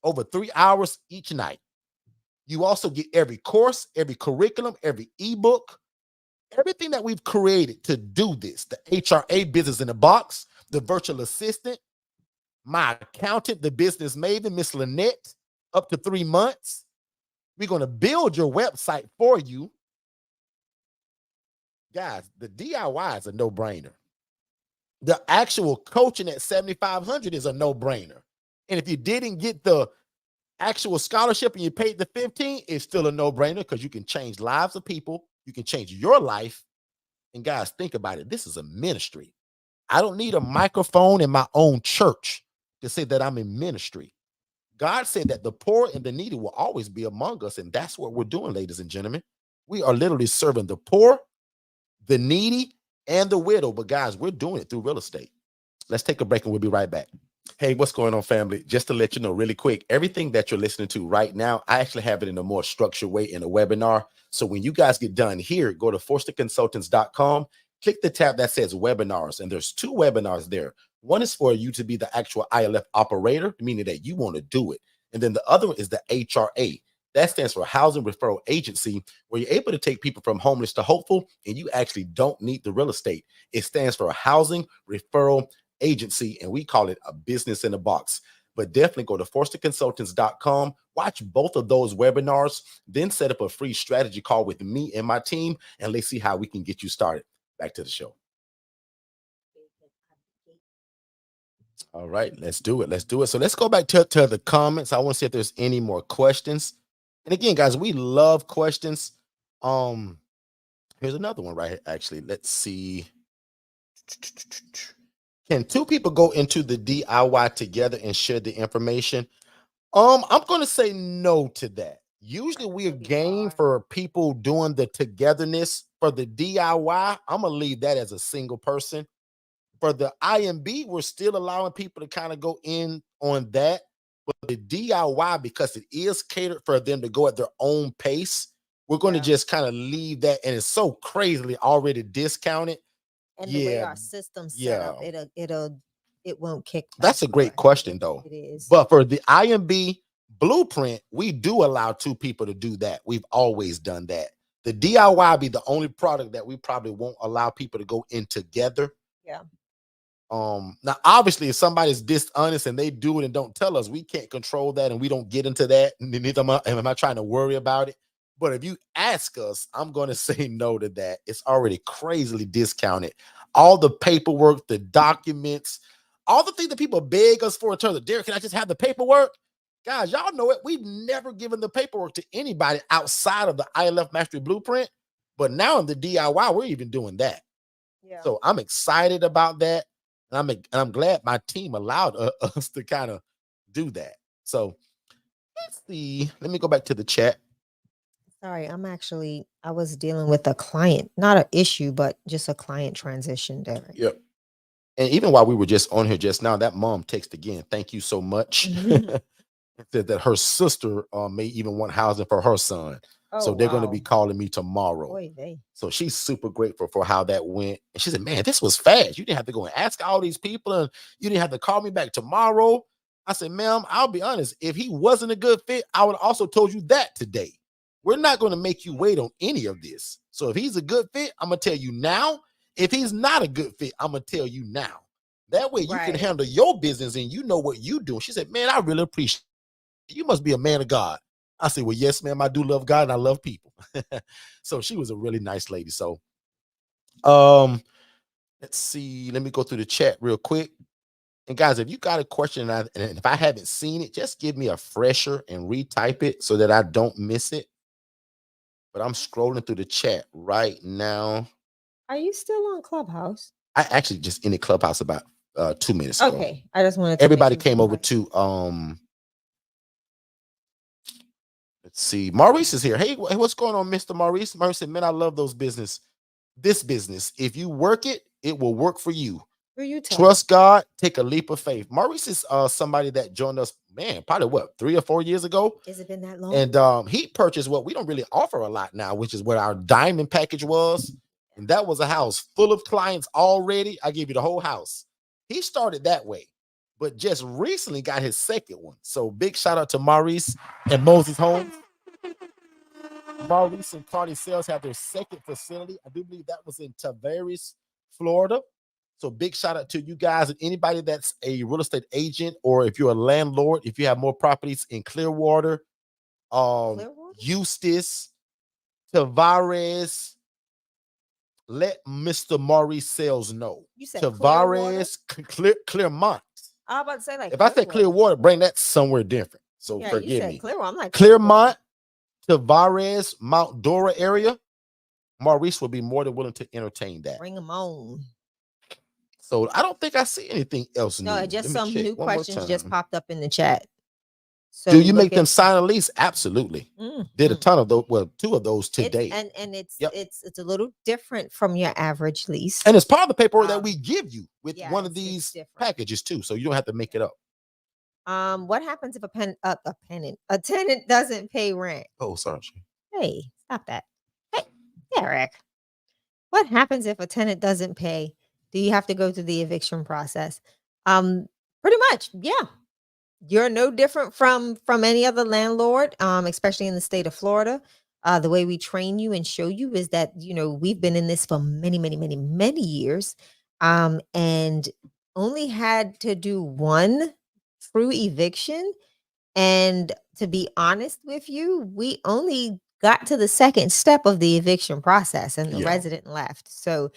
over 3 hours each night. You also get every course, every curriculum, every ebook, everything that we've created to do this. The HRA Business in a Box, the virtual assistant, my accountant, the business maven, Miss Lynette, up to 3 months. We're going to build your website for you. Guys, the DIY is a no-brainer. The actual coaching at 7,500 is a no-brainer. And if you didn't get the actual scholarship and you paid the 15, it's still a no-brainer because you can change lives of people. You can change your life. And guys, think about it. This is a ministry. I don't need a microphone in my own church to say that I'm in ministry. God said that the poor and the needy will always be among us. And that's what we're doing, ladies and gentlemen. We are literally serving the poor, the needy, and the widow. But guys, we're doing it through real estate. Let's take a break and we'll be right back. Hey, what's going on, family? Just to let you know really quick, everything that you're listening to right now, I actually have it in a more structured way in a webinar. So when you guys get done here, go to forstonconsultants.com, click the tab that says webinars, and there's 2 webinars there. One is for you to be the actual ILF operator, meaning that you want to do it. And then the other one is the HRA. That stands for Housing Referral Agency, where you're able to take people from homeless to hopeful, and you actually don't need the real estate. It stands for Housing Referral Agency, and we call it a business in a box. But definitely go to forstonconsultants.com, watch both of those webinars, then set up a free strategy call with me and my team, and let's see how we can get you started. Back to the show. All right, let's do it. Let's do it. So let's go back to the comments. I want to see if there's any more questions. And again, guys, we love questions. Here's another one right here, actually. Let's see. Can 2 people go into the DIY together and share the information? I'm going to say no to that. Usually we're game for people doing the togetherness. For the DIY, I'm going to leave that as a single person. For the IMB, we're still allowing people to kind of go in on that. But the DIY, because it is catered for them to go at their own pace, we're going to just kind of leave that. And it's so crazily already discounted. And the way our system's set up, it'll it won't kick back. That's a great question, though. It is. But for the IMB blueprint, we do allow 2 people to do that. We've always done that. The DIY be the only product that we probably won't allow people to go in together. Yeah. Now, obviously, if somebody's dishonest and they do it and don't tell us, we can't control that, and we don't get into that. Neither am I trying to worry about it. But if you ask us, I'm going to say no to that. It's already crazily discounted. All the paperwork, the documents, all the things that people beg us for in terms of, Derek, can I just have the paperwork? Guys, y'all know it. We've never given the paperwork to anybody outside of the ILF Mastery Blueprint. But now in the DIY, we're even doing that. Yeah. So I'm excited about that. And I'm glad my team allowed us to kind of do that. So let's see. Let me go back to the chat. Sorry, I was dealing with a client, not an issue, but just a client transition, Derek. Yep. And even while we were just on here just now, that mom texted again. Thank you so much. Said that her sister may even want housing for her son. Oh, so they're going to wow. be calling me tomorrow. Boy, they. So she's super grateful for how that went. And she said, man, this was fast. You didn't have to go and ask all these people, and you didn't have to call me back tomorrow. I said, ma'am, I'll be honest. If he wasn't a good fit, I would have also told you that today. We're not going to make you wait on any of this. So if he's a good fit, I'm going to tell you now. If he's not a good fit, I'm going to tell you now. That way you can handle your business and you know what you do. She said, man, I really appreciate it. You must be a man of God. I said, well, yes, ma'am, I do love God and I love people. So she was a really nice lady. So let's see. Let me go through the chat real quick. And guys, if you got a question and if I haven't seen it, just give me a fresher and retype it so that I don't miss it. But I'm scrolling through the chat right now. Are you still on Clubhouse? I actually just ended Clubhouse about 2 minutes ago. Okay. I just wanted to everybody came over to let's see. Maurice is here. Hey, what's going on, Mr. Maurice? Maurice said, man, I love this business. If you work it, it will work for you. Trust God, take a leap of faith. Maurice is somebody that joined us, man, probably what, 3 or 4 years ago? Has it been that long? And he purchased what we don't really offer a lot now, which is what our diamond package was. And that was a house full of clients already. I gave you the whole house. He started that way, but just recently got his second one. So big shout out to Maurice and Moses Homes. Maurice and Cardi Sales have their second facility. I do believe that was in Tavares, Florida. So big shout out to you guys and anybody that's a real estate agent, or if you're a landlord, if you have more properties in Clearwater, Eustis, Tavares, let Mr. Maurice Sales know. You said Tavares, Clearmont. I was about to say, like, if I said Clearwater, bring that somewhere different. So yeah, forgive me. I'm like Clearmont, Tavares, Mount Dora area. Maurice will be more than willing to entertain that. Bring them on. So I don't think I see anything else. No, just some new questions just popped up in the chat. So do you make them sign a lease? Absolutely. Did a ton of those. Well, 2 of those today. And it's a little different from your average lease. And it's part of the paperwork that we give you with one of these packages too. So you don't have to make it up. What happens if a tenant doesn't pay rent? Oh, sorry. Hey, stop that. Hey, Derek. What happens if a tenant doesn't pay? Do you have to go through the eviction process? Pretty much, yeah. You're no different from any other landlord, especially in the state of Florida. The way we train you and show you is that, we've been in this for many, many, many, many years, and only had to do one true eviction. And to be honest with you, we only got to the second step of the eviction process and the resident left. So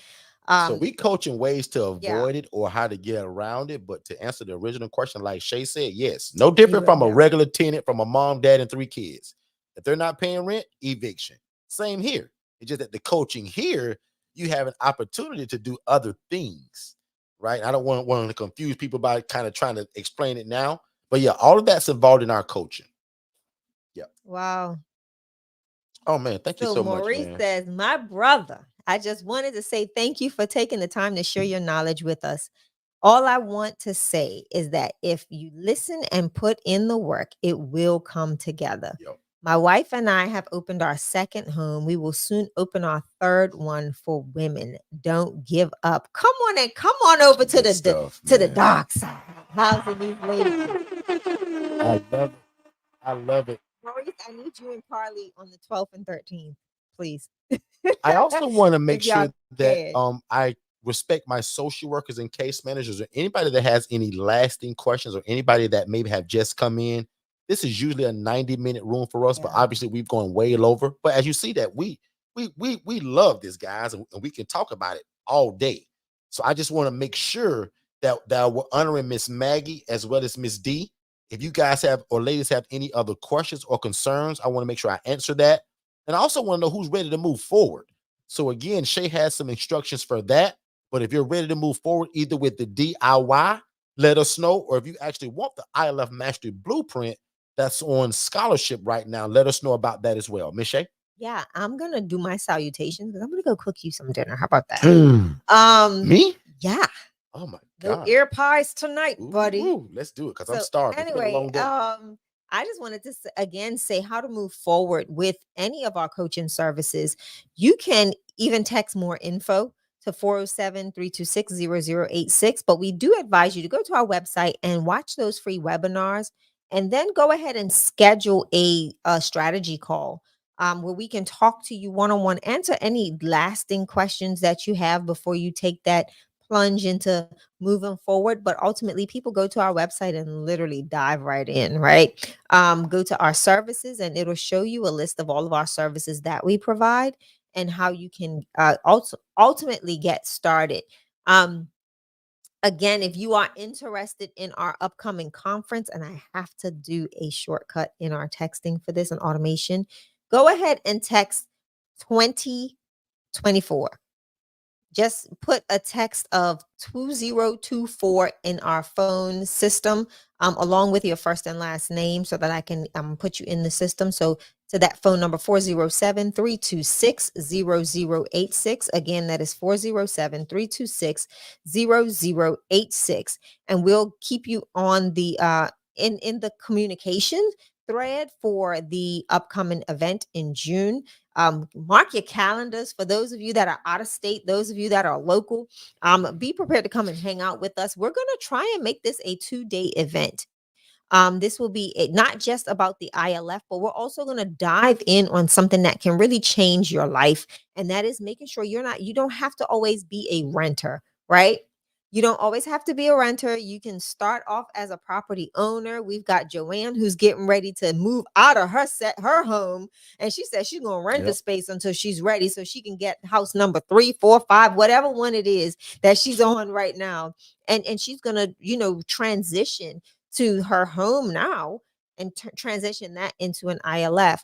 we coaching ways to avoid it or how to get around it. But to answer the original question, like Shay said, yes, no different from a regular tenant from a mom, dad, and 3 kids. If they're not paying rent, eviction. Same here. It's just that the coaching here, you have an opportunity to do other things, right? I don't want to confuse people by kind of trying to explain it now. But yeah, all of that's involved in our coaching. Yeah. Wow. Oh, man. Thank you so much. Maurice says, my brother, I just wanted to say thank you for taking the time to share your knowledge with us. All I want to say is that if you listen and put in the work, it will come together. Yep. My wife and I have opened our second home. We will soon open our third one for women. Don't give up. Come on over to Good the stuff, to the man. dark side. Housing these ladies. I love it. I love it. Maurice, I need you and Carly on the 12th and 13th, please. I also want to make If y'all sure that can. I respect my social workers and case managers or anybody that has any lasting questions or anybody that maybe have just come in. This is usually a 90-minute room for us, but Yeah. obviously we've gone way over. But as you see that we love this, guys, and we can talk about it all day. So I just want to make sure that we're honoring Miss Maggie as well as Miss D. If you guys have or ladies have any other questions or concerns, I want to make sure I answer that. And I also want to know who's ready to move forward. So again, Shay has some instructions for that. But if you're ready to move forward, either with the DIY, let us know. Or if you actually want the ILF Mastery Blueprint that's on scholarship right now, let us know about that as well. Miss Shay? Yeah, I'm gonna do my salutations because I'm gonna go cook you some dinner. How about that? Me? Yeah. Oh my No God. ear pies tonight, buddy. Ooh, let's do it because I'm So starving. It's been a anyway, long day. I just wanted to again say how to move forward with any of our coaching services. You can even text more info to 407-326-0086, but we do advise you to go to our website and watch those free webinars and then go ahead and schedule a strategy call where we can talk to you one-on-one, answer any lasting questions that you have before you take that plunge into moving forward. But ultimately people go to our website and literally dive right in, right? Go to our services and it'll show you a list of all of our services that we provide and how you can ultimately get started. Again, if you are interested in our upcoming conference, and I have to do a shortcut in our texting for this and automation, go ahead and text 2024. Just put a text of 2024 in our phone system, along with your first and last name so that I can put you in the system. So to that phone number, 407-326-0086. Again, that is 407-326-0086. And we'll keep you on the in the communication thread for the upcoming event in June. Mark your calendars for those of you that are out of state, those of you that are local. Be prepared to come and hang out with us. We're going to try and make this a 2-day event. This will be not just about the ILF, but we're also going to dive in on something that can really change your life. And that is making sure you don't have to always be a renter, right? You don't always have to be a renter. You can start off as a property owner. We've got Joanne who's getting ready to move out of her home. And she said she's going to rent the space until she's ready so she can get house number 3, 4, 5, whatever one it is that she's on right now. And she's going to, transition to her home now and transition that into an ILF.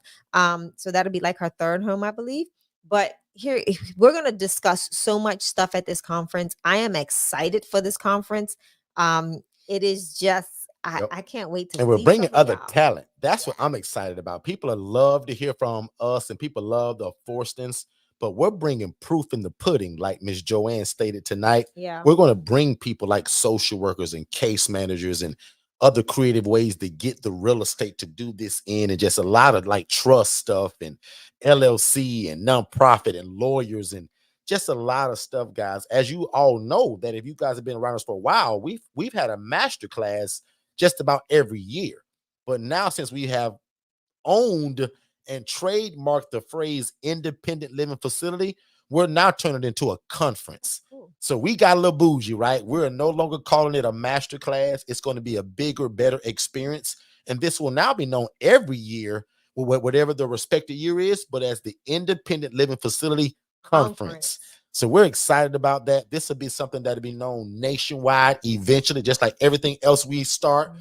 So that'll be like her third home, I believe. But here we're going to discuss so much stuff at this conference. I am excited for this conference. It is just I can't wait to. And we're see bringing some of other y'all. talent. That's what I'm excited about. People love to hear from us, and people love the Forstons. But we're bringing proof in the pudding, like Miss Joanne stated tonight. Yeah. We're going to bring people like social workers and case managers and other creative ways to get the real estate to do this in, and just a lot of like trust stuff and LLC and nonprofit and lawyers and just a lot of stuff, guys. As you all know, that if you guys have been around us for a while, we've had a master class just about every year. But now, since we have owned and trademarked the phrase independent living facility, we're now turning it into a conference. So we got a little bougie, right? We're no longer calling it a master class. It's going to be a bigger, better experience. And this will now be known every year, whatever the respective year is, but as the Independent Living Facility Conference. So we're excited about that. This will be something that'll be known nationwide eventually, just like everything else we start.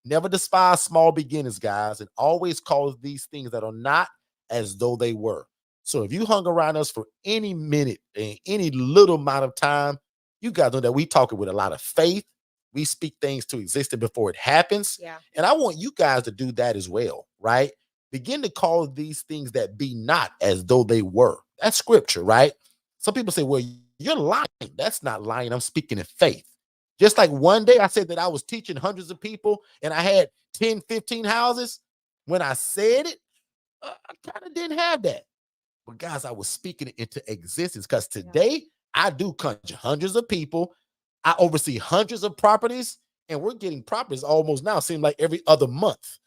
Never despise small beginnings, guys, and always call these things that are not as though they were. So if you hung around us for any minute and any little amount of time, you guys know that we talking with a lot of faith. We speak things to existence before it happens. Yeah. And I want you guys to do that as well, right? Begin to call these things that be not as though they were. That's scripture, right? Some people say, well, you're lying. That's not lying. I'm speaking in faith. Just like one day I said that I was teaching hundreds of people and I had 10, 15 houses. When I said it, I kind of didn't have that. But guys, I was speaking it into existence because today I do conjure hundreds of people. I oversee hundreds of properties, and we're getting properties almost now, seem like every other month.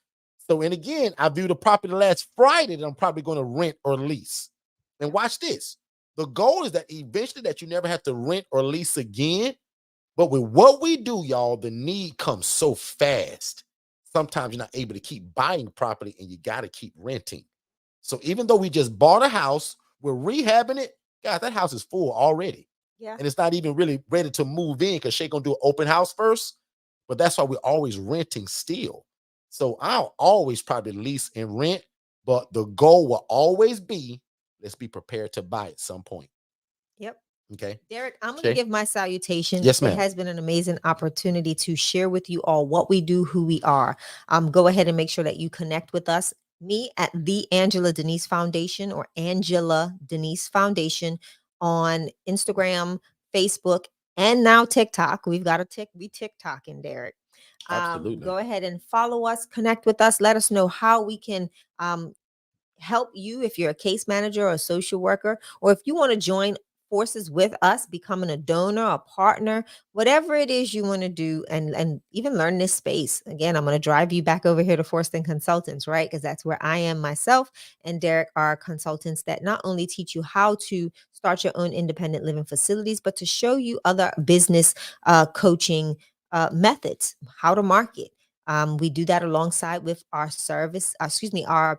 So, and again, I viewed a property last Friday that I'm probably going to rent or lease. And watch this. The goal is that eventually that you never have to rent or lease again. But with what we do, y'all, the need comes so fast. Sometimes you're not able to keep buying property and you got to keep renting. So even though we just bought a house, we're rehabbing it. Guys, that house is full already. Yeah. And it's not even really ready to move in because Shay gonna do an open house first. But that's why we're always renting still. So I'll always probably lease and rent, but the goal will always be, let's be prepared to buy at some point. Yep. Okay. Derek, I'm going Shay? to give my salutation. Yes, ma'am. It has been an amazing opportunity to share with you all what we do, who we are. Go ahead and make sure that you connect with us. Me at the Angela Denise Foundation or Angela Denise Foundation on Instagram, Facebook, and now TikTok. We've got we TikToking, Derek. Absolutely. Go ahead and follow us, connect with us. Let us know how we can help you if you're a case manager or a social worker, or if you want to join forces with us, becoming a donor, a partner, whatever it is you want to do, and even learn this space. Again, I'm going to drive you back over here to Forston Consultants, right? Because that's where I am myself, and Derek are consultants that not only teach you how to start your own independent living facilities, but to show you other business coaching methods, how to market. We do that alongside with our service, our CRM.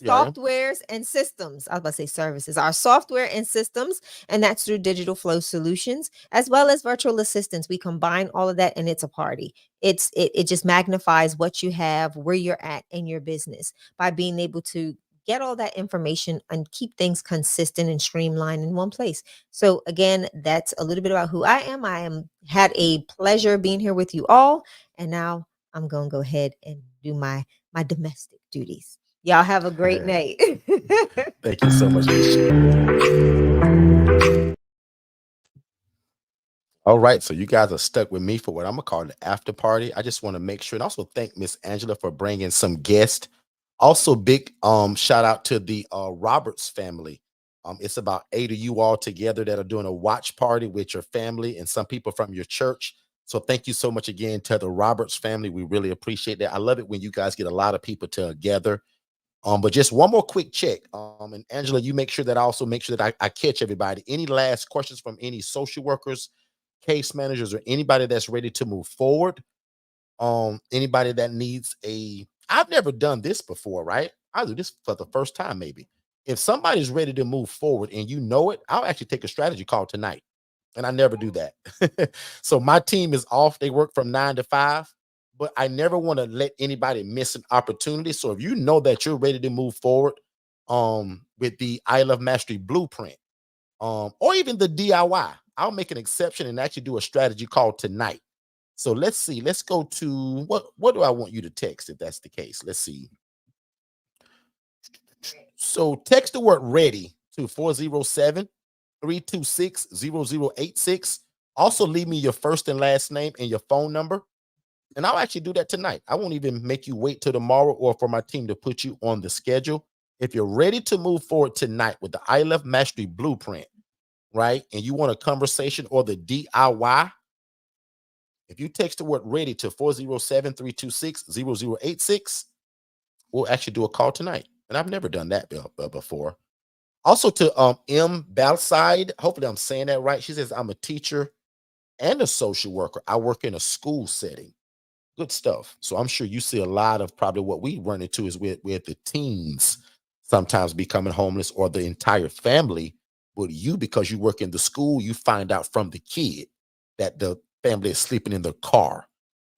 softwares and systems. I was about to say services, our software and systems, and that's through Digital Flow Solutions, as well as virtual assistants. We combine all of that, and it's a party. It just magnifies what you have, where you're at in your business by being able to get all that information and keep things consistent and streamlined in one place. So again, that's a little bit about who I am. Had a pleasure being here with you all, and now I'm going to go ahead and do my domestic duties. Y'all have a great night. Thank you so much. All right, so you guys are stuck with me for what I'm gonna call the after party. I just want to make sure and also thank Miss Angela for bringing some guests. Also, big shout out to the Roberts family. It's about 8 of you all together that are doing a watch party with your family and some people from your church. So thank you so much again to the Roberts family. We really appreciate that. I love it when you guys get a lot of people together. But just one more quick check. And Angela, you make sure that I also make sure that I catch everybody. Any last questions from any social workers, case managers, or anybody that's ready to move forward? Anybody that needs I've never done this before, right? I'll do this for the first time, maybe. If somebody's ready to move forward and you know it, I'll actually take a strategy call tonight. And I never do that. So my team is off. They work from 9 to 5. But I never want to let anybody miss an opportunity. So if you know that you're ready to move forward with the I Love Mastery blueprint, or even the DIY, I'll make an exception and actually do a strategy call tonight. So let's see. Let's go to what do I want you to text if that's the case? Let's see. So text the word ready to 407-326-0086. Also leave me your first and last name and your phone number. And I'll actually do that tonight. I won't even make you wait till tomorrow or for my team to put you on the schedule. If you're ready to move forward tonight with the I Love Mastery blueprint, right? And you want a conversation or the DIY, if you text the word ready to 407-326-0086, we'll actually do a call tonight. And I've never done that before. Also to M. Balside, hopefully I'm saying that right. She says, I'm a teacher and a social worker. I work in a school setting. Good stuff. So I'm sure you see a lot of probably what we run into is with the teens sometimes becoming homeless or the entire family. But you, because you work in the school, you find out from the kid that the family is sleeping in the car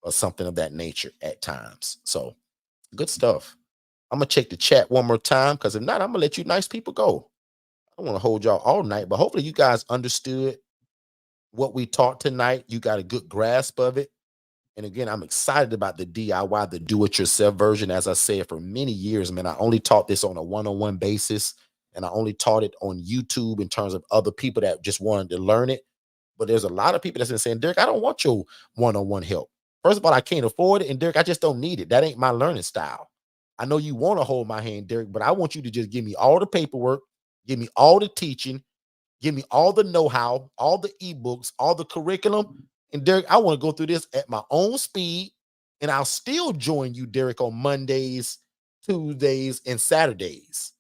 or something of that nature at times. So good stuff. I'm going to check the chat one more time because if not, I'm going to let you nice people go. I don't want to hold y'all all night, but hopefully you guys understood what we taught tonight. You got a good grasp of it. And again, I'm excited about the DIY, the do-it-yourself version. As I said, for many years, man, I only taught this on a one-on-one basis, and I only taught it on YouTube in terms of other people that just wanted to learn it. But there's a lot of people that's been saying, Derek, I don't want your one-on-one help. First of all, I can't afford it, and Derek, I just don't need it. That ain't my learning style. I know you want to hold my hand, Derek, but I want you to just give me all the paperwork, give me all the teaching, give me all the know-how, all the ebooks, all the curriculum. And Derek, I want to go through this at my own speed. And I'll still join you, Derek, on Mondays, Tuesdays, and Saturdays.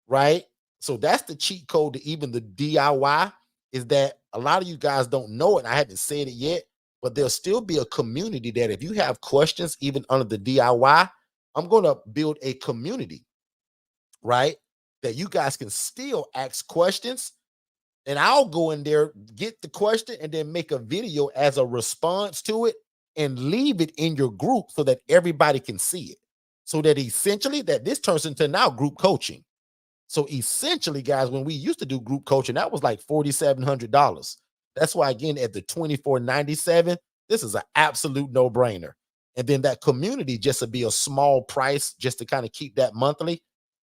Right? So that's the cheat code to even the DIY, is that a lot of you guys don't know it. I haven't said it yet, but there'll still be a community that if you have questions, even under the DIY, I'm going to build a community, right? That you guys can still ask questions, and I'll go in there, get the question, and then make a video as a response to it and leave it in your group so that everybody can see it. So that essentially that this turns into now group coaching. So essentially, guys, when we used to do group coaching, that was like $4,700. That's why, again, at the $2,497, this is an absolute no-brainer. And then that community just to be a small price just to kind of keep that monthly.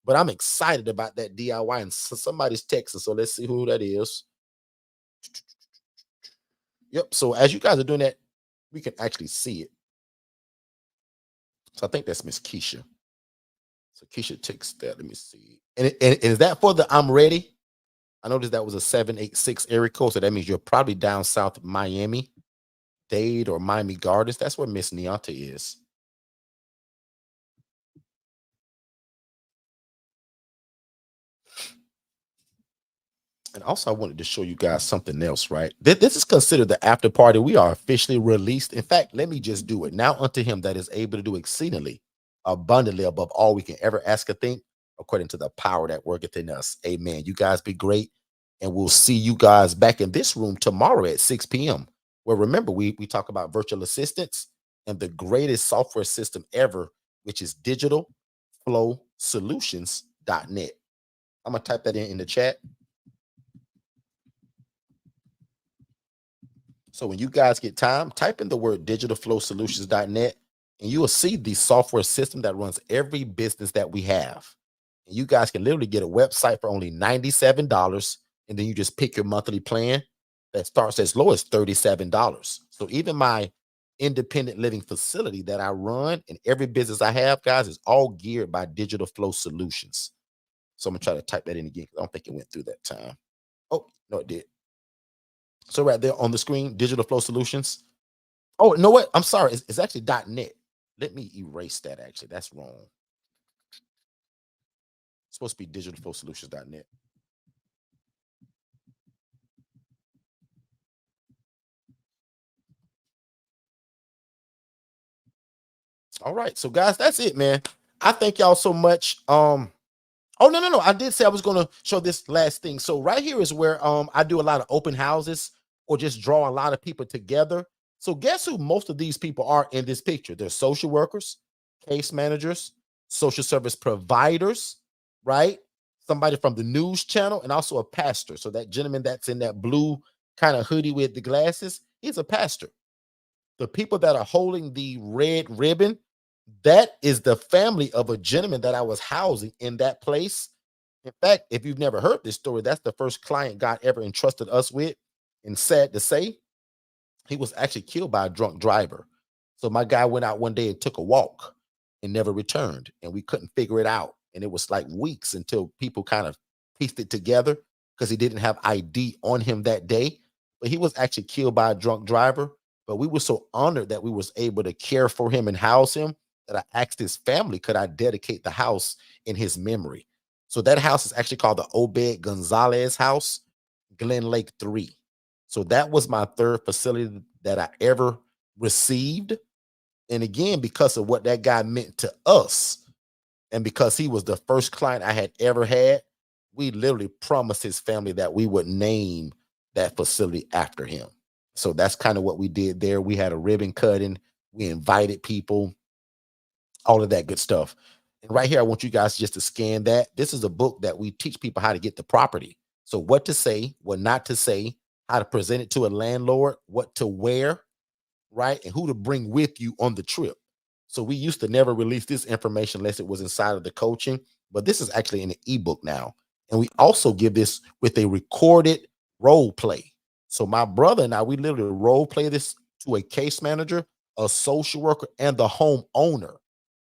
But I'm excited about that DIY, and somebody's texting. So let's see who that is. Yep. So as you guys are doing that, we can actually see it. So I think that's Miss Keisha. So Keisha takes that. Let me see. And is that for the I'm ready? I noticed that was a 786 area code. So that means you're probably down south of Miami, Dade, or Miami Gardens. That's where Miss Nianta is. And also, I wanted to show you guys something else, right? This is considered the after party. We are officially released. In fact, let me just do it. Now unto him that is able to do exceedingly abundantly above all we can ever ask or think, according to the power that worketh in us. Amen. You guys be great. And we'll see you guys back in this room tomorrow at 6 p.m. Well, remember, we talk about virtual assistants and the greatest software system ever, which is digitalflowsolutions.net. I'm going to type that in the chat. So when you guys get time, type in the word digitalflowsolutions.net, and you will see the software system that runs every business that we have. And you guys can literally get a website for only $97, and then you just pick your monthly plan that starts as low as $37. So even my independent living facility that I run and every business I have, guys, is all geared by Digital Flow Solutions. So I'm going to try to type that in again because I don't think it went through that time. Oh, no, it did. So right there on the screen, Digital Flow Solutions. Oh, you know what? I'm sorry. It's actually .net. Let me erase that, actually. That's wrong. It's supposed to be digitalflowsolutions.net. All right. So, guys, that's it, man. I thank y'all so much. Oh, no. I did say I was going to show this last thing. So right here is where I do a lot of open houses or just draw a lot of people together. So guess who most of these people are in this picture? They're social workers, case managers, social service providers, right? Somebody from the news channel, and also a pastor. So that gentleman that's in that blue kind of hoodie with the glasses, he's a pastor. The people that are holding the red ribbon, that is the family of a gentleman that I was housing in that place. In fact, if you've never heard this story, that's the first client God ever entrusted us with. And sad to say, he was actually killed by a drunk driver. So my guy went out one day and took a walk and never returned. And we couldn't figure it out. And it was like weeks until people kind of pieced it together because he didn't have ID on him that day. But he was actually killed by a drunk driver. But we were so honored that we was able to care for him and house him that I asked his family, could I dedicate the house in his memory? So that house is actually called the Obed Gonzalez House, Glen Lake 3. So that was my third facility that I ever received. And again, because of what that guy meant to us, and because he was the first client I had ever had, we literally promised his family that we would name that facility after him. So that's kind of what we did there. We had a ribbon cutting. We invited people, all of that good stuff. And right here, I want you guys just to scan that. This is a book that we teach people how to get the property. So what to say, what not to say, how to present it to a landlord, what to wear, right? And who to bring with you on the trip. So we used to never release this information unless it was inside of the coaching, but this is actually in an ebook now. And we also give this with a recorded role play. So my brother and I, we literally role play this to a case manager, a social worker, and the homeowner.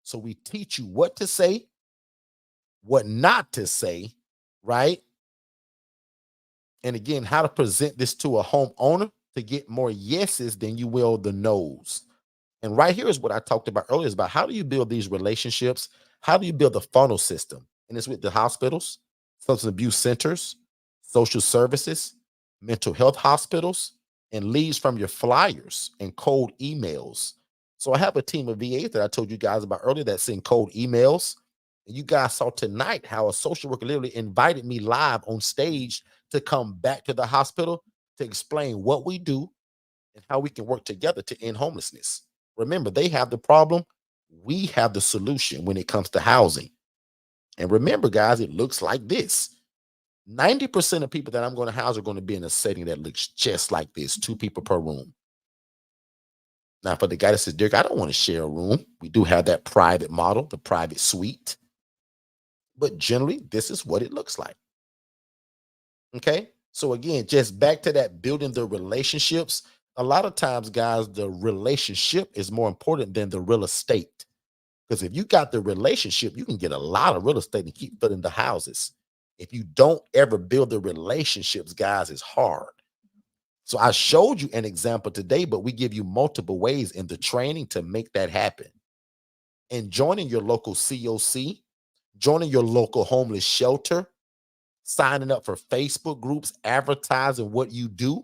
So we teach you what to say, what not to say, right? And again, how to present this to a homeowner to get more yeses than you will the no's. And right here is what I talked about earlier, is about how do you build these relationships? How do you build a funnel system? And it's with the hospitals, substance abuse centers, social services, mental health hospitals, and leads from your flyers and cold emails. So I have a team of VAs that I told you guys about earlier that send cold emails. And you guys saw tonight how a social worker literally invited me live on stage to come back to the hospital to explain what we do and how we can work together to end homelessness. Remember, they have the problem. We have the solution when it comes to housing. And remember, guys, it looks like this. 90% of people that I'm going to house are going to be in a setting that looks just like this, 2 people per room. Now, for the guy that says, Derek, I don't want to share a room. We do have that private model, the private suite. But generally, this is what it looks like. Okay. So again, just back to that building the relationships. A lot of times, guys, the relationship is more important than the real estate. Because if you got the relationship, you can get a lot of real estate and keep filling the houses. If you don't ever build the relationships, guys, it's hard. So I showed you an example today, but we give you multiple ways in the training to make that happen. And joining your local COC, joining your local homeless shelter, signing up for Facebook groups, advertising what you do.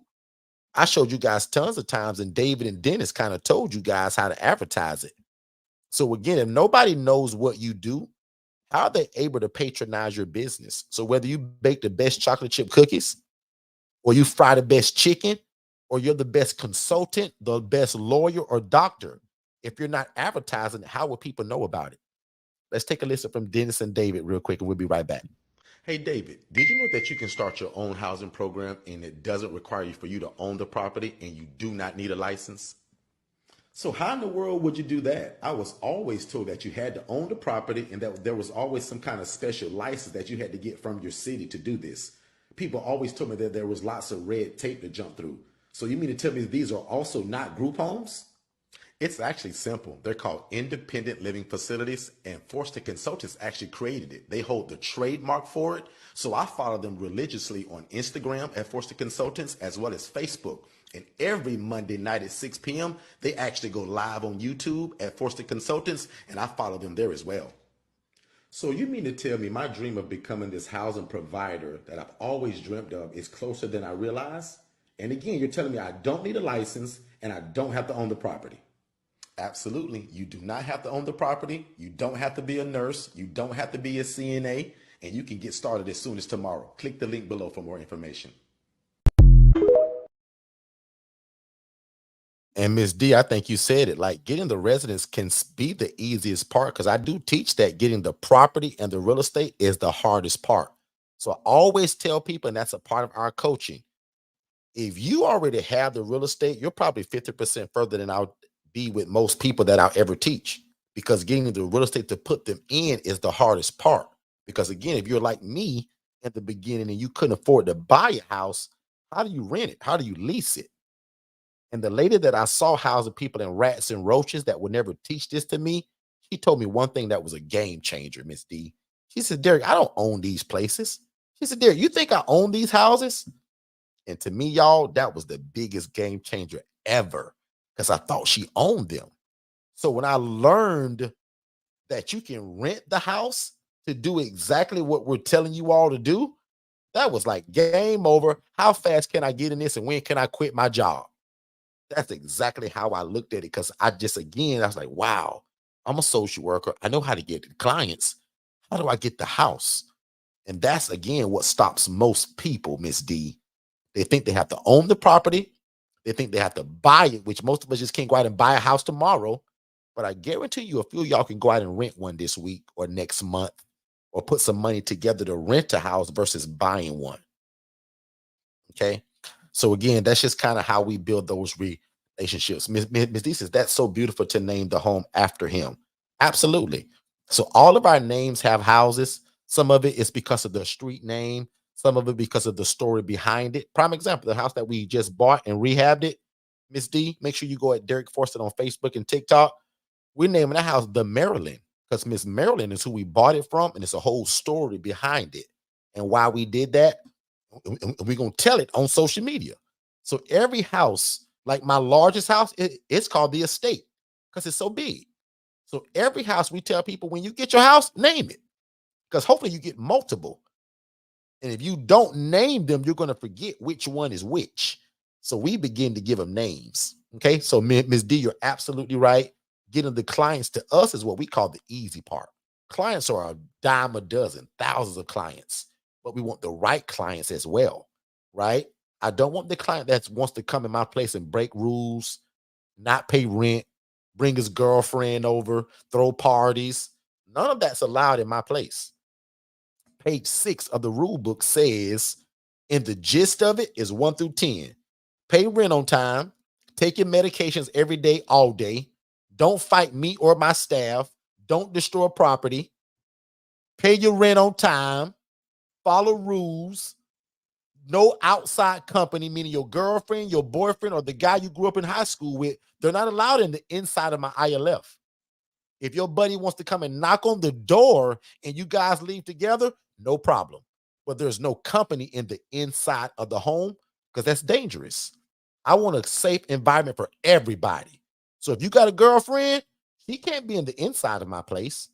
I showed you guys tons of times, and David and Dennis kind of told you guys how to advertise it. So again, if nobody knows what you do, how are they able to patronize your business? So whether you bake the best chocolate chip cookies, or you fry the best chicken, or you're the best consultant, the best lawyer or doctor, if you're not advertising, how will people know about it? Let's take a listen from Dennis and David real quick, and we'll be right back. Hey, David, did you know that you can start your own housing program and it doesn't require you for you to own the property and you do not need a license? So how in the world would you do that? I was always told that you had to own the property and that there was always some kind of special license that you had to get from your city to do this. People always told me that there was lots of red tape to jump through. So you mean to tell me these are also not group homes? It's actually simple. They're called independent living facilities, and Forston Consultants actually created it. They hold the trademark for it. So I follow them religiously on Instagram at Forston Consultants as well as Facebook. And every Monday night at 6 p.m., they actually go live on YouTube at Forston Consultants, and I follow them there as well. So you mean to tell me my dream of becoming this housing provider that I've always dreamt of is closer than I realize? And again, you're telling me I don't need a license and I don't have to own the property. Absolutely. You do not have to own the property. You don't have to be a nurse. You don't have to be a CNA. And you can get started as soon as tomorrow. Click the link below for more information. And Ms. D, I think you said it, like getting the residents can be the easiest part, because I do teach that getting the property and the real estate is the hardest part. So I always tell people, and that's a part of our coaching, if you already have the real estate, you're probably 50% further than I'll be with most people that I'll ever teach, because getting the real estate to put them in is the hardest part. Because again, if you're like me at the beginning and you couldn't afford to buy a house, how do you rent it? How do you lease it? And the lady that I saw housing people in rats and roaches that would never teach this to me, she told me one thing that was a game changer, Miss D. She said, Derek, I don't own these places. She said, Derek, you think I own these houses? And to me, y'all, that was the biggest game changer ever, because I thought she owned them. So when I learned that you can rent the house to do exactly what we're telling you all to do, that was like game over. How fast can I get in this and when can I quit my job? That's exactly how I looked at it, because I was like, wow, I'm a social worker. I know how to get the clients. How do I get the house? And that's, again, what stops most people, Miss D. They think they have to own the property. They think they have to buy it, which most of us just can't go out and buy a house tomorrow. But I guarantee you, a few of y'all can go out and rent one this week or next month, or put some money together to rent a house versus buying one. Okay. So again, that's just kind of how we build those relationships. Ms. D says, that's so beautiful to name the home after him. Absolutely. So all of our names have houses. Some of it is because of the street name. Some of it because of the story behind it. Prime example, the house that we just bought and rehabbed it, Miss D, make sure you go at Derek Forston on Facebook and TikTok. We're naming the house the Maryland, because Miss Marilyn is who we bought it from, and it's a whole story behind it. And why we did that, we're going to tell it on social media. So every house, like my largest house, it's called the estate because it's so big. So every house, we tell people, when you get your house, name it, because hopefully you get multiple. And if you don't name them, you're going to forget which one is which. So we begin to give them names. Okay. So Ms. D, you're absolutely right. Getting the clients to us is what we call the easy part. Clients are a dime a dozen, thousands of clients, but we want the right clients as well, right? I don't want the client that wants to come in my place and break rules, not pay rent, bring his girlfriend over, throw parties. None of that's allowed in my place. Page 6 of the rule book says, and the gist of it is 1 through 10. Pay rent on time, take your medications every day, all day. Don't fight me or my staff. Don't destroy property. Pay your rent on time. Follow rules. No outside company, meaning your girlfriend, your boyfriend, or the guy you grew up in high school with, they're not allowed in the inside of my ILF. If your buddy wants to come and knock on the door and you guys leave together, no problem. But there's no company in the inside of the home because that's dangerous. I want a safe environment for everybody. So if you got a girlfriend, she can't be in the inside of my place.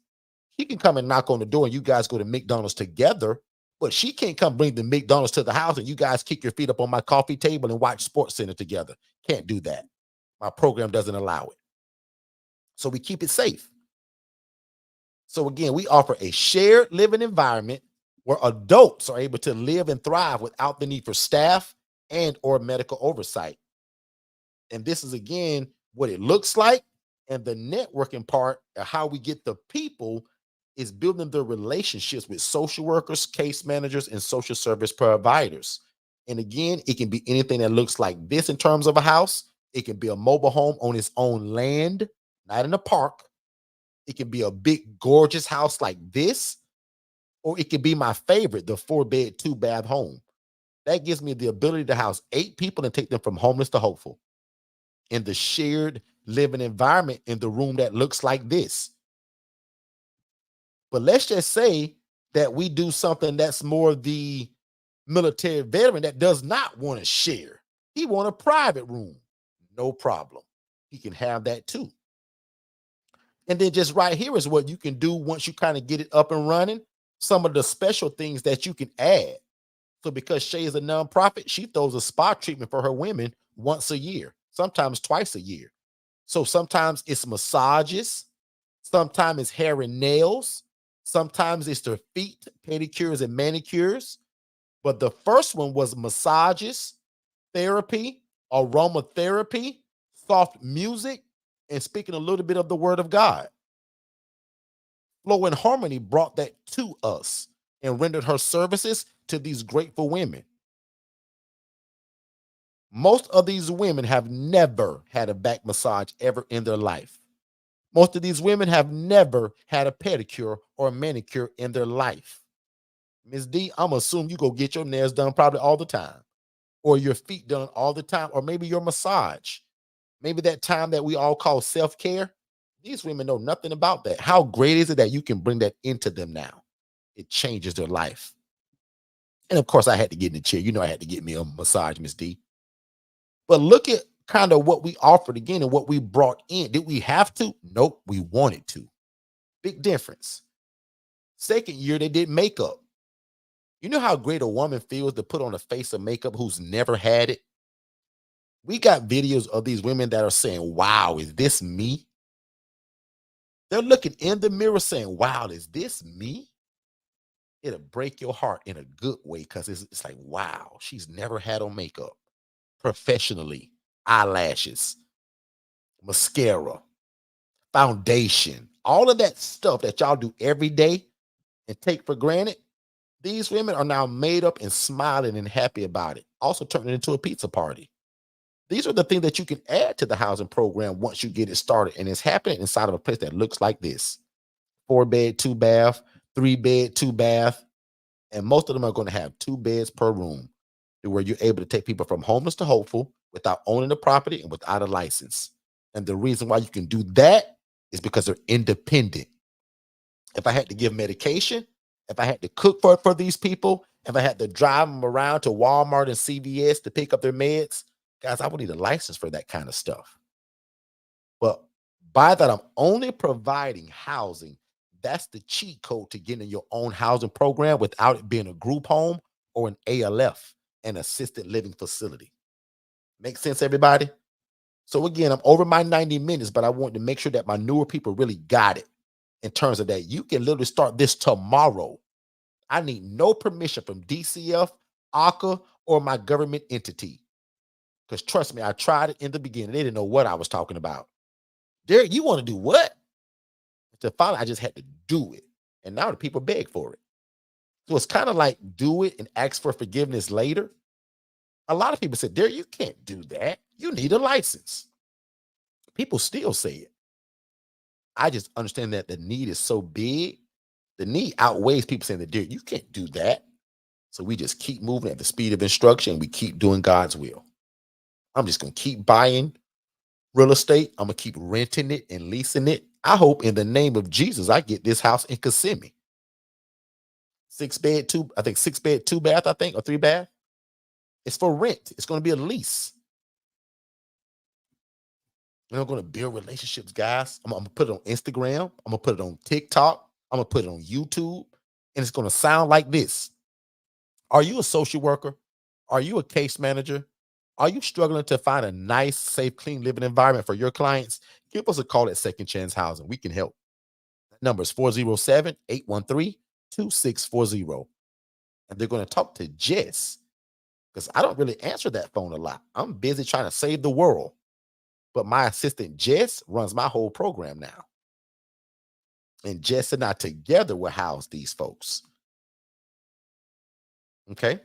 She can come and knock on the door and you guys go to McDonald's together, but she can't come bring the McDonald's to the house and you guys kick your feet up on my coffee table and watch Sports Center together. Can't do that. My program doesn't allow it. So we keep it safe. So again, we offer a shared living environment where adults are able to live and thrive without the need for staff and or medical oversight. And this is, again, what it looks like. And the networking part of how we get the people is building their relationships with social workers, case managers, and social service providers. And again, it can be anything that looks like this in terms of a house. It can be a mobile home on its own land, not in a park. It can be a big, gorgeous house like this, or it could be my favorite, the 4-bed, 2-bath home. That gives me the ability to house 8 people and take them from homeless to hopeful in the shared living environment in the room that looks like this. But let's just say that we do something that's more the military veteran that does not want to share. He want a private room. No problem. He can have that too. And then just right here is what you can do once you kind of get it up and running. Some of the special things that you can add. So because Shay is a nonprofit, she throws a spa treatment for her women once a year, sometimes twice a year. So sometimes it's massages, sometimes it's hair and nails, sometimes it's their feet, pedicures and manicures. But the first one was massages, therapy, aromatherapy, soft music, and speaking a little bit of the word of God. Flow and Harmony brought that to us and rendered her services to these grateful women. Most of these women have never had a back massage ever in their life. Most of these women have never had a pedicure or a manicure in their life. Ms. D, I'm assuming you go get your nails done probably all the time, or your feet done all the time, or maybe your massage. Maybe that time that we all call self-care. These women know nothing about that. How great is it that you can bring that into them now? It changes their life. And of course, I had to get in the chair. You know, I had to get me a massage, Ms. D. But look at kind of what we offered again and what we brought in. Did we have to? Nope, we wanted to. Big difference. Second year, they did makeup. You know how great a woman feels to put on a face of makeup who's never had it? We got videos of these women that are saying, wow, is this me? They're looking in the mirror saying, wow, is this me? It'll break your heart in a good way because it's like, wow, she's never had on makeup professionally, eyelashes, mascara, foundation, all of that stuff that y'all do every day and take for granted. These women are now made up and smiling and happy about it. Also turning it into a pizza party. These are the things that you can add to the housing program once you get it started. And it's happening inside of a place that looks like this. 4-bed, 2-bath, 3-bed, 2-bath. And most of them are going to have 2 beds per room, where you're able to take people from homeless to hopeful without owning the property and without a license. And the reason why you can do that is because they're independent. if I had to give medication, if I had to cook for these people, if I had to drive them around to Walmart and CVS to pick up their meds, guys, I would need a license for that kind of stuff. But by that, I'm only providing housing. That's the cheat code to getting your own housing program without it being a group home or an ALF, an assisted living facility. Make sense, everybody? So again, I'm over my 90 minutes, but I want to make sure that my newer people really got it in terms of that. You can literally start this tomorrow. I need no permission from DCF, ACA, or my government entity. Because trust me, I tried it in the beginning. They didn't know what I was talking about. Derek, you want to do what? So finally, I just had to do it. And now the people beg for it. So it's kind of like do it and ask for forgiveness later. A lot of people said, Derek, you can't do that. You need a license. People still say it. I just understand that the need is so big. The need outweighs people saying that, Derek, you can't do that. So we just keep moving at the speed of instruction. And we keep doing God's will. I'm just going to keep buying real estate. I'm going to keep renting it and leasing it. I hope in the name of Jesus, I get this house in Kissimmee. 6 bed, 2 bath, or 3 bath. It's for rent. It's going to be a lease. And I'm going to build relationships, guys. I'm going to put it on Instagram. I'm going to put it on TikTok. I'm going to put it on YouTube. And it's going to sound like this. Are you a social worker? Are you a case manager? Are you struggling to find a nice, safe, clean living environment for your clients? Give us a call at Second Chance Housing. We can help. That number is 407-813-2640. And they're going to talk to Jess, because I don't really answer that phone a lot. I'm busy trying to save the world. But my assistant, Jess, runs my whole program now. And Jess and I together will house these folks. Okay?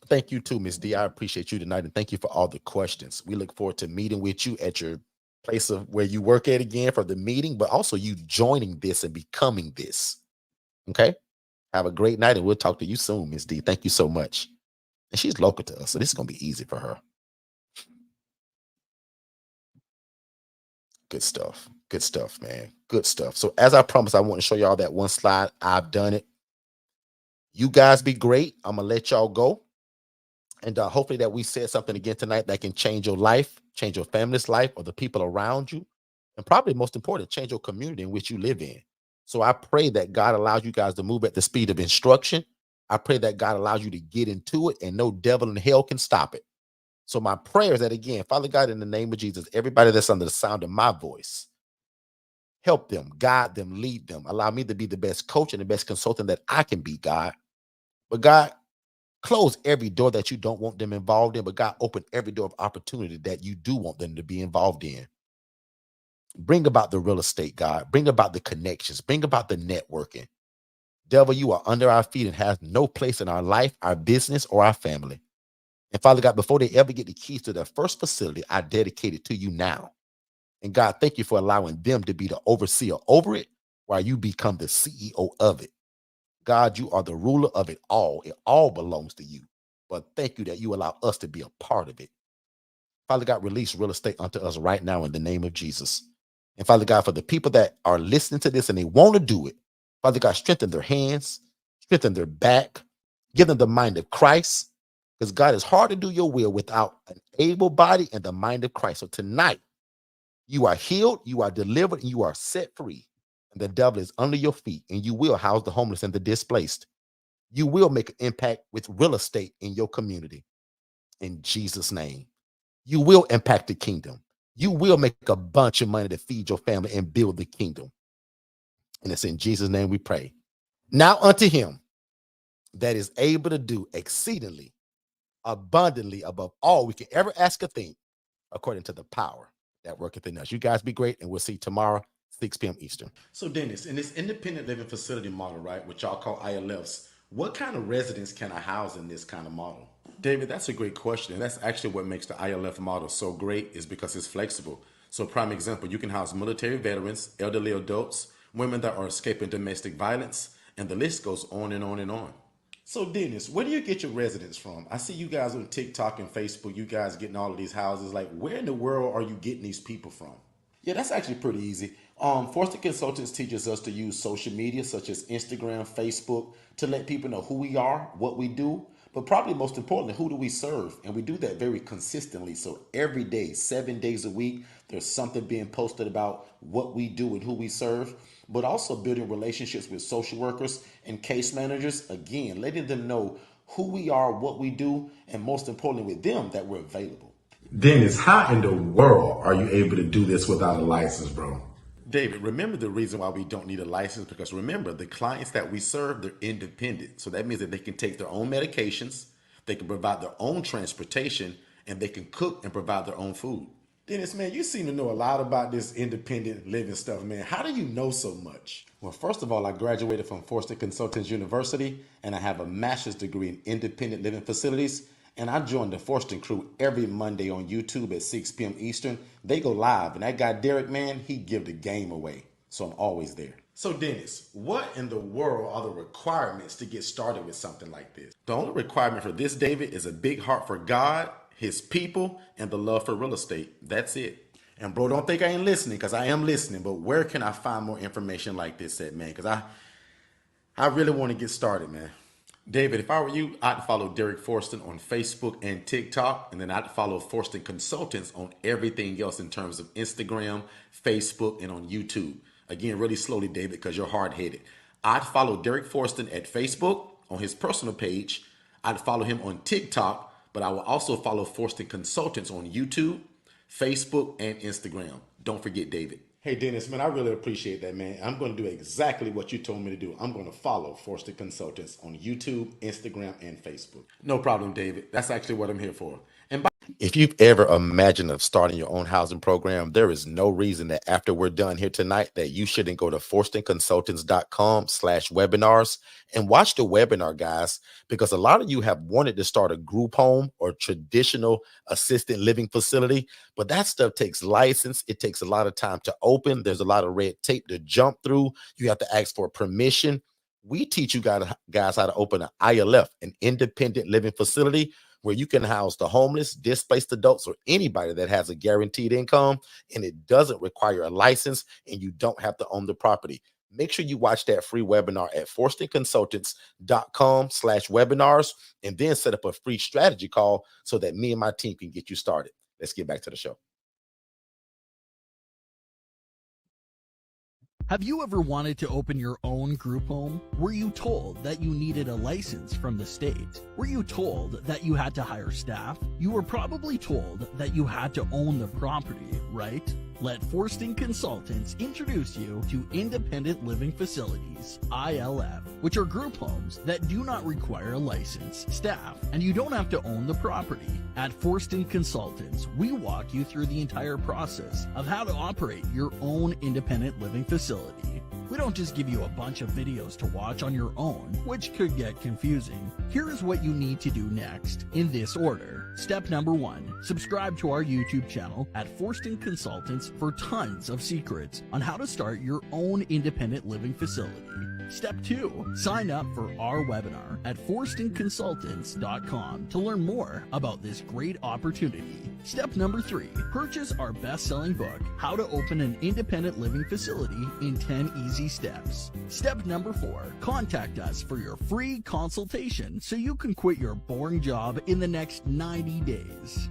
Thank you too, Ms. D. I appreciate you tonight, and thank you for all the questions. We look forward to meeting with you at your place of where you work at again for the meeting, but also you joining this and becoming this. Okay? Have a great night, and we'll talk to you soon, Ms. D. Thank you so much. And she's local to us, so this is going to be easy for her. Good stuff. Good stuff, man. Good stuff. So as I promised, I want to show y'all that one slide. I've done it. You guys be great. I'm going to let y'all go. And hopefully that we said something again tonight that can change your life, change your family's life, or the people around you. And probably most important, change your community in which you live in. So I pray that God allows you guys to move at the speed of instruction. I pray that God allows you to get into it and no devil in hell can stop it. So my prayer is that, again, Father God, in the name of Jesus, everybody that's under the sound of my voice, help them, guide them, lead them. Allow me to be the best coach and the best consultant that I can be, God. But God, close every door that you don't want them involved in, but God, open every door of opportunity that you do want them to be involved in. Bring about the real estate, God. Bring about the connections. Bring about the networking. Devil, you are under our feet and has no place in our life, our business, or our family. And Father God, before they ever get the keys to their first facility, I dedicate it to you now. And God, thank you for allowing them to be the overseer over it while you become the CEO of it. God, you are the ruler of it all. It all belongs to you. But thank you that you allow us to be a part of it. Father God, release real estate unto us right now in the name of Jesus. And Father God, for the people that are listening to this and they want to do it, Father God, strengthen their hands, strengthen their back, give them the mind of Christ. Because God, is hard to do your will without an able body and the mind of Christ. So tonight, you are healed, you are delivered, and you are set free. And the devil is under your feet, and you will house the homeless and the displaced. You will make an impact with real estate in your community. In Jesus' name, you will impact the kingdom. You will make a bunch of money to feed your family and build the kingdom. And it's in Jesus' name we pray. Now unto him that is able to do exceedingly abundantly above all we can ever ask or think, according to the power that worketh in us. You guys be great, and we'll see you tomorrow, 6 p.m. Eastern. So Dennis, in this independent living facility model, right, which y'all call ILFs, what kind of residents can I house in this kind of model? David, that's a great question. And that's actually what makes the ILF model so great, is because it's flexible. So prime example, you can house military veterans, elderly adults, women that are escaping domestic violence, and the list goes on and on and on. So Dennis, where do you get your residents from? I see you guys on TikTok and Facebook, you guys getting all of these houses. Like, where in the world are you getting these people from? Yeah, that's actually pretty easy. Forston Consultants teaches us to use social media such as Instagram, Facebook to let people know who we are, what we do, but probably most importantly, who do we serve? And we do that very consistently. So every day, 7 days a week, there's something being posted about what we do and who we serve, but also building relationships with social workers and case managers. Again, letting them know who we are, what we do, and most importantly with them that we're available. Dennis, how in the world are you able to do this without a license, bro? David, remember the reason why we don't need a license? Because remember, the clients that we serve, they're independent. So that means that they can take their own medications, they can provide their own transportation, and they can cook and provide their own food. Dennis, man, you seem to know a lot about this independent living stuff, man. How do you know so much? Well, first of all, I graduated from Forston Consultants University, and I have a master's degree in independent living facilities. And I joined the Forston crew every Monday on YouTube at 6 p.m. Eastern. They go live, and that guy Derek, man, he give the game away. So I'm always there. So, Dennis, what in the world are the requirements to get started with something like this? The only requirement for this, David, is a big heart for God, his people, and the love for real estate. That's it. And bro, don't think I ain't listening, because I am listening. But where can I find more information like this at, man? Because I really want to get started, man. David, if I were you, I'd follow Derek Forston on Facebook and TikTok, and then I'd follow Forston Consultants on everything else in terms of Instagram, Facebook, and on YouTube. Again, really slowly, David, because you're hard-headed. I'd follow Derek Forston at Facebook on his personal page. I'd follow him on TikTok, but I will also follow Forston Consultants on YouTube, Facebook, and Instagram. Don't forget, David. Hey, Dennis, man, I really appreciate that, man. I'm going to do exactly what you told me to do. I'm going to follow Forston Consultants on YouTube, Instagram, and Facebook. No problem, David. That's actually what I'm here for. And If you've ever imagined of starting your own housing program, there is no reason that after we're done here tonight that you shouldn't go to forstonconsultants.com/webinars and watch the webinar, guys, because a lot of you have wanted to start a group home or traditional assisted living facility, but that stuff takes license. It takes a lot of time to open. There's a lot of red tape to jump through. You have to ask for permission. We teach you guys how to open an ILF, an independent living facility, where you can house the homeless, displaced adults, or anybody that has a guaranteed income, and it doesn't require a license, and you don't have to own the property. Make sure you watch that free webinar at forstonconsultants.com/webinars, and then set up a free strategy call so that me and my team can get you started. Let's get back to the show. Have you ever wanted to open your own group home? Were you told that you needed a license from the state? Were you told that you had to hire staff? You were probably told that you had to own the property, right? Let Forston Consultants introduce you to Independent Living Facilities, ILF, which are group homes that do not require a license, staff, and you don't have to own the property. At Forston Consultants, we walk you through the entire process of how to operate your own independent living facility. We don't just give you a bunch of videos to watch on your own, which could get confusing. Here is what you need to do next, in this order. Step number 1, subscribe to our YouTube channel at Forston Consultants for tons of secrets on how to start your own independent living facility. Step 2, sign up for our webinar at forstonconsultants.com to learn more about this great opportunity. Step number 3, purchase our best-selling book, How to Open an Independent Living Facility in 10 Easy Steps. Step number 4, contact us for your free consultation so you can quit your boring job in the next 90 days.